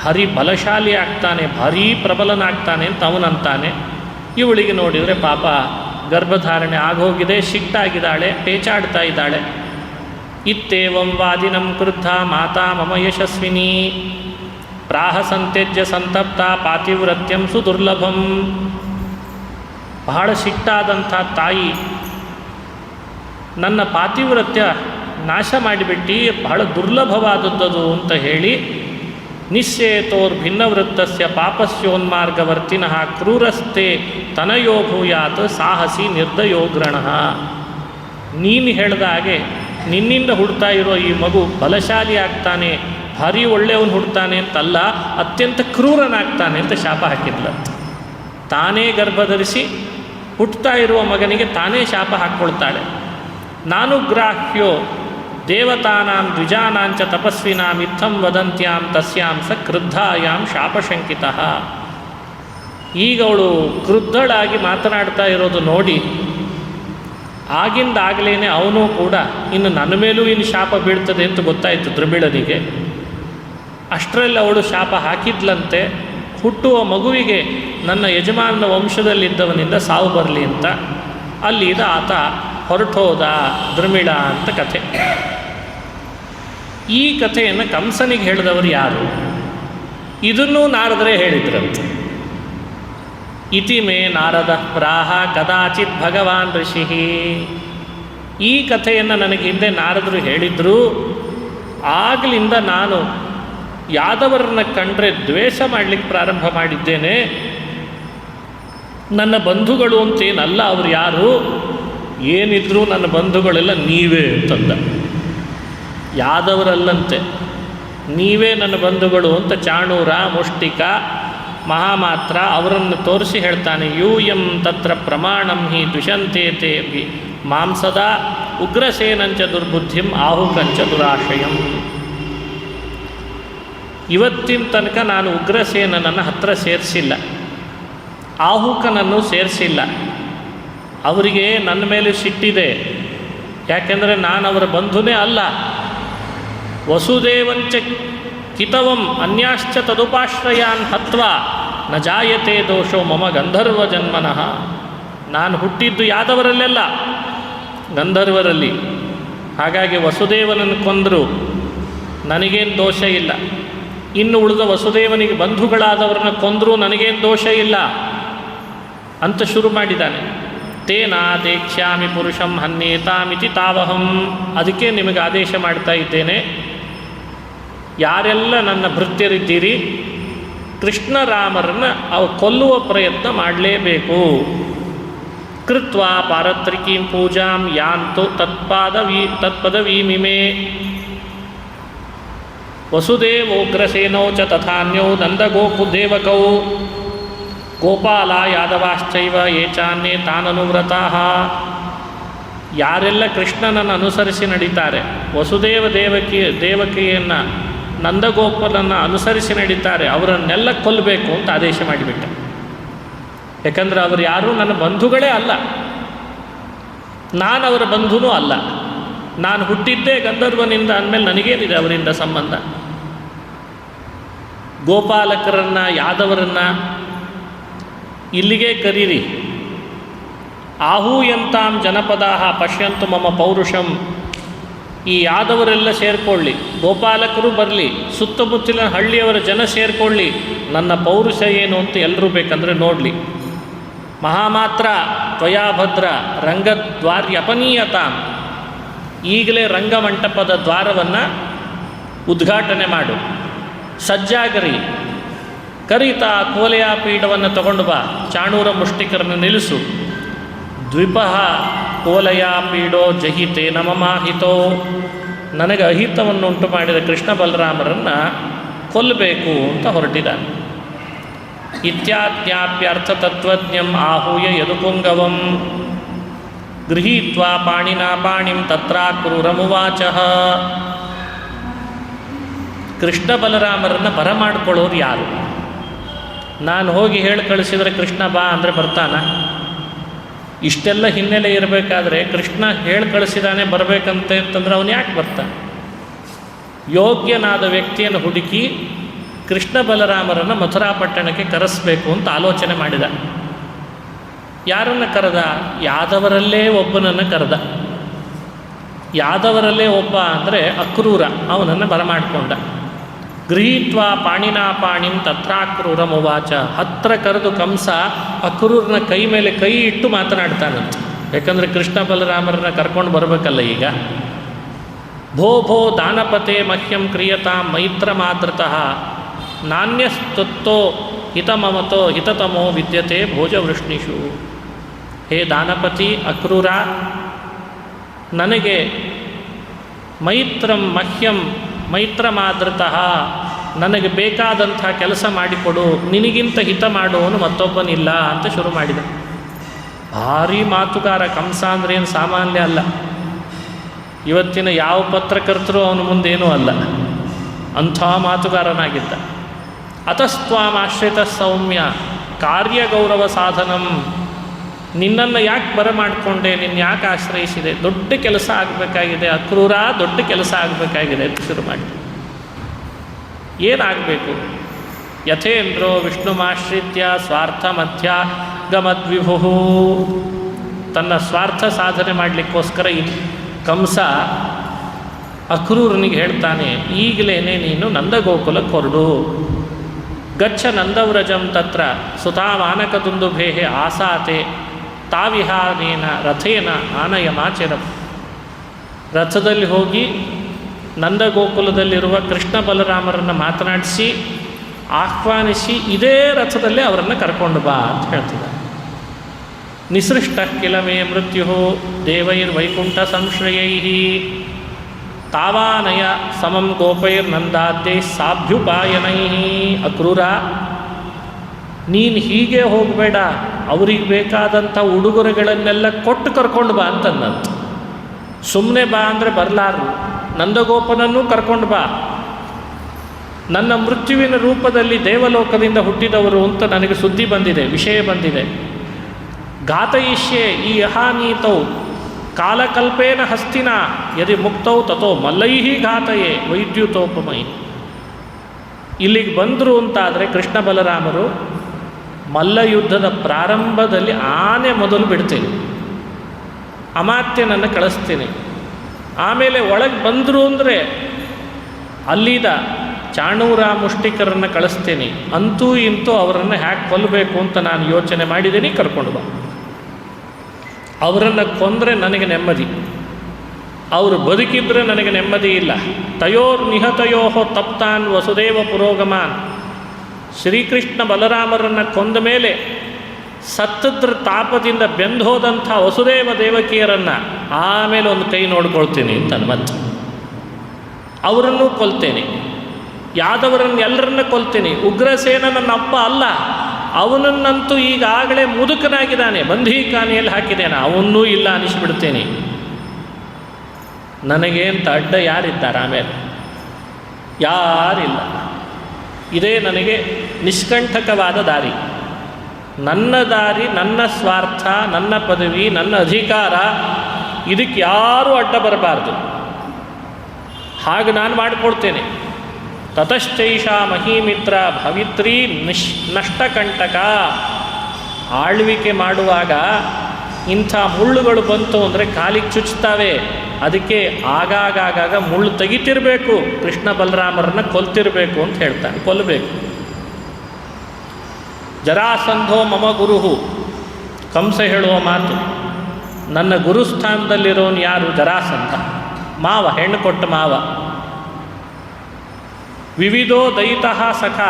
ಹರಿ ಬಲಶಾಲಿ ಆಗ್ತಾನೆ, ಭಾರೀ ಪ್ರಬಲನಾಗ್ತಾನೆ ಅಂತ ಅವನಂತಾನೆ. ಇವಳಿಗೆ ನೋಡಿದರೆ ಪಾಪ ಗರ್ಭಧಾರಣೆ ಆಗೋಗಿದೆ, ಸಿಟ್ಟಾಗಿದ್ದಾಳೆ, ಪೇಚಾಡ್ತಾ ಇದ್ದಾಳೆ. ಇತ್ತೇವಂ ವಾದಿನಂ ಕ್ರುದ್ಧ ಮಾತಾ ಮಮ ಯಶಸ್ವಿನಿ ಪ್ರಾಹ ಸಂತ್ಯಜ್ಯ ಸಂತಪ್ತ ಪಾತಿವ್ರತ್ಯಂ ಸುದುರ್ಲಭಂ. ಬಹಳ ಸಿಟ್ಟಾದಂಥ ತಾಯಿ, ನನ್ನ ಪಾತಿವ್ರತ್ಯ ನಾಶ ಮಾಡಿಬಿಟ್ಟು ಬಹಳ ದುರ್ಲಭವಾದದ್ದು ಅಂತ ಹೇಳಿ, ನಿಶ್ಚೇತೋರ್ ಭಿನ್ನವೃತ್ತಸ್ಯ ಪಾಪಸ್ಯೋನ್ಮಾರ್ಗವರ್ತಿನಃ ಕ್ರೂರಸ್ತೆ ತನಯೋ ಭೂಯಾತ್ ಸಾಹಸಿ ನಿರ್ದಯೋಗ್ರಣಃ. ನೀನು ಹೇಳಿದ ಹಾಗೆ ನಿನ್ನಿಂದ ಹುಡ್ತಾ ಇರೋ ಈ ಮಗು ಬಲಶಾಲಿ ಆಗ್ತಾನೆ, ಭಾರಿ ಒಳ್ಳೆಯವನು ಹುಡ್ತಾನೆ ಅಂತಲ್ಲ, ಅತ್ಯಂತ ಕ್ರೂರನಾಗ್ತಾನೆ ಅಂತ ಶಾಪ ಹಾಕಿದ್ಲು. ತಾನೇ ಗರ್ಭಧರಿಸಿ ಹುಟ್ಟುತ್ತಾ ಇರುವ ಮಗನಿಗೆ ತಾನೇ ಶಾಪ ಹಾಕ್ಕೊಳ್ತಾಳೆ. ನಾನು ಗ್ರಾಹ್ಯೋ ದೇವತಾನಾಂ ದ್ವಿಜಾನಾಂಚ ತಪಸ್ವಿನಾಂ ಇತ್ತಂ ವದಂತ್ಯಾಂ ತಸ್ಯಾಂ ಸ ಕ್ರುದ್ಧಾಯಾಂ ಶಾಪಶಂಕಿತಃ. ಈಗ ಅವಳು ಕ್ರುದ್ಧಳಾಗಿ ಮಾತನಾಡ್ತಾ ಇರೋದು ನೋಡಿ ಆಗಿಂದಾಗಲೇ ಅವನು ಕೂಡ ಇನ್ನು ನನ್ನ ಮೇಲೂ ಇನ್ನು ಶಾಪ ಬೀಳ್ತದೆ ಅಂತ ಗೊತ್ತಾಯಿತು ದ್ರುಮಿಳನಿಗೆ. ಅಷ್ಟರಲ್ಲಿ ಅವಳು ಶಾಪ ಹಾಕಿದ್ಲಂತೆ, ಹುಟ್ಟುವ ಮಗುವಿಗೆ ನನ್ನ ಯಜಮಾನನ ವಂಶದಲ್ಲಿದ್ದವನಿಂದ ಸಾವು ಬರಲಿ ಅಂತ. ಅಲ್ಲಿದ ಆತ ಹೊರಟೋದ ದ್ರುಮಿಳ ಅಂತ ಕಥೆ. ಈ ಕಥೆಯನ್ನು ಕಂಸನಿಗೆ ಹೇಳಿದವರು ಯಾರು? ಇದನ್ನೂ ನಾರದರೇ ಹೇಳಿದ್ರಂತೆ. ಇತಿ ಮೇ ನಾರದ ಪ್ರಾಹ ಕದಾಚಿತ್ ಭಗವಾನ್ ಋಷಿ. ಈ ಕಥೆಯನ್ನು ನನಗೆ ಹಿಂದೆ ನಾರದರು ಹೇಳಿದ್ರು. ಆಗಲಿಂದ ನಾನು ಯಾದವರನ್ನ ಕಂಡ್ರೆ ದ್ವೇಷ ಮಾಡಲಿಕ್ಕೆ ಪ್ರಾರಂಭ ಮಾಡಿದ್ದೇನೆ. ನನ್ನ ಬಂಧುಗಳು ಅಂತೇನಲ್ಲ ಅವರು ಯಾರು, ಏನಿದ್ರು ನನ್ನ ಬಂಧುಗಳೆಲ್ಲ ನೀವೇ ಅಂತಂದ. ಯಾದವರಲ್ಲಂತೆ, ನೀವೇ ನನ್ನ ಬಂಧುಗಳು ಅಂತ ಚಾಣೂರ, ಮುಷ್ಟಿಕ, ಮಹಾಮಾತ್ರ ಅವರನ್ನು ತೋರಿಸಿ ಹೇಳ್ತಾನೆ. ಯೂಯಂ ತತ್ರ ಪ್ರಮಾಣಂ ಹಿ ದ್ವಿಷಂತೇತೆ ಮಾಂಸದ ಉಗ್ರಸೇನಂಚ ದುರ್ಬುದ್ಧಿಂ ಆಹುಕಂಚ ದುರಾಶಯಂ. ಇವತ್ತಿನ ತನಕ ನಾನು ಉಗ್ರಸೇನನನ್ನು ಹತ್ತಿರ ಸೇರಿಸಿಲ್ಲ, ಆಹುಕನನ್ನು ಸೇರಿಸಿಲ್ಲ. ಅವರಿಗೆ ನನ್ನ ಮೇಲೆ ಸಿಟ್ಟಿದೆ, ಯಾಕೆಂದರೆ ನಾನು ಅವರ ಬಂಧುನೇ ಅಲ್ಲ. ವಸುದೇವಂಚ ಕಿತವಂ ಅನ್ಯಾಶ್ಚ ತದುಪಾಶ್ರಯಾನ್ ಹತ್ವಾ ನ ಜಾಯತೆ ದೋಷೋ ಮಮ ಗಂಧರ್ವ ಜನ್ಮನಃ. ನಾನು ಹುಟ್ಟಿದ್ದು ಯಾದವರಲ್ಲೆಲ್ಲ, ಗಂಧರ್ವರಲ್ಲಿ. ಹಾಗಾಗಿ ವಸುದೇವನನ್ನು ಕೊಂದರು, ನನಗೇನು ದೋಷ ಇಲ್ಲ. ಇನ್ನು ಉಳಿದ ವಸುದೇವನಿಗೆ ಬಂಧುಗಳಾದವರನ್ನ ಕೊಂದರೂ ನನಗೇನು ದೋಷ ಇಲ್ಲ ಅಂತ ಶುರು ಮಾಡಿದ್ದಾನೆ. ತೇನಾ ದೇಕ್ಷ್ಯಾಮಿ ಪುರುಷಂ ಹನ್ಯೇತಾಮಿತಿ ತಾವಹಂ. ಅದಕ್ಕೆ ನಿಮಗೆ ಆದೇಶ ಮಾಡ್ತಾ ಇದ್ದೇನೆ, ಯಾರೆಲ್ಲ ನನ್ನ ಭೃತ್ಯರಿದ್ದೀರಿ, ಕೃಷ್ಣರಾಮರನ್ನು ಕೊಲ್ಲುವ ಪ್ರಯತ್ನ ಮಾಡಲೇಬೇಕು. ಕೃತ್ವಾ ಪಾರತ್ರಿಕೀಂ ಪೂಜಾಂ ಯಾಂತು ತತ್ಪದವೀಮಿಮೇ. ವಸುದೇವೋಗ್ರಸೇನೌ ಚ ತಥಾನ್ಯೌ ನಂದಗೋಪುದೇವಕೌ ಗೋಪಾಲ ಯಾದವಾಶ್ಚೈವ ಯೇ ಚಾನ್ಯೇ ತಾನನುವ್ರತಾಃ. ಯಾರೆಲ್ಲ ಕೃಷ್ಣನನ್ನು ಅನುಸರಿಸಿ ನಡೀತಾರೆ, ವಸುದೇವ ದೇವಕಿಯನ್ನು ನಂದಗೋಪನನ್ನು ಅನುಸರಿಸಿ ನಡೀತಾರೆ, ಅವರನ್ನೆಲ್ಲ ಕೊಲ್ಲಬೇಕು ಅಂತ ಆದೇಶ ಮಾಡಿಬಿಟ್ಟ. ಯಾಕಂದರೆ ಅವರು ಯಾರೂ ನನ್ನ ಬಂಧುಗಳೇ ಅಲ್ಲ, ನಾನು ಅವರ ಬಂಧುನೂ ಅಲ್ಲ. ನಾನು ಹುಟ್ಟಿದ್ದೇ ಗಂಧರ್ವನಿಂದ ಅಂದಮೇಲೆ ನನಗೇನಿದೆ ಅವರಿಂದ ಸಂಬಂಧ. ಗೋಪಾಲಕರನ್ನು ಯಾದವರನ್ನು ಇಲ್ಲಿಗೆ ಕರೀರಿ. ಆಹೂಯಂತಾಂ ಜನಪದಾಹ ಪಶ್ಯಂತು ಮಮ ಪೌರುಷಂ. ಈ ಯಾದವರೆಲ್ಲ ಸೇರಿಕೊಳ್ಳಿ, ಗೋಪಾಲಕರು ಬರಲಿ, ಸುತ್ತಮುತ್ತಲಿನ ಹಳ್ಳಿಯವರ ಜನ ಸೇರಿಕೊಳ್ಳಿ, ನನ್ನ ಪೌರುಷ ಏನು ಅಂತ ಎಲ್ಲರೂ ಬೇಕಂದರೆ ನೋಡಲಿ. ಮಹಾಮಾತ್ರ ತ್ವಯಾಭದ್ರ ರಂಗದ್ವಾರ್ಯಪನೀಯತಾಂ. ಈಗಲೇ ರಂಗಮಂಟಪದ ದ್ವಾರವನ್ನು ಉದ್ಘಾಟನೆ ಮಾಡು. ಸಜ್ಜಾಗರಿ, ಕರೀತಾ ಕೋಲೆಯ ಪೀಠವನ್ನು ತಗೊಂಡು ಬಾ, ಚಾಣೂರ ಮುಷ್ಟಿಕರನ್ನು ನಿಲ್ಲಿಸು. ದ್ವಿಪಃ ಕೋಲಯ ಪೀಡೋ ಜಹಿತೆ ನಮಮಾಹಿತೋ. ನನಗೆ ಅಹಿತವನ್ನುಂಟು ಮಾಡಿದ ಕೃಷ್ಣ ಬಲರಾಮರನ್ನು ಕೊಲ್ಲಬೇಕು ಅಂತ ಹೊರಟಿದ್ದಾನೆ. ಇತ್ಯಾಜ್ಞಾಪ್ಯರ್ಥತತ್ವಜ್ಞಂ ಆಹೂಯ ಯದುಪುಂಗವಂ ಗೃಹೀತ್ವಾ ಪಾಣಿನಾ ಪಾಣಿಂ ತತ್ರಾಕ್ರೂರಮುವಾಚ. ಕೃಷ್ಣ ಬಲರಾಮರನ್ನು ಬರಮಾಡ್ಕೊಳ್ಳೋರು ಯಾರು? ನಾನು ಹೋಗಿ ಹೇಳಿ ಕಳಿಸಿದರೆ ಕೃಷ್ಣ ಬಾ ಅಂದರೆ ಬರ್ತಾನ? ಇಷ್ಟೆಲ್ಲ ಹಿನ್ನೆಲೆ ಇರಬೇಕಾದ್ರೆ ಕೃಷ್ಣ ಹೇಳಿ ಕಳಿಸಿದಾನೆ ಬರಬೇಕಂತೆ ಅಂತಂದ್ರೆ ಅವನು ಯಾಕೆ ಬರ್ತಾನೆ? ಯೋಗ್ಯನಾದ ವ್ಯಕ್ತಿಯನ್ನು ಹುಡುಕಿ ಕೃಷ್ಣ ಬಲರಾಮರನ್ನು ಮಥುರಾಪಟ್ಟಣಕ್ಕೆ ಕರೆಸಬೇಕು ಅಂತ ಆಲೋಚನೆ ಮಾಡಿದ. ಯಾರನ್ನು ಕರೆದ? ಯಾದವರಲ್ಲೇ ಒಬ್ಬನನ್ನು ಕರೆದ. ಯಾದವರಲ್ಲೇ ಒಬ್ಬ ಅಂದರೆ ಅಕ್ರೂರ, ಅವನನ್ನು ಬರಮಾಡಿಕೊಂಡ. ಗೃಹೀತ್ವಾ ಪಾಣಿನಾ ಪಾಣಿಂ ತತ್ರಾಕ್ರೂರಮುವಾಚ. ಹತ್ರ ಕರೆದು ಕಂಸ ಅಕ್ರೂರನ ಕೈ ಮೇಲೆ ಕೈ ಇಟ್ಟು ಮಾತನಾಡ್ತಾನಂತೆ. ಯಾಕಂದರೆ ಕೃಷ್ಣ ಬಲರಾಮರನ್ನ ಕರ್ಕೊಂಡು ಬರಬೇಕಲ್ಲ ಈಗ. ಭೋ ಭೋ ದಾನಪತೆ ಮಹ್ಯಂ ಕ್ರಿಯತಾಂ ಮೈತ್ರ ಮಾತೃತಃ ನಾಣ್ಯಸ್ತುತ್ತೋ ಹಿತಮಮತೋ ಹಿತತಮೋ ವಿದ್ಯತೆ ಭೋಜವೃಷ್ಣಿಷು. ಹೇ ದಾನಪತಿ ಅಕ್ರೂರ, ನನಗೆ ಮೈತ್ರಂ ಮಹ್ಯಂ ಮೈತ್ರ ಮಾತೃತಃ, ನನಗೆ ಬೇಕಾದಂಥ ಕೆಲಸ ಮಾಡಿಕೊಡು, ನಿನಗಿಂತ ಹಿತ ಮಾಡುವವನು ಮತ್ತೊಬ್ಬನಿಲ್ಲ ಅಂತ ಶುರು ಮಾಡಿದ. ಭಾರೀ ಮಾತುಗಾರ ಕಂಸ ಅಂದರೆ ಏನು ಸಾಮಾನ್ಯ ಅಲ್ಲ. ಇವತ್ತಿನ ಯಾವ ಪತ್ರಕರ್ತರು ಅವನ ಮುಂದೇನೂ ಅಲ್ಲ, ಅಂಥ ಮಾತುಗಾರನಾಗಿದ್ದ. ಅತಸ್ತ್ವಾಮಾಶ್ರಿತ ಸೌಮ್ಯ ಕಾರ್ಯಗೌರವ ಸಾಧನಂ. ನಿನ್ನನ್ನು ಯಾಕೆ ಬರಮಾಡಿಕೊಂಡೆ, ನಿನ್ನ ಯಾಕೆ ಆಶ್ರಯಿಸಿದೆ? ದೊಡ್ಡ ಕೆಲಸ ಆಗಬೇಕಾಗಿದೆ ಅಕ್ರೂರ, ದೊಡ್ಡ ಕೆಲಸ ಆಗಬೇಕಾಗಿದೆ ಅಂತ ಶುರು ಮಾಡಿ. ಏನಾಗಬೇಕು? ಯಥೇಂದ್ರೋ ವಿಷ್ಣುಮಾಶ್ರಿತ್ಯ ಸ್ವಾರ್ಥ ಮಧ್ಯ ಗಮದ್ವಿಭು. ತನ್ನ ಸ್ವಾರ್ಥ ಸಾಧನೆ ಮಾಡಲಿಕ್ಕೋಸ್ಕರ ಕಂಸ ಅಕ್ರೂರನಿಗೆ ಹೇಳ್ತಾನೆ, ಈಗಲೇ ನೀನು ನಂದಗೋಕುಲಕ್ಕೆ ಹೊರಡು. ಗಚ್ಚ ನಂದವ್ರಜಂ ತತ್ರ ಸುತಾಮಾನಕದುಂದುಭೇಹ ಆಸಾತೆ ತಾವಿಹಾನೇನ ರಥೇನ ಆನಯಮಾಚರ. ರಥದಲ್ಲಿ ಹೋಗಿ ನಂದಗೋಕುಲದಲ್ಲಿರುವ ಕೃಷ್ಣ ಬಲರಾಮರನ್ನು ಮಾತನಾಡಿಸಿ ಆಹ್ವಾನಿಸಿ ಇದೇ ರಥದಲ್ಲೇ ಅವರನ್ನು ಕರ್ಕೊಂಡು ಬಾ ಅಂತ ಹೇಳ್ತಿದ್ದಾರೆ. ನಿಸೃಷ್ಟ ಕಿಲ ಮೇ ಮೃತ್ಯು ದೇವೈರ್ವೈಕುಂಠ ಸಂಶ್ರಯೈ ತಾವಾನಯ ಸಮಂ ಗೋಪೈರ್ನಂದಾದ್ಯೈ ಸಾಭ್ಯುಪಾಯನೈ. ಅಕ್ರೂರ, ನೀನು ಹೀಗೆ ಹೋಗಬೇಡ, ಅವ್ರಿಗೆ ಬೇಕಾದಂಥ ಉಡುಗೊರೆಗಳನ್ನೆಲ್ಲ ಕೊಟ್ಟು ಕರ್ಕೊಂಡು ಬಾ ಅಂತಂದಂತ. ಸುಮ್ಮನೆ ಬಾ ಅಂದರೆ ಬರಲಾರು, ನಂದಗೋಪನನ್ನು ಕರ್ಕೊಂಡು ಬಾ. ನನ್ನ ಮೃತ್ಯುವಿನ ರೂಪದಲ್ಲಿ ದೇವಲೋಕದಿಂದ ಹುಟ್ಟಿದವರು ಅಂತ ನನಗೆ ಸುದ್ದಿ ಬಂದಿದೆ, ವಿಷಯ ಬಂದಿದೆ. ಘಾತಯಿಷ್ಯೆ ಈ ಯಹಾನೀತೌ ಕಾಲಕಲ್ಪೇನ ಹಸ್ತಿನ ಯದಿ ಮುಕ್ತೌ ತಥೋ ಮಲ್ಲೈಹಿ ಘಾತಯೇ ವೈದ್ಯುತೋಪಮೈ. ಇಲ್ಲಿಗೆ ಬಂದರು ಅಂತಾದರೆ ಕೃಷ್ಣ ಬಲರಾಮರು ಮಲ್ಲಯುದ್ಧದ ಪ್ರಾರಂಭದಲ್ಲಿ ಆನೆ ಮೊದಲು ಬಿಡ್ತೀನಿ, ಅಮಾತ್ಯನನ್ನು ಕಳಿಸ್ತೀನಿ. ಆಮೇಲೆ ಒಳಗೆ ಬಂದರು ಅಂದರೆ ಅಲ್ಲಿದ ಚಾಣೂರ ಮುಷ್ಟಿಕರನ್ನು ಕಳಿಸ್ತೀನಿ. ಅಂತೂ ಇಂತೂ ಅವರನ್ನು ಹ್ಯಾಕೆ ಕೊಲ್ಲಬೇಕು ಅಂತ ನಾನು ಯೋಚನೆ ಮಾಡಿದ್ದೀನಿ, ಕರ್ಕೊಂಡು ಬಾ. ಅವರನ್ನು ಕೊಂದರೆ ನನಗೆ ನೆಮ್ಮದಿ, ಅವರು ಬದುಕಿದ್ರೆ ನನಗೆ ನೆಮ್ಮದಿ ಇಲ್ಲ. ತಯೋರ್ ನಿಹತಯೋ ತಪ್ತಾನ್ ವಸುದೇವ ಪುರೋಗಮಾನ್. ಶ್ರೀಕೃಷ್ಣ ಬಲರಾಮರನ್ನು ಕೊಂದ ಮೇಲೆ ಸತ್ತದ್ರ ತಾಪದಿಂದ ಬೆಂದೋದಂಥ ವಸುದೇವ ದೇವಕಿಯರನ್ನು ಆಮೇಲೆ ಒಂದು ಕೈ ನೋಡ್ಕೊಳ್ತೀನಿ ಅಂತ ಮತ್ತೆ ಅವರನ್ನೂ ಕೊಲ್ತೇನೆ. ಯಾದವರನ್ನೆಲ್ಲರನ್ನ ಕೊಲ್ತೀನಿ. ಉಗ್ರಸೇನ ನನ್ನ ಅಪ್ಪ ಅಲ್ಲ, ಅವನನ್ನಂತೂ ಈಗಾಗಲೇ ಮುದುಕನಾಗಿದ್ದಾನೆ, ಬಂಧೀಖಾನೆಯಲ್ಲಿ ಹಾಕಿದ್ದೇನೆ, ಅವನ್ನೂ ಇಲ್ಲ ಅನಿಸಿಬಿಡ್ತೇನೆ. ನನಗೆ ಅಂತ ಅಡ್ಡ ಯಾರಿದ್ದಾರೆ? ಆಮೇಲೆ ಯಾರಿಲ್ಲ. ಇದೇ ನನಗೆ ನಿಷ್ಕಂಠಕವಾದ ದಾರಿ. ನನ್ನ ದಾರಿ, ನನ್ನ ಸ್ವಾರ್ಥ, ನನ್ನ ಪದವಿ, ನನ್ನ ಅಧಿಕಾರ, ಇದಕ್ಕೆ ಯಾರೂ ಅಡ್ಡ ಬರಬಾರ್ದು. ಹಾಗೆ ನಾನು ಮಾಡಿಕೊಡ್ತೇನೆ. ತತಶ್ಚೈಷಾ ಮಹೀಮಿತ್ರ ಭವಿತ್ರಿ ನಷ್ಟಕಂಟಕ. ಆಳ್ವಿಕೆ ಮಾಡುವಾಗ ಇಂಥ ಮುಳ್ಳುಗಳು ಬಂತು ಅಂದರೆ ಕಾಲಿಗೆ ಚುಚ್ತಾವೆ. ಅದಕ್ಕೆ ಆಗಾಗ ಮುಳ್ಳು ತೆಗಿತಿರಬೇಕು, ಕೃಷ್ಣ ಬಲರಾಮರನ್ನ ಕೊಲ್ತಿರಬೇಕು ಅಂತ ಹೇಳ್ತಾನೆ, ಕೊಲ್ಲಬೇಕು. ಜರಾಸಂಧೋ ಮಮ ಗುರುಹು. ಕಂಸ ಹೇಳುವ ಮಾತು, ನನ್ನ ಗುರುಸ್ಥಾನದಲ್ಲಿರೋನು ಯಾರು? ಜರಾಸಂಧ, ಮಾವ, ಹೆಣ್ಣು ಕೊಟ್ಟ ಮಾವ. ವಿವಿಧೋ ದಯಿತಃ ಸಖ.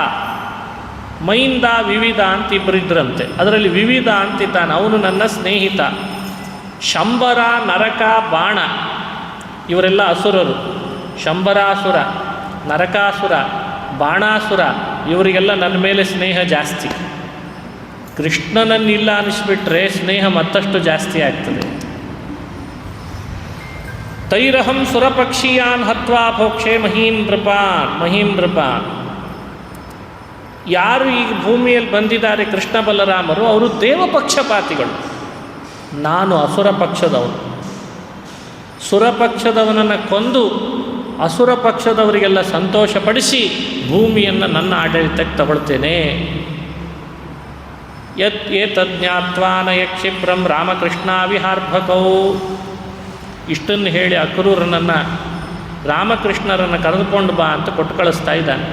ಮೈಂದ ವಿವಿಧ ಅಂತ ಇಬ್ಬರಿದ್ರಂತೆ, ಅದರಲ್ಲಿ ವಿವಿಧ ಅಂತಿದ್ದಾನೆ, ಅವನು ನನ್ನ ಸ್ನೇಹಿತ. ಶಂಬರ, ನರಕ, ಬಾಣ ಇವರೆಲ್ಲ ಅಸುರರು. ಶಂಬರಾಸುರ, ನರಕಾಸುರ, ಬಾಣಾಸುರ ಇವರಿಗೆಲ್ಲ ನನ್ನ ಮೇಲೆ ಸ್ನೇಹ ಜಾಸ್ತಿ. ಕೃಷ್ಣನನ್ನಿಲ್ಲ ಅನಿಸ್ಬಿಟ್ರೆ ಸ್ನೇಹ ಮತ್ತಷ್ಟು ಜಾಸ್ತಿ ಆಗ್ತದೆ. ತೈರಹಂ ಸುರಪಕ್ಷೀಯಾನ್ ಹತ್ವಾ ಭೋಕ್ಷೆ ಮಹೀಂದ್ರಪಾನ್. ಯಾರು ಈಗ ಭೂಮಿಯಲ್ಲಿ ಬಂದಿದ್ದಾರೆ ಕೃಷ್ಣ ಬಲರಾಮರು, ಅವರು ದೇವಪಕ್ಷಪಾತಿಗಳು. ನಾನು ಅಸುರ ಪಕ್ಷದವನು. ಸುರಪಕ್ಷದವನನ್ನು ಕೊಂದು ಅಸುರ ಪಕ್ಷದವರಿಗೆಲ್ಲ ಸಂತೋಷಪಡಿಸಿ ಭೂಮಿಯನ್ನು ನನ್ನ ಆಡಳಿತಕ್ಕೆ ತಗೊಳ್ತೇನೆ. ಏತಜ್ಞಾತ್ವಾನ ಯಕ್ಷಿಪ್ರಂ ರಾಮಕೃಷ್ಣಾವಿಹಾರ್ಭಕೌ. ಇಷ್ಟನ್ನು ಹೇಳಿ ಅಕ್ರೂರನನ್ನು, ರಾಮಕೃಷ್ಣರನ್ನು ಕರೆದುಕೊಂಡು ಬಾ ಅಂತ ಕೊಟ್ಟು ಕಳಿಸ್ತಾ ಇದ್ದಾನೆ.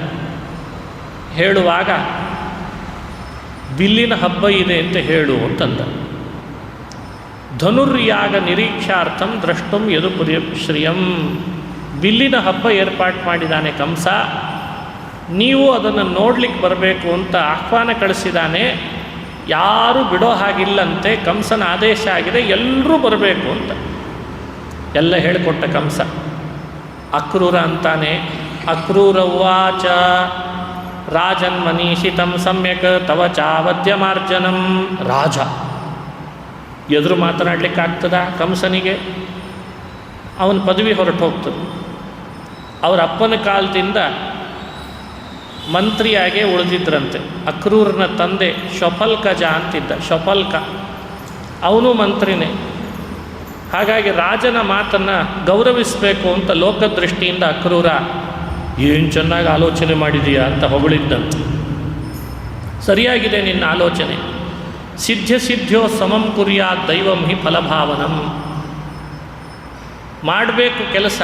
ಹೇಳುವಾಗ ಬಿಲ್ಲಿನ ಹಬ್ಬ ಇದೆ ಅಂತ ಹೇಳು ಅಂತಂದ. ಧನುರ್ಯಾಗ ನಿರೀಕ್ಷಾರ್ಥಂ ದ್ರಷ್ಟುಂ ಯದುಪುರ್ಯ ಶ್ರಿಯಂ. ಬಿಲ್ಲಿನ ಹಬ್ಬ ಏರ್ಪಾಡು ಮಾಡಿದ್ದಾನೆ ಕಂಸ, ನೀವು ಅದನ್ನು ನೋಡಲಿಕ್ಕೆ ಬರಬೇಕು ಅಂತ ಆಹ್ವಾನ ಕಳಿಸಿದ್ದಾನೆ. ಯಾರೂ ಬಿಡೋ ಹಾಗಿಲ್ಲಂತೆ, ಕಂಸನ ಆದೇಶ ಆಗಿದೆ, ಎಲ್ಲರೂ ಬರಬೇಕು ಅಂತ ಎಲ್ಲ ಹೇಳಿಕೊಟ್ಟ ಕಂಸ. ಅಕ್ರೂರ ಅಂತಾನೆ, ಅಕ್ರೂರ ಉವಾಚ ರಾಜನ್ ಮನೀಷಿತಂ ಸಮ್ಯಕ್ ತವ ಚಾವದ್ಯಮಾರ್ಜನಂ. ರಾಜ ಎದುರು ಮಾತನಾಡಲಿಕ್ಕಾಗ್ತದ ಕಂಸನಿಗೆ? ಅವನ ಪದವಿ ಹೊರಟು ಹೋಗ್ತದೆ. ಅವರ ಅಪ್ಪನ ಕಾಲದಿಂದ ಮಂತ್ರಿಯಾಗೇ ಉಳಿದಿದ್ರಂತೆ. ಅಕ್ರೂರನ ತಂದೆ ಶಫಲ್ಕಜ ಅಂತಿದ್ದ, ಶಫಲ್ಕ, ಅವನು ಮಂತ್ರಿನೇ. ಹಾಗಾಗಿ ರಾಜನ ಮಾತನ್ನು ಗೌರವಿಸಬೇಕು ಅಂತ ಲೋಕದೃಷ್ಟಿಯಿಂದ ಅಕ್ರೂರ ಏನು ಚೆನ್ನಾಗಿ ಆಲೋಚನೆ ಮಾಡಿದೀಯಾ ಅಂತ ಹೊಗಳಿದ್ದಂತೆ. ಸರಿಯಾಗಿದೆ ನಿನ್ನ ಆಲೋಚನೆ. ಸಿದ್ಧ್ಯೋ ಸಮಂ ಕುರ್ಯಾತ್ ದೈವಂ ಹಿ ಫಲಭಾವನಂ. ಮಾಡಬೇಕು ಕೆಲಸ,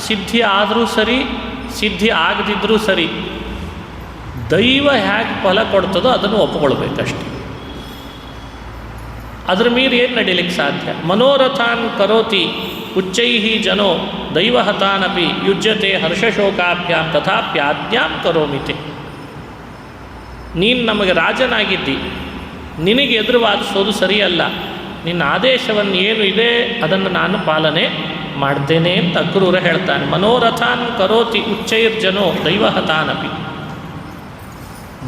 ಸಿದ್ಧಿ ಆದರೂ ಸರಿ, ಸಿದ್ಧಿ ಆಗದಿದ್ದರೂ ಸರಿ, ದೈವ ಹೇಗೆ ಫಲ ಕೊಡ್ತದೋ ಅದನ್ನು ಒಪ್ಪಿಕೊಳ್ಬೇಕಷ್ಟೆ. ಅದ್ರ ಮೀರಿ ಏನು ನಡೀಲಿಕ್ಕೆ ಸಾಧ್ಯ? ಮನೋರಥಾನ್ ಕರೋತಿ ಉಚ್ಚೈಹಿ ಜನೋ ದೈವಹತಾನಪಿ ಯುಜ್ಯತೆ ಹರ್ಷಶೋಕಾಭ್ಯಾಂ ತಥಾಪ್ಯಾಜ್ಞಾಂ ಕರೋಮಿತೆ. ನೀನು ನಮಗೆ ರಾಜನಾಗಿದ್ದಿ, ನಿನಗೆ ಎದುರು ವಾದಿಸೋದು ಸರಿಯಲ್ಲ. ನಿನ್ನ ಆದೇಶವನ್ನು ಏನು ಇದೆ ಅದನ್ನು ನಾನು ಪಾಲನೆ ಮಾಡ್ತೇನೆ ಅಂತ ಅಕ್ರೂರ ಹೇಳ್ತಾನೆ. ಮನೋರಥಾನ್ ಕರೋತಿ ಉಚ್ಚೈರ್ಜನೋ ದೈವಹತಾನಪಿ.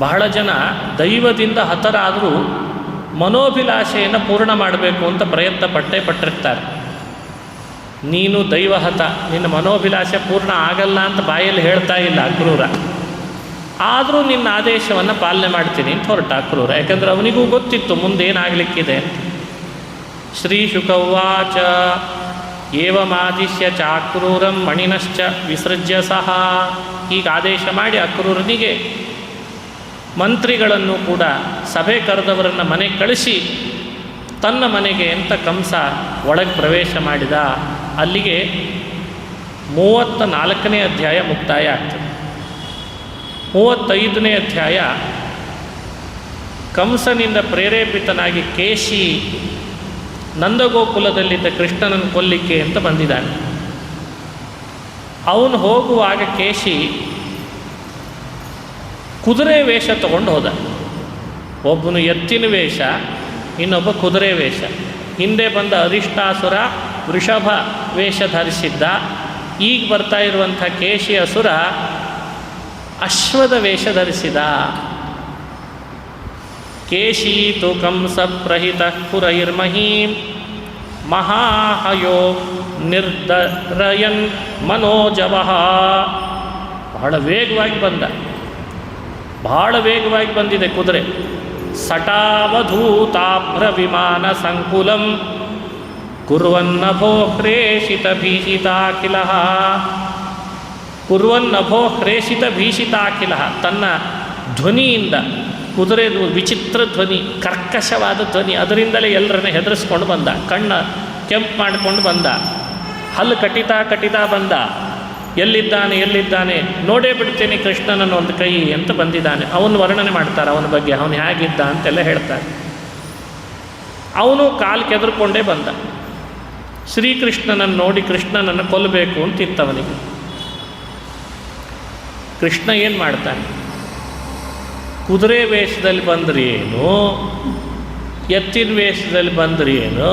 ಬಹಳ ಜನ ದೈವದಿಂದ ಹತರಾದರೂ ಮನೋಭಿಲಾಷೆಯನ್ನು ಪೂರ್ಣ ಮಾಡಬೇಕು ಅಂತ ಪ್ರಯತ್ನ ಪಟ್ಟಿರ್ತಾರೆ. ನೀನು ದೈವಹತ, ನಿನ್ನ ಮನೋಭಿಲಾಷೆ ಪೂರ್ಣ ಆಗಲ್ಲ ಅಂತ ಬಾಯಲ್ಲಿ ಹೇಳ್ತಾ ಇಲ್ಲ ಅಕ್ರೂರ. ಆದರೂ ನಿನ್ನ ಆದೇಶವನ್ನು ಪಾಲನೆ ಮಾಡ್ತೀನಿ ಅಂತ ಹೊರಟ ಅಕ್ರೂರ. ಯಾಕಂದರೆ ಅವನಿಗೂ ಗೊತ್ತಿತ್ತು ಮುಂದೇನಾಗಲಿಕ್ಕಿದೆ ಅಂತ. ಶ್ರೀ ಶುಕವಾಚ ಏವಮಾದಿಶ್ಯ ಚಾಕ್ರೂರಂ ಮಣಿನಶ್ಚ ವಿಸೃಜ್ಯ ಸಹ. ಈಗ ಆದೇಶ ಮಾಡಿ ಅಕ್ರೂರನಿಗೆ ಮಂತ್ರಿಗಳನ್ನು ಕೂಡ ಸಭೆ ಕರೆದವರನ್ನು ಮನೆಗೆ ಕಳಿಸಿ ತನ್ನ ಮನೆಗೆ ಅಂತ ಕಂಸ ಒಳಗೆ ಪ್ರವೇಶ ಮಾಡಿದ. ಅಲ್ಲಿಗೆ 34ನೇ ಅಧ್ಯಾಯ ಮುಕ್ತಾಯ ಆಗ್ತದೆ. 35ನೇ ಅಧ್ಯಾಯ ಕಂಸನಿಂದ ಪ್ರೇರೇಪಿತನಾಗಿ ಕೇಶಿ ನಂದಗೋಕುಲದಲ್ಲಿದ್ದ ಕೃಷ್ಣನನ್ನು ಕೊಲ್ಲಿಕ್ಕೆ ಅಂತ ಬಂದಿದ್ದಾನೆ. ಅವನು ಹೋಗುವಾಗ ಕೇಶಿ ಕುದುರೆ ವೇಷ ತಗೊಂಡು ಹೋದ. ಒಬ್ಬನು ಎತ್ತಿನ ವೇಷ, ಇನ್ನೊಬ್ಬ ಕುದುರೆ ವೇಷ. ಹಿಂದೆ ಬಂದ ಅರಿಷ್ಟಾಸುರ ವೃಷಭ ವೇಷ ಧರಿಸಿದ್ದ. ಈಗ ಬರ್ತಾ ಇರುವಂಥ ಕೇಶಿ ಅಸುರ ಅಶ್ವದ ವೇಷ ಧರಿಸಿದ. ಕೇಶಿ ತು ಕಂಸ ಪ್ರಹಿತ ಪುರೈರ್ಮಹೀಂ ಮಹಾಹಯೋ ನಿರ್ದರಯನ್ ಮನೋಜವಃ. ಬಹಳ ವೇಗವಾಗಿ ಬಂದ, ಬಹಳ ವೇಗವಾಗಿ ಬಂದಿದೆ ಕುದುರೆ. ಸಟಾವಧೂತಾಭ್ರ ವಿಮಾನ ಸಂಕುಲಂ ಕುರ್ವನ್ನಭೋ ಹ್ರೇಷಿತ ಭೀಷಿತಾಖಿಲಃ. ಕುರ್ವನ್ನಭೋ ಹ್ರೇಷಿತ ಭೀಷಿತಾಖಿಲಃ. ತನ್ನ ಧ್ವನಿಯಿಂದ, ಕುದುರೆದು ವಿಚಿತ್ರ ಧ್ವನಿ, ಕರ್ಕಶವಾದ ಧ್ವನಿ, ಅದರಿಂದಲೇ ಎಲ್ಲರನ್ನ ಹೆದರಿಸ್ಕೊಂಡು ಬಂದ. ಕಣ್ಣ ಕೆಂಪು ಮಾಡಿಕೊಂಡು ಬಂದ, ಹಲ್ಲು ಕಟಿತಾ ಬಂದ. ಎಲ್ಲಿದ್ದಾನೆ ನೋಡೇ ಬಿಡ್ತೇನೆ ಕೃಷ್ಣನನ್ನು ಒಂದು ಕೈ ಅಂತ ಬಂದಿದ್ದಾನೆ. ಅವನು ವರ್ಣನೆ ಮಾಡ್ತಾರೆ ಅವನ ಬಗ್ಗೆ, ಅವನು ಹೇಗಿದ್ದ ಅಂತೆಲ್ಲ ಹೇಳ್ತಾರೆ. ಅವನು ಕಾಲು ಕೆದರ್ಕೊಂಡೇ ಬಂದ. ಶ್ರೀಕೃಷ್ಣನನ್ನು ನೋಡಿ ಕೃಷ್ಣನನ್ನು ಕೊಲ್ಲಬೇಕು ಅಂತಿತ್ತವನಿಗೆ. ಕೃಷ್ಣ ಏನು ಮಾಡ್ತಾನೆ? ಕುದುರೆ ವೇಷದಲ್ಲಿ ಬಂದ್ರಿ ಏನು, ಎತ್ತಿನ ವೇಷದಲ್ಲಿ ಬಂದ್ರಿ ಏನು,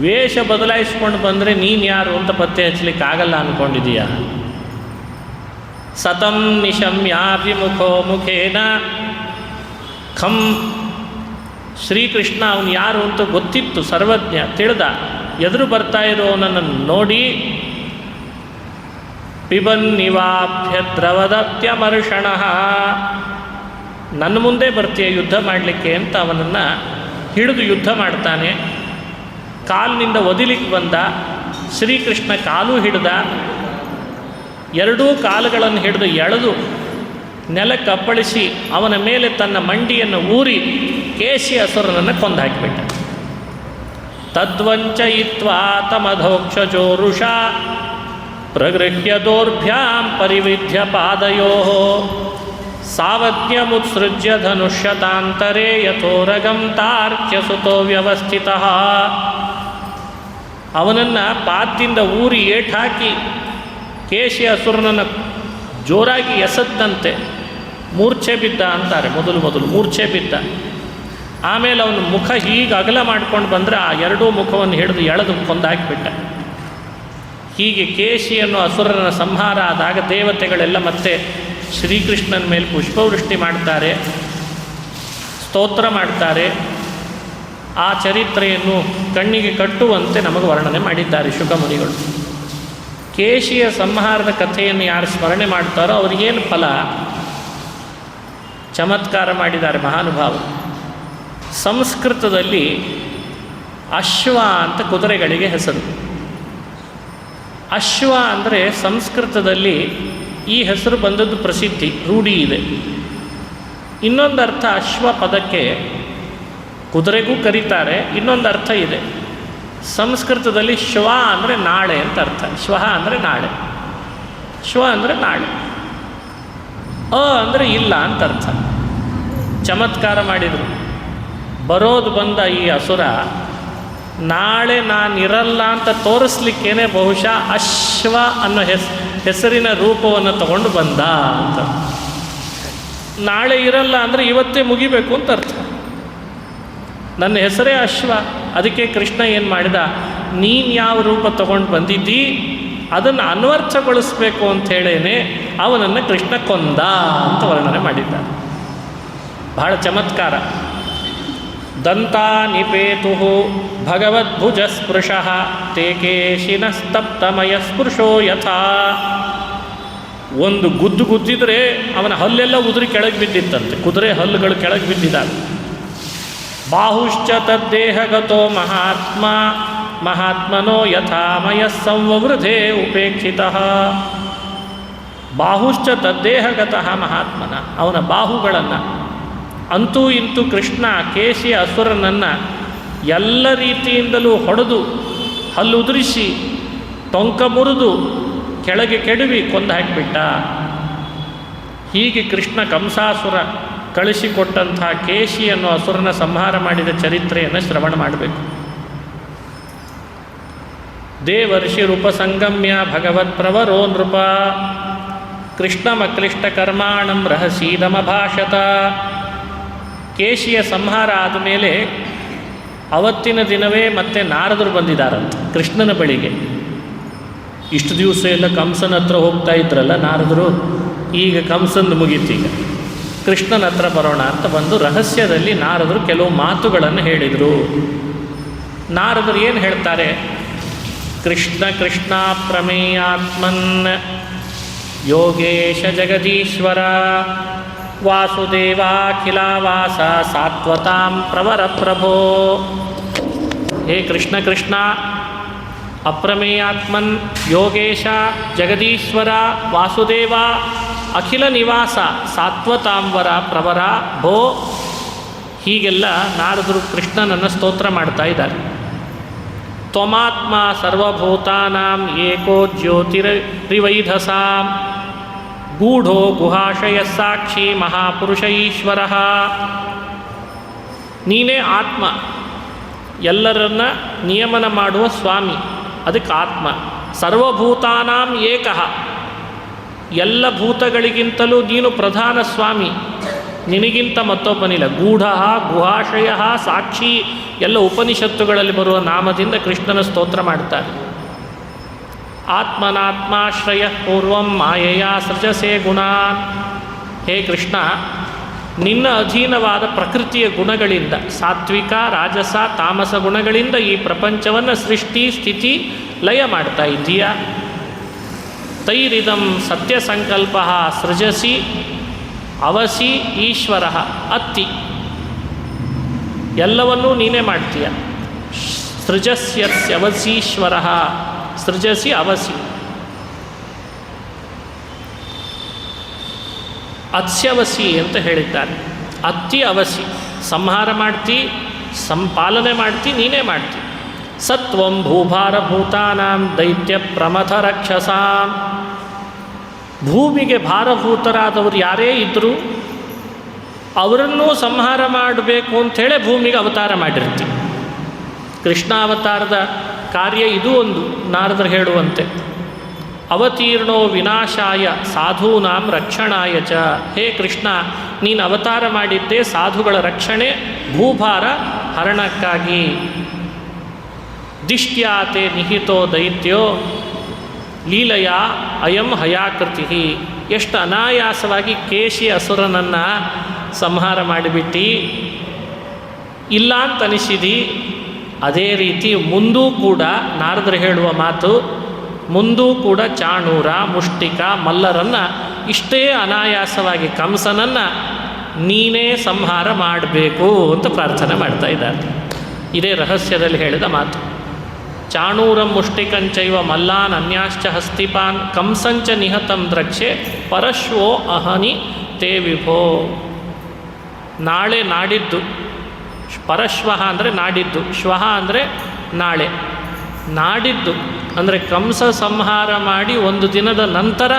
ವೇಷ ಬದಲಾಯಿಸ್ಕೊಂಡು ಬಂದರೆ ನೀನು ಯಾರು ಅಂತ ಪತ್ತೆ ಹಚ್ಚಲಿಕ್ಕೆ ಆಗಲ್ಲ ಅಂದ್ಕೊಂಡಿದೀಯ. ಸತಂ ನಿಶಮ್ಯಾಭಿಮುಖೋ ಮುಖೇನ ಖಂ. ಶ್ರೀಕೃಷ್ಣ ಅವನು ಯಾರು ಅಂತ ಗೊತ್ತಿತ್ತು, ಸರ್ವಜ್ಞ, ತಿಳಿದ. ಎದುರು ಬರ್ತಾ ಇರೋನನ್ನು ನೋಡಿ ಪಿಬನ್ನಿವಾಭ್ಯದ್ರವದತ್ಯಮರ್ಷಣ, ನನ್ನ ಮುಂದೆ ಬರ್ತೀಯ ಯುದ್ಧ ಮಾಡಲಿಕ್ಕೆ ಅಂತ ಅವನನ್ನು ಹಿಡಿದು ಯುದ್ಧ ಮಾಡ್ತಾನೆ. ಕಾಲಿನಿಂದ ಒದಿಲಿಕ್ಕೆ ಬಂದ. ಶ್ರೀಕೃಷ್ಣ ಕಾಲು ಹಿಡಿದ, ಎರಡೂ ಕಾಲುಗಳನ್ನು ಹಿಡಿದು ಎಳೆದು ನೆಲಕ್ಕೆ ಅಪ್ಪಳಿಸಿ ಅವನ ಮೇಲೆ ತನ್ನ ಮಂಡಿಯನ್ನು ಊರಿ ಕೇಶಿ ಅಸುರನನ್ನು ಕೊಂದು ಹಾಕಿಬಿಟ್ಟ. ತದ್ವಂಚಯಿತ್ವಾ ತಮಧೋಕ್ಷಜೋರುಷ ಪ್ರಗೃಹ್ಯ ದೌರ್ಭ್ಯಾಂ ಪರಿವಿಧ್ಯ ಪಾದಯೋ ಸಾವಜ್ಞಮುತ್ಸೃಜ್ಯ ಧನುಷ್ಯತಾಂತರೇ ಯಥೋರಗಂ ತಾರ್ಕ್ಯಸುತೋ ವ್ಯವಸ್ಥಿತಃ. ಅವನನ್ನು ಪಾದದಿಂದ ಊರಿ ಏಟಾಕಿ ಕೇಶಿ ಅಸುರನನ್ನು ಜೋರಾಗಿ ಎಸೆದಂತೆ ಮೂರ್ಛೆ ಬಿದ್ದ ಅಂತಾರೆ. ಮೊದಲು ಮೂರ್ಛೆ ಬಿದ್ದ. ಆಮೇಲೆ ಅವನ ಮುಖ ಹೀಗೆ ಅಗಲ ಮಾಡ್ಕೊಂಡು ಬಂದರೆ ಆ ಎರಡೂ ಮುಖವನ್ನು ಹಿಡಿದು ಎಳೆದು ಕೊಂದಾಕಿಬಿಟ್ಟ. ಹೀಗೆ ಕೇಶಿಯನ್ನು ಅಸುರನ ಸಂಹಾರ ಆದಾಗ ದೇವತೆಗಳೆಲ್ಲ ಮತ್ತೆ ಶ್ರೀಕೃಷ್ಣನ ಮೇಲೆ ಪುಷ್ಪವೃಷ್ಟಿ ಮಾಡ್ತಾರೆ, ಸ್ತೋತ್ರ ಮಾಡ್ತಾರೆ. ಆ ಚರಿತ್ರೆಯನ್ನು ಕಣ್ಣಿಗೆ ಕಟ್ಟುವಂತೆ ನಮಗೆ ವರ್ಣನೆ ಮಾಡಿದ್ದಾರೆ ಶುಕಮುನಿಗಳು. ಕೇಶಿಯ ಸಂಹಾರದ ಕಥೆಯನ್ನು ಯಾರು ಸ್ಮರಣೆ ಮಾಡ್ತಾರೋ ಅವರಿಗೇನು ಫಲ? ಚಮತ್ಕಾರ ಮಾಡಿದ್ದಾರೆ ಮಹಾನುಭಾವರು. ಸಂಸ್ಕೃತದಲ್ಲಿ ಅಶ್ವ ಅಂತ ಕುದುರೆಗಳಿಗೆ ಹೆಸರು. ಅಶ್ವ ಅಂದರೆ ಸಂಸ್ಕೃತದಲ್ಲಿ ಈ ಹೆಸರು ಬಂದದ್ದು ಪ್ರಸಿದ್ಧಿ, ರೂಢಿ ಇದೆ. ಇನ್ನೊಂದು ಅರ್ಥ ಅಶ್ವ ಪದಕ್ಕೆ ಕುದುರೆಗೂ ಕರೀತಾರೆ. ಇನ್ನೊಂದು ಅರ್ಥ ಇದೆ. ಸಂಸ್ಕೃತದಲ್ಲಿ ಶ್ವ ಅಂದರೆ ನಾಳೆ ಅಂತ ಅರ್ಥ. ಶ್ವ ಅಂದರೆ ನಾಳೆ, ಶ್ವ ಅಂದರೆ ನಾಳೆ, ಅಂದರೆ ಇಲ್ಲ ಅಂತ ಅರ್ಥ. ಚಮತ್ಕಾರ ಮಾಡಿದರು. ಬರೋದು ಬಂದ ಈ ಅಸುರ ನಾಳೆ ನಾನಿರಲ್ಲ ಅಂತ ತೋರಿಸ್ಲಿಕ್ಕೇನೆ ಬಹುಶಃ ಅಶ್ವ ಅನ್ನೋ ಹೆಸರಿನ ರೂಪವನ್ನು ತಗೊಂಡು ಬಂದ ಅಂತ. ನಾಳೆ ಇರಲ್ಲ ಅಂದರೆ ಇವತ್ತೇ ಮುಗಿಬೇಕು ಅಂತ ಅರ್ಥ. ನನ್ನ ಹೆಸರೇ ಅಶ್ವ. ಅದಕ್ಕೆ ಕೃಷ್ಣ ಏನು ಮಾಡಿದ, ನೀನು ಯಾವ ರೂಪ ತಗೊಂಡು ಬಂದಿದ್ದಿ ಅದನ್ನು ಅನ್ವರ್ಥಗೊಳಿಸ್ಬೇಕು ಅಂಥೇಳೇನೆ ಅವನನ್ನು ಕೃಷ್ಣ ಕೊಂದ ಅಂತ ವರ್ಣನೆ ಮಾಡಿದ್ದಾರೆ. ಬಹಳ ಚಮತ್ಕಾರ. ದಂತಾ ನಿಪೇತು ಭಗವದ್ಭುಜ ಸ್ಪೃಶಃ ತೇ ಕೇಶಿನ ಸ್ತಪ್ತಮಯ ಸ್ಪೃಶೋ ಯಥಾ. ಒಂದು ಗುದ್ದಿದ್ರೆ ಅವನ ಹಲ್ಲೆಲ್ಲ ಉದುರಿ ಕೆಳಗೆ ಬಿದ್ದಿತ್ತಂತೆ, ಕುದುರೆ ಹಲ್ಲುಗಳು ಕೆಳಗೆ ಬಿದ್ದಿದ್ದಾವೆ. ಬಾಹುಶ್ಚ ತದ್ದೇಹಗತೋ ಮಹಾತ್ಮನೋ ಯಥಾಮಯ ಸಂವೃಧೆ ಉಪೇಕ್ಷಿತಃ. ಬಾಹುಶ್ಚ ತದ್ದೇಹಗತಃ ಮಹಾತ್ಮನ, ಅವನ ಬಾಹುಗಳನ್ನು ಅಂತೂ ಇಂತೂ ಕೃಷ್ಣ ಕೇಶಿಯ ಅಸುರನನ್ನು ಎಲ್ಲ ರೀತಿಯಿಂದಲೂ ಹೊಡೆದು ಹಲ್ಲು ಉದುರಿಸಿ ಟೊಂಕ ಮುರಿದು ಕೆಳಗೆ ಕೆಡವಿ ಕೊಂದು ಹಾಕಿಬಿಟ್ಟ. ಹೀಗೆ ಕೃಷ್ಣ ಕಂಸಾಸುರ ಕಳಿಸಿಕೊಟ್ಟಂಥ ಕೇಶಿ ಅನ್ನೋ ಅಸುರನ ಸಂಹಾರ ಮಾಡಿದ ಚರಿತ್ರೆಯನ್ನು ಶ್ರವಣ ಮಾಡಬೇಕು. ದೇವರ್ಷಿ ರೂಪಸಂಗಮ್ಯ ಭಗವತ್ಪ್ರವರೋ ನೃಪ ಕೃಷ್ಣಮಕ್ಲಿಷ್ಟಕರ್ಮಾಣಂ ರಹಸೀದಮಭಾಷತ. ಕೇಶಿಯ ಸಂಹಾರ ಆದಮೇಲೆ ಅವತ್ತಿನ ದಿನವೇ ಮತ್ತೆ ನಾರದರು ಬಂದಿದ್ದಾರಂತೆ ಕೃಷ್ಣನ ಬಳಿಗೆ. ಇಷ್ಟು ದಿವಸ ಎಲ್ಲ ಕಂಸನ ಹತ್ರ ಹೋಗ್ತಾ ಇದ್ರಲ್ಲ ನಾರದರು, ಈಗ ಕಂಸಂದು ಮುಗೀತೀಗ, ಕೃಷ್ಣನ ಹತ್ರ ಬರೋಣ ಅಂತ ಬಂದು ರಹಸ್ಯದಲ್ಲಿ ನಾರದರು ಕೆಲವು ಮಾತುಗಳನ್ನು ಹೇಳಿದರು. ನಾರದರು ಏನು ಹೇಳ್ತಾರೆ? ಕೃಷ್ಣ ಕೃಷ್ಣ ಪ್ರಮೇಯಾತ್ಮನ್ ಯೋಗೇಶ ಜಗದೀಶ್ವರ ವಾಸುದೇವಾಖಿಲಾವಾಸ ಸಾತ್ವತಾಂ ಪ್ರವರ ಪ್ರಭೋ. ಹೇ ಕೃಷ್ಣ ಕೃಷ್ಣ, ಅಪ್ರಮೇಯಾತ್ಮನ್ ಯೋಗೇಶ ಜಗದೀಶ್ವರ ವಾಸುದೇವ ಅಖಿಲ ನಿವಾಸ ಸಾತ್ವತಾಂಬರ ಪ್ರವರ ಭೋ. ಹೀಗೆಲ್ಲ ನಾರದರು ಕೃಷ್ಣನನ್ನು ಸ್ತೋತ್ರ ಮಾಡ್ತಾ ಇದ್ದಾರೆ. ತ್ವಮಾತ್ಮ ಸರ್ವಭೂತಾನಾಂ ಏಕೋ ಜ್ಯೋತಿರಿವೈಧಸಾಂ ಗೂಢೋ ಗುಹಾಶಯ ಸಾಕ್ಷಿ ಮಹಾಪುರುಷ ಈಶ್ವರ. ನೀನೇ ಆತ್ಮ, ಎಲ್ಲರನ್ನ ನಿಯಮನ ಮಾಡುವ ಸ್ವಾಮಿ, ಅದಕ್ಕೆ ಆತ್ಮ. ಸರ್ವಭೂತಾನಾಂ ಏಕಃ, ಎಲ್ಲ ಭೂತಗಳಿಗಿಂತಲೂ ನೀನು ಪ್ರಧಾನ ಸ್ವಾಮಿ, ನಿನಗಿಂತ ಮತ್ತೊಬ್ಬನಿಲ್ಲ. ಗೂಢ ಗುಹಾಶಯ ಸಾಕ್ಷಿ ಎಲ್ಲ ಉಪನಿಷತ್ತುಗಳಲ್ಲಿ ಬರುವ ನಾಮದಿಂದ ಕೃಷ್ಣನ ಸ್ತೋತ್ರ ಮಾಡ್ತಾರೆ. ಆತ್ಮನಾತ್ಮಾಶ್ರಯ ಪೂರ್ವಂ ಮಾಯೆಯ ಸೃಜಸೆ ಗುಣಾನ್. ಹೇ ಕೃಷ್ಣ, ನಿನ್ನ ಅಧೀನವಾದ ಪ್ರಕೃತಿಯ ಗುಣಗಳಿಂದ, ಸಾತ್ವಿಕ ರಾಜಸ ತಾಮಸ ಗುಣಗಳಿಂದ ಈ ಪ್ರಪಂಚವನ್ನು ಸೃಷ್ಟಿ ಸ್ಥಿತಿ ಲಯ ಮಾಡ್ತಾ ಇದ್ದೀಯಾ. ತೈರಿದಂ ಸತ್ಯಸಂಕಲ್ಪ ಸೃಜಸಿ ಅವಸಿ ಈಶ್ವರ ಅತ್ತಿ. ಎಲ್ಲವನ್ನೂ ನೀನೇ ಮಾಡ್ತೀಯ. ಸೃಜಸ್ಯವಸೀಶ್ವರ, ಸೃಜಸಿ ಅವಸಿ. ಅತ್ಸ್ಯವಸಿ ಅಂತ ಹೇಳಿದ್ದಾರೆ. ಅತ್ತಿ ಅವಸಿ, ಸಂಹಾರ ಮಾಡ್ತಿ, ಸಂಪಾಲನೆ ಮಾಡ್ತಿ, ನೀನೇ ಮಾಡ್ತಿ. ಸತ್ವಂ ಭೂಭಾರಭೂತಾನಾಂ ದೈತ್ಯ ಪ್ರಮಥ ರಕ್ಷಸಾಂ. ಭೂಮಿಗೆ ಭಾರಭೂತರಾದವರು ಯಾರೇ ಇದ್ದರೂ ಅವರನ್ನೂ ಸಂಹಾರ ಮಾಡಬೇಕು ಅಂಥೇಳಿ ಭೂಮಿಗೆ ಅವತಾರ ಮಾಡಿರ್ತೀವಿ. ಕೃಷ್ಣಾವತಾರದ ಕಾರ್ಯ ಇದು ಒಂದು. ನಾರದರು ಹೇಳುವಂತೆ ಅವತೀರ್ಣೋ ವಿನಾಶಾಯ ಸಾಧೂನಾಂ ರಕ್ಷಣಾಯ ಚ. ಹೇ ಕೃಷ್ಣ, ನೀನು ಅವತಾರ ಮಾಡಿದ್ದೇ ಸಾಧುಗಳ ರಕ್ಷಣೆ, ಭೂಭಾರ ಹರಣಕ್ಕಾಗಿ. ದಿಷ್ಟ್ಯಾತೆ ನಿಹಿತೋ ದೈತ್ಯೋ ಲೀಲೆಯ ಅಯಂ ಹಯಾಕೃತಿ. ಎಷ್ಟು ಅನಾಯಾಸವಾಗಿ ಕೇಶಿ ಅಸುರನನ್ನು ಸಂಹಾರ ಮಾಡಿಬಿಟ್ಟು ಇಲ್ಲ ಅಂತ ಅನಿಸಿದಿ. ಅದೇ ರೀತಿ ಮುಂದೂ ಕೂಡ ನಾರದರು ಹೇಳುವ ಮಾತು, ಮುಂದೂ ಕೂಡ ಚಾಣೂರ ಮುಷ್ಟಿಕ ಮಲ್ಲರನ್ನು ಇಷ್ಟೇ ಅನಾಯಾಸವಾಗಿ ಕಂಸನನ್ನು ನೀನೇ ಸಂಹಾರ ಮಾಡಬೇಕು ಅಂತ ಪ್ರಾರ್ಥನೆ ಮಾಡ್ತಾ ಇದ್ದಾರೆ. ಇದೇ ರಹಸ್ಯದಲ್ಲಿ ಹೇಳಿದ ಮಾತು. ಚಾಣೂರಂ ಮುಷ್ಟಿಕಂಚೈವ ಮಲ್ಲಾನ್ ಅನ್ಯಾಶ್ಚ ಹಸ್ತಿಪಾನ್ ಕಂಸಂಚ ನಿಹತಂ ದ್ರಕ್ಷೆ ಪರಶ್ವೋ ಅಹನಿ ತೇ ವಿಭೋ. ನಾಳೆ ನಾಡಿದ್ದು, ಪರಶ್ವಃ ಅಂದರೆ ನಾಡಿದ್ದು, ಶ್ವಃ ಅಂದರೆ ನಾಳೆ. ನಾಡಿದ್ದು ಅಂದರೆ ಕಂಸ ಸಂಹಾರ ಮಾಡಿ ಒಂದು ದಿನದ ನಂತರ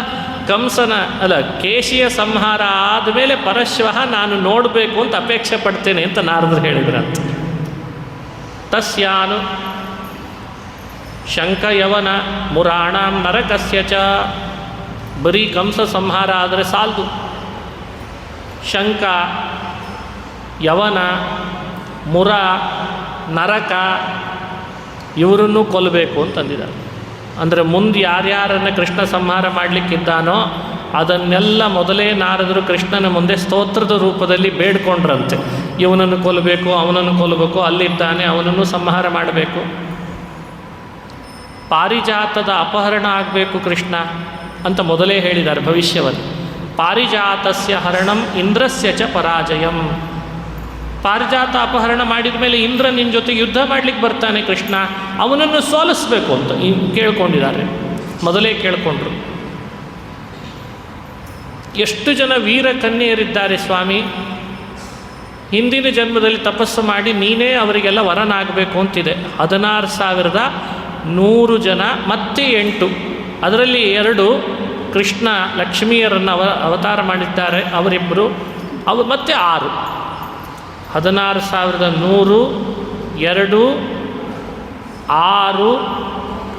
ಕೇಶಿಯ ಸಂಹಾರ ಆದಮೇಲೆ ಪರಶ್ವಃ ನಾನು ನೋಡಬೇಕು ಅಂತ ಅಪೇಕ್ಷೆ ಪಡ್ತೇನೆ ಅಂತ ನಾರದರು ಹೇಳಿದ್ರಂತ. ತಸ್ಯಾನು ಶಂಕಯವನ ಮುರಾಣಾಂ ನರಕಸ್ಯ ಚ. ಬರೀ ಕಂಸ ಸಂಹಾರ ಆದರೆ ಸಾಲದು, ಶಂಕ ಯವನ ಮುರ ನರಕ ಇವರನ್ನು ಕೊಲ್ಲಬೇಕು ಅಂತಂದಿದ್ದಾರೆ. ಅಂದರೆ ಮುಂದೆ ಯಾರ್ಯಾರನ್ನು ಕೃಷ್ಣ ಸಂಹಾರ ಮಾಡಲಿಕ್ಕಿದ್ದಾನೋ ಅದನ್ನೆಲ್ಲ ಮೊದಲೇ ನಾರದರು ಕೃಷ್ಣನ ಮುಂದೆ ಸ್ತೋತ್ರದ ರೂಪದಲ್ಲಿ ಬೇಡ್ಕೊಂಡ್ರಂತೆ. ಇವನನ್ನು ಕೊಲ್ಲಬೇಕು, ಅವನನ್ನು ಕೊಲ್ಲಬೇಕು, ಅಲ್ಲಿದ್ದಾನೆ ಅವನನ್ನು ಸಂಹಾರ ಮಾಡಬೇಕು. ಪಾರಿಜಾತದ ಅಪಹರಣ ಆಗಬೇಕು ಕೃಷ್ಣ, ಅಂತ ಮೊದಲೇ ಹೇಳಿದ್ದಾರೆ ಭವಿಷ್ಯವನ್ನು. ಪಾರಿಜಾತಸ್ಯ ಹರಣಂ ಇಂದ್ರಸ್ಯ ಚ ಪರಾಜಯಂ. ಪಾರಿಜಾತ ಅಪಹರಣ ಮಾಡಿದ ಮೇಲೆ ಇಂದ್ರ ನಿನ್ನ ಜೊತೆಗೆ ಯುದ್ಧ ಮಾಡಲಿಕ್ಕೆ ಬರ್ತಾನೆ ಕೃಷ್ಣ, ಅವನನ್ನು ಸೋಲಿಸಬೇಕು ಅಂತ ಕೇಳ್ಕೊಂಡಿದ್ದಾರೆ, ಮೊದಲೇ ಕೇಳಿಕೊಂಡ್ರು. ಎಷ್ಟು ಜನ ವೀರ ಕನ್ಯೆಯರಿದ್ದಾರೆ ಸ್ವಾಮಿ, ಹಿಂದಿನ ಜನ್ಮದಲ್ಲಿ ತಪಸ್ಸು ಮಾಡಿ ನೀನೇ ಅವರಿಗೆಲ್ಲ ವರನಾಗಬೇಕು ಅಂತಿದೆ. 16,100 ಜನ ಮತ್ತೆ 8, ಅದರಲ್ಲಿ 2 ಕೃಷ್ಣ ಲಕ್ಷ್ಮಿಯರನ್ನು ಅವತಾರ ಮಾಡಿದ್ದಾರೆ, ಅವರಿಬ್ಬರು. ಮತ್ತೆ 6, 16,100, 2, 6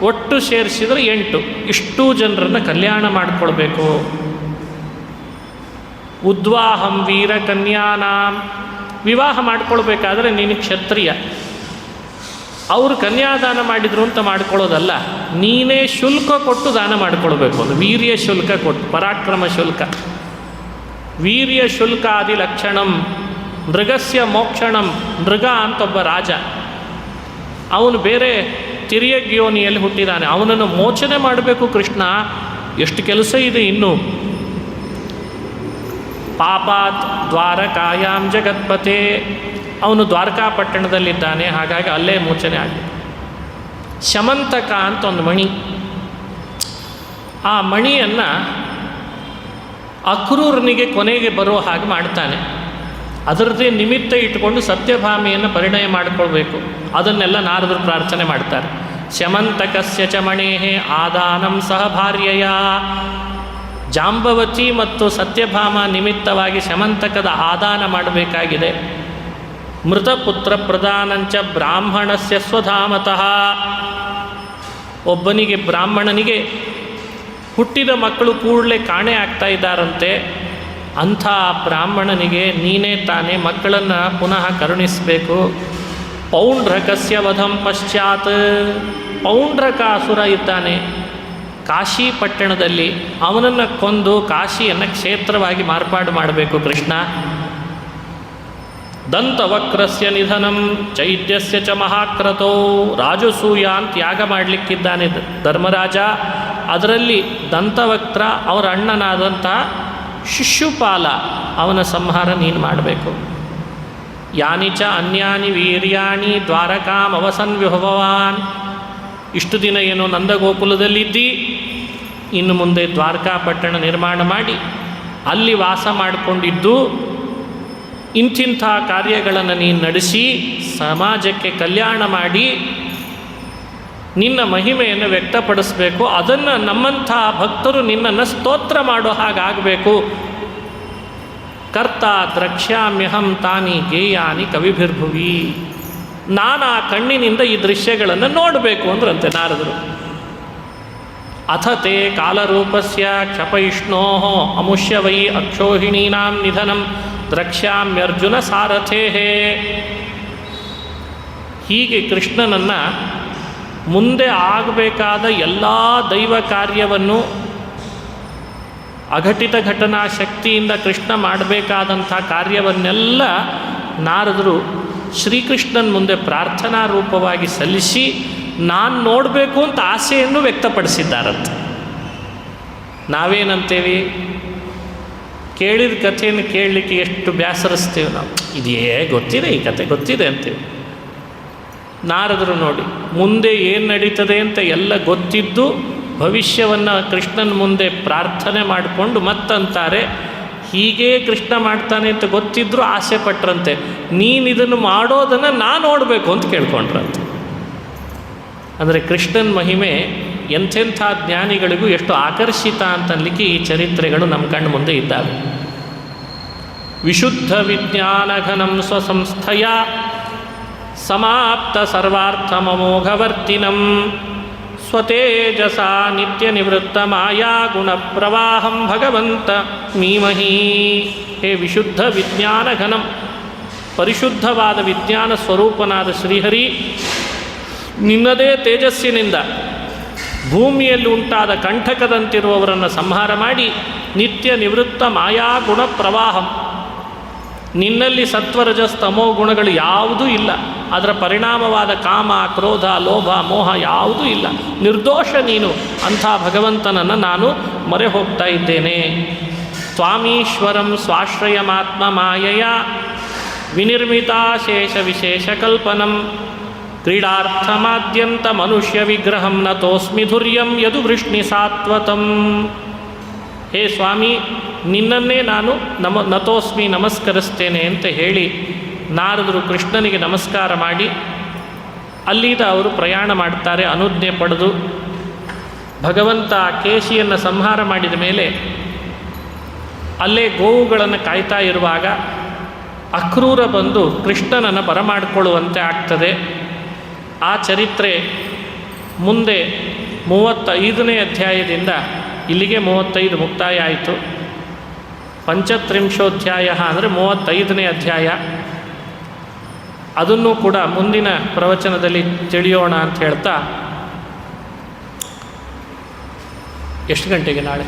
ಒಟ್ಟು ಸೇರಿಸಿದರೆ 8. ಇಷ್ಟೂ ಜನರನ್ನು ಕಲ್ಯಾಣ ಮಾಡಿಕೊಳ್ಬೇಕು. ಉದ್ವಾಹಂ ವೀರ ಕನ್ಯಾನಾಂ. ವಿವಾಹ ಮಾಡ್ಕೊಳ್ಬೇಕಾದ್ರೆ ನೀನು ಕ್ಷತ್ರಿಯ, ಅವರು ಕನ್ಯಾದಾನ ಮಾಡಿದ್ರು ಅಂತ ಮಾಡ್ಕೊಳ್ಳೋದಲ್ಲ, ನೀನೇ ಶುಲ್ಕ ಕೊಟ್ಟು ದಾನ ಮಾಡಿಕೊಳ್ಬೇಕು. ಅದು ವೀರ್ಯ ಶುಲ್ಕ ಕೊಟ್ಟು, ಪರಾಕ್ರಮ ಶುಲ್ಕ. ವೀರ್ಯ ಶುಲ್ಕಾದಿ ಲಕ್ಷಣಂ ಮೃಗಸ್ಯ ಮೋಕ್ಷಣಂ. ಮೃಗ ಅಂತ ಒಬ್ಬ ರಾಜ, ಅವನು ಬೇರೆ ತಿರ್ಯಗ್ಯೋನಿಯಲ್ಲಿ ಹುಟ್ಟಿದ್ದಾನೆ, ಅವನನ್ನು ಮೋಚನೆ ಮಾಡಬೇಕು ಕೃಷ್ಣ. ಎಷ್ಟು ಕೆಲಸ ಇದೆ ಇನ್ನು. ಪಾಪಾತ್ ದ್ವಾರಕಾಯಾಂ ಜಗತ್ಪತೆ. ಅವನು ದ್ವಾರಕಾಪಟ್ಟಣದಲ್ಲಿದ್ದಾನೆ, ಹಾಗಾಗಿ ಅಲ್ಲೇ ಮೋಚನೆ ಆಗಿದೆ. ಶಮಂತಕ ಅಂತ ಒಂದು ಮಣಿ, ಆ ಮಣಿಯನ್ನು ಅಕ್ರೂರನಿಗೆ ಕೊನೆಗೆ ಬರೋ ಹಾಗೆ ಮಾಡ್ತಾನೆ. ಅದರದ್ದೇ ನಿಮಿತ್ತ ಇಟ್ಟುಕೊಂಡು ಸತ್ಯಭಾಮಿಯನ್ನು ಪರಿಣಯ ಮಾಡಿಕೊಳ್ಬೇಕು. ಅದನ್ನೆಲ್ಲ ನಾರದರು ಪ್ರಾರ್ಥನೆ ಮಾಡ್ತಾರೆ. ಶಮಂತಕಸ್ಯ ಚ ಮಣೇಹೇ ಆದಾನಂ ಸಹ ಭಾರ್ಯಯ. ಜಾಂಬವತಿ ಮತ್ತು ಸತ್ಯಭಾಮ ನಿಮಿತ್ತವಾಗಿ ಶಮಂತಕದ ಆದಾನ ಮಾಡಬೇಕಾಗಿದೆ. ಮೃತಪುತ್ರ ಪ್ರದಾನಂಚ ಬ್ರಾಹ್ಮಣಸ್ಯ ಸ್ವಧಾಮತಃ. ಒಬ್ಬನಿಗೆ ಬ್ರಾಹ್ಮಣನಿಗೆ ಹುಟ್ಟಿದ ಮಕ್ಕಳು ಕೂಡಲೇ ಕಾಣೆ ಆಗ್ತಾ ಇದ್ದಾರಂತೆ. ಅಂಥ ಬ್ರಾಹ್ಮಣನಿಗೆ ನೀನೇ ತಾನೇ ಮಕ್ಕಳನ್ನು ಪುನಃ ಕರುಣಿಸಬೇಕು. ಪೌಂಡ್ರಕಸ್ಯ ವಧಂ ಪಶ್ಚಾತ್. ಪೌಂಡ್ರಕ ಅಸುರ ಇದ್ದಾನೆ ಕಾಶಿ ಪಟ್ಟಣದಲ್ಲಿ, ಅವನನ್ನು ಕೊಂದು ಕಾಶಿಯನ್ನು ಕ್ಷೇತ್ರವಾಗಿ ಮಾರ್ಪಾಡು ಮಾಡಬೇಕು ಕೃಷ್ಣ. ದಂತವಕ್ರಸ್ಯ ನಿಧನಂ ಚೈದ್ಯಸ್ಯ ಚ ಮಹಾಕ್ರತೋ. ರಾಜಸೂಯ ಅಂತ ಯಾಗ ಮಾಡಲಿಕ್ಕಿದ್ದಾನೆ ಧರ್ಮರಾಜ, ಅದರಲ್ಲಿ ದಂತವಕ್ರ ಅವರ ಅಣ್ಣನಾದಂಥ ಶಿಶುಪಾಲ, ಅವನ ಸಂಹಾರ ನೀನು ಮಾಡಬೇಕು. ಯಾನಿ ಚ ಅನ್ಯಾನಿ ವೀರ್ಯಾಣಿ ದ್ವಾರಕಾಂ ಅವಸನ್ವಿಭವಾನ್. ಇಷ್ಟು ದಿನ ಏನೋ ನಂದಗೋಕುಲದಲ್ಲಿದ್ದಿ, ಇನ್ನು ಮುಂದೆ ದ್ವಾರಕಾಪಟ್ಟಣ ನಿರ್ಮಾಣ ಮಾಡಿ ಅಲ್ಲಿ ವಾಸ ಮಾಡಿಕೊಂಡಿದ್ದು ಇಂತಿಂಥ ಕಾರ್ಯಗಳನ್ನು ನೀನು ನಡೆಸಿ ಸಮಾಜಕ್ಕೆ ಕಲ್ಯಾಣ ಮಾಡಿ ನಿನ್ನ ಮಹಿಮೆಯನ್ನು ವ್ಯಕ್ತಪಡಿಸಬೇಕು. ಅದನ್ನು ನಮ್ಮಂಥ ಭಕ್ತರು ನಿನ್ನನ್ನು ಸ್ತೋತ್ರ ಮಾಡೋ ಹಾಗಾಗಬೇಕು. ಕರ್ತ ದ್ರಕ್ಷ್ಯಾಮ್ಯಹಂ ತಾನಿ ಗೇಯಾನಿ ಕವಿಭಿರ್ಭುವಿ. ನಾನು ಆ ಕಣ್ಣಿನಿಂದ ಈ ದೃಶ್ಯಗಳನ್ನು ನೋಡಬೇಕು ಅಂದ್ರಂತೆ ನಾರದರು. ಅಥತೆ ಕಾಲರೂಪಸ್ಯ ಕ್ಷಪಯಿಷ್ಣೋ ಅಮುಷ್ಯ ವೈ ಅಕ್ಷೋಹಿಣೀನಾಂ ನಿಧನಂ ದ್ರಕ್ಷ್ಯಾಮ್ಯರ್ಜುನ ಸಾರಥೇ. ಹೀಗೆ ಕೃಷ್ಣನನ್ನು ಮುಂದೆ ಆಗಬೇಕಾದ ಎಲ್ಲ ದೈವ ಕಾರ್ಯವನ್ನು ಅಘಟಿತ ಘಟನಾ ಶಕ್ತಿಯಿಂದ ಕೃಷ್ಣ ಮಾಡಬೇಕಾದಂಥ ಕಾರ್ಯವನ್ನೆಲ್ಲ ನಾರದರು ಶ್ರೀಕೃಷ್ಣನ ಮುಂದೆ ಪ್ರಾರ್ಥನಾ ರೂಪವಾಗಿ ಸಲ್ಲಿಸಿ ನಾನು ನೋಡಬೇಕು ಅಂತ ಆಸೆಯನ್ನು ವ್ಯಕ್ತಪಡಿಸಿದ್ದಾರಂತೆ. ನಾವೇನಂತೇವಿ, ಕೇಳಿದ ಕಥೆಯನ್ನು ಕೇಳಲಿಕ್ಕೆ ಎಷ್ಟು ಬೇಸರಿಸ್ತೀವಿ ನಾವು. ಇದೇ ಗೊತ್ತಿದೆ, ಈ ಕಥೆ ಗೊತ್ತಿದೆ ಅಂತೀವಿ. ನಾರದರು ನೋಡಿ ಮುಂದೆ ಏನು ನಡೀತದೆ ಅಂತ ಎಲ್ಲ ಗೊತ್ತಿದ್ದು ಭವಿಷ್ಯವನ್ನು ಕೃಷ್ಣನ ಮುಂದೆ ಪ್ರಾರ್ಥನೆ ಮಾಡಿಕೊಂಡು ಮತ್ತಂತಾರೆ, ಹೀಗೇ ಕೃಷ್ಣ ಮಾಡ್ತಾನೆ ಅಂತ ಗೊತ್ತಿದ್ದರೂ ಆಸೆ ಪಟ್ರಂತೆ, ನೀನು ಇದನ್ನು ಮಾಡೋದನ್ನು ನಾನು ನೋಡಬೇಕು ಅಂತ ಕೇಳ್ಕೊಂಡ್ರಂತೆ. ಅಂದರೆ ಕೃಷ್ಣನ ಮಹಿಮೆ ಎಂಥೆಂಥ ಜ್ಞಾನಿಗಳಿಗೂ ಎಷ್ಟು ಆಕರ್ಷಿತ ಅಂತನ್ಲಿಕ್ಕೆ ಈ ಚರಿತ್ರೆಗಳು ನಮ್ಮ ಕಣ್ಣು ಮುಂದೆ ಇದ್ದಾವೆ. ವಿಶುದ್ಧ ವಿಜ್ಞಾನಘನಂ ಸ್ವಸಂಸ್ಥಯ ಸಮಾಪ್ತ ಸರ್ವಾರ್ಥಮಮೋಘವರ್ತಿನಂ ಸ್ವತೇಜಸ ನಿತ್ಯ ನಿವೃತ್ತ ಮಾಯಾ ಗುಣ ಪ್ರವಾಹಂ ಭಗವಂತ ಮೀಮಹಿ. ಹೇ ವಿಶುದ್ಧ ವಿಜ್ಞಾನ ಘನಂ, ಪರಿಶುದ್ಧವಾದ ವಿಜ್ಞಾನ ಸ್ವರೂಪನಾದ ಶ್ರೀಹರಿ, ನಿನ್ನದೇ ತೇಜಸ್ಸಿನಿಂದ ಭೂಮಿಯಲ್ಲಿ ಉಂಟಾದ ಕಂಠಕದಂತಿರುವವರನ್ನು ಸಂಹಾರ ಮಾಡಿ ನಿತ್ಯ ನಿವೃತ್ತ ಮಾಯಾ ಗುಣ ಪ್ರವಾಹಂ, ನಿನ್ನಲ್ಲಿ ಸತ್ವರಜಸ್ ತಮೋ ಗುಣಗಳು ಯಾವುದೂ ಇಲ್ಲ. ಅದರ ಪರಿಣಾಮವಾದ ಕಾಮ, ಕ್ರೋಧ, ಲೋಭ, ಮೋಹ ಯಾವುದೂ ಇಲ್ಲ. ನಿರ್ದೋಷ ನೀನು. ಅಂಥ ಭಗವಂತನನ್ನು ನಾನು ಮೊರೆ ಹೋಗ್ತಾ ಇದ್ದೇನೆ. ತ್ವಾಮೀಶ್ವರಂ ಸ್ವಾಶ್ರಯಮಾತ್ಮ ಮಾಯಯ ವಿನಿರ್ಮಿತಾಶೇಷ ವಿಶೇಷ ಕಲ್ಪನಂ ಕ್ರೀಡಾರ್ಥಮಾದ್ಯಂತ ಮನುಷ್ಯ ವಿಗ್ರಹಂ ನತೋಸ್ಮಿ ಧುರ್ಯಂ ಯದು ವೃಷ್ಣಿ ಸಾತ್ವತಂ. ಹೇ ಸ್ವಾಮಿ, ನಿನ್ನನ್ನೇ ನಾನು ನತೋಸ್ಮಿ ನಮಸ್ಕರಿಸ್ತೇನೆ ಅಂತ ಹೇಳಿ ನಾರದರು ಕೃಷ್ಣನಿಗೆ ನಮಸ್ಕಾರ ಮಾಡಿ ಅಲ್ಲಿಂದ ಅವರು ಪ್ರಯಾಣ ಮಾಡ್ತಾರೆ. ಅನುಜ್ಞೆ ಪಡೆದು ಭಗವಂತ ಕೇಶಿಯನ್ನು ಸಂಹಾರ ಮಾಡಿದ ಮೇಲೆ ಅಲ್ಲೇ ಗೋವುಗಳನ್ನು ಕಾಯ್ತಾ ಇರುವಾಗ ಅಕ್ರೂರ ಬಂದು ಕೃಷ್ಣನನ್ನು ಬರಮಾಡಿಕೊಳ್ಳುವಂತೆ ಆಗ್ತದೆ. ಆ ಚರಿತ್ರೆ ಮುಂದೆ 35ನೇ ಅಧ್ಯಾಯದಿಂದ ಇಲ್ಲಿಗೆ 35 ಮುಕ್ತಾಯ ಆಯಿತು. ಪಂಚತ್ರಿಂಶೋಧ್ಯಾಯ ಅಂದರೆ 35ನೇ ಅಧ್ಯಾಯ. ಅದನ್ನು ಕೂಡ ಮುಂದಿನ ಪ್ರವಚನದಲ್ಲಿ ತಿಳಿಯೋಣ ಅಂತ ಹೇಳ್ತಾ, ಎಷ್ಟು ಗಂಟೆಗೆ ನಾಳೆ?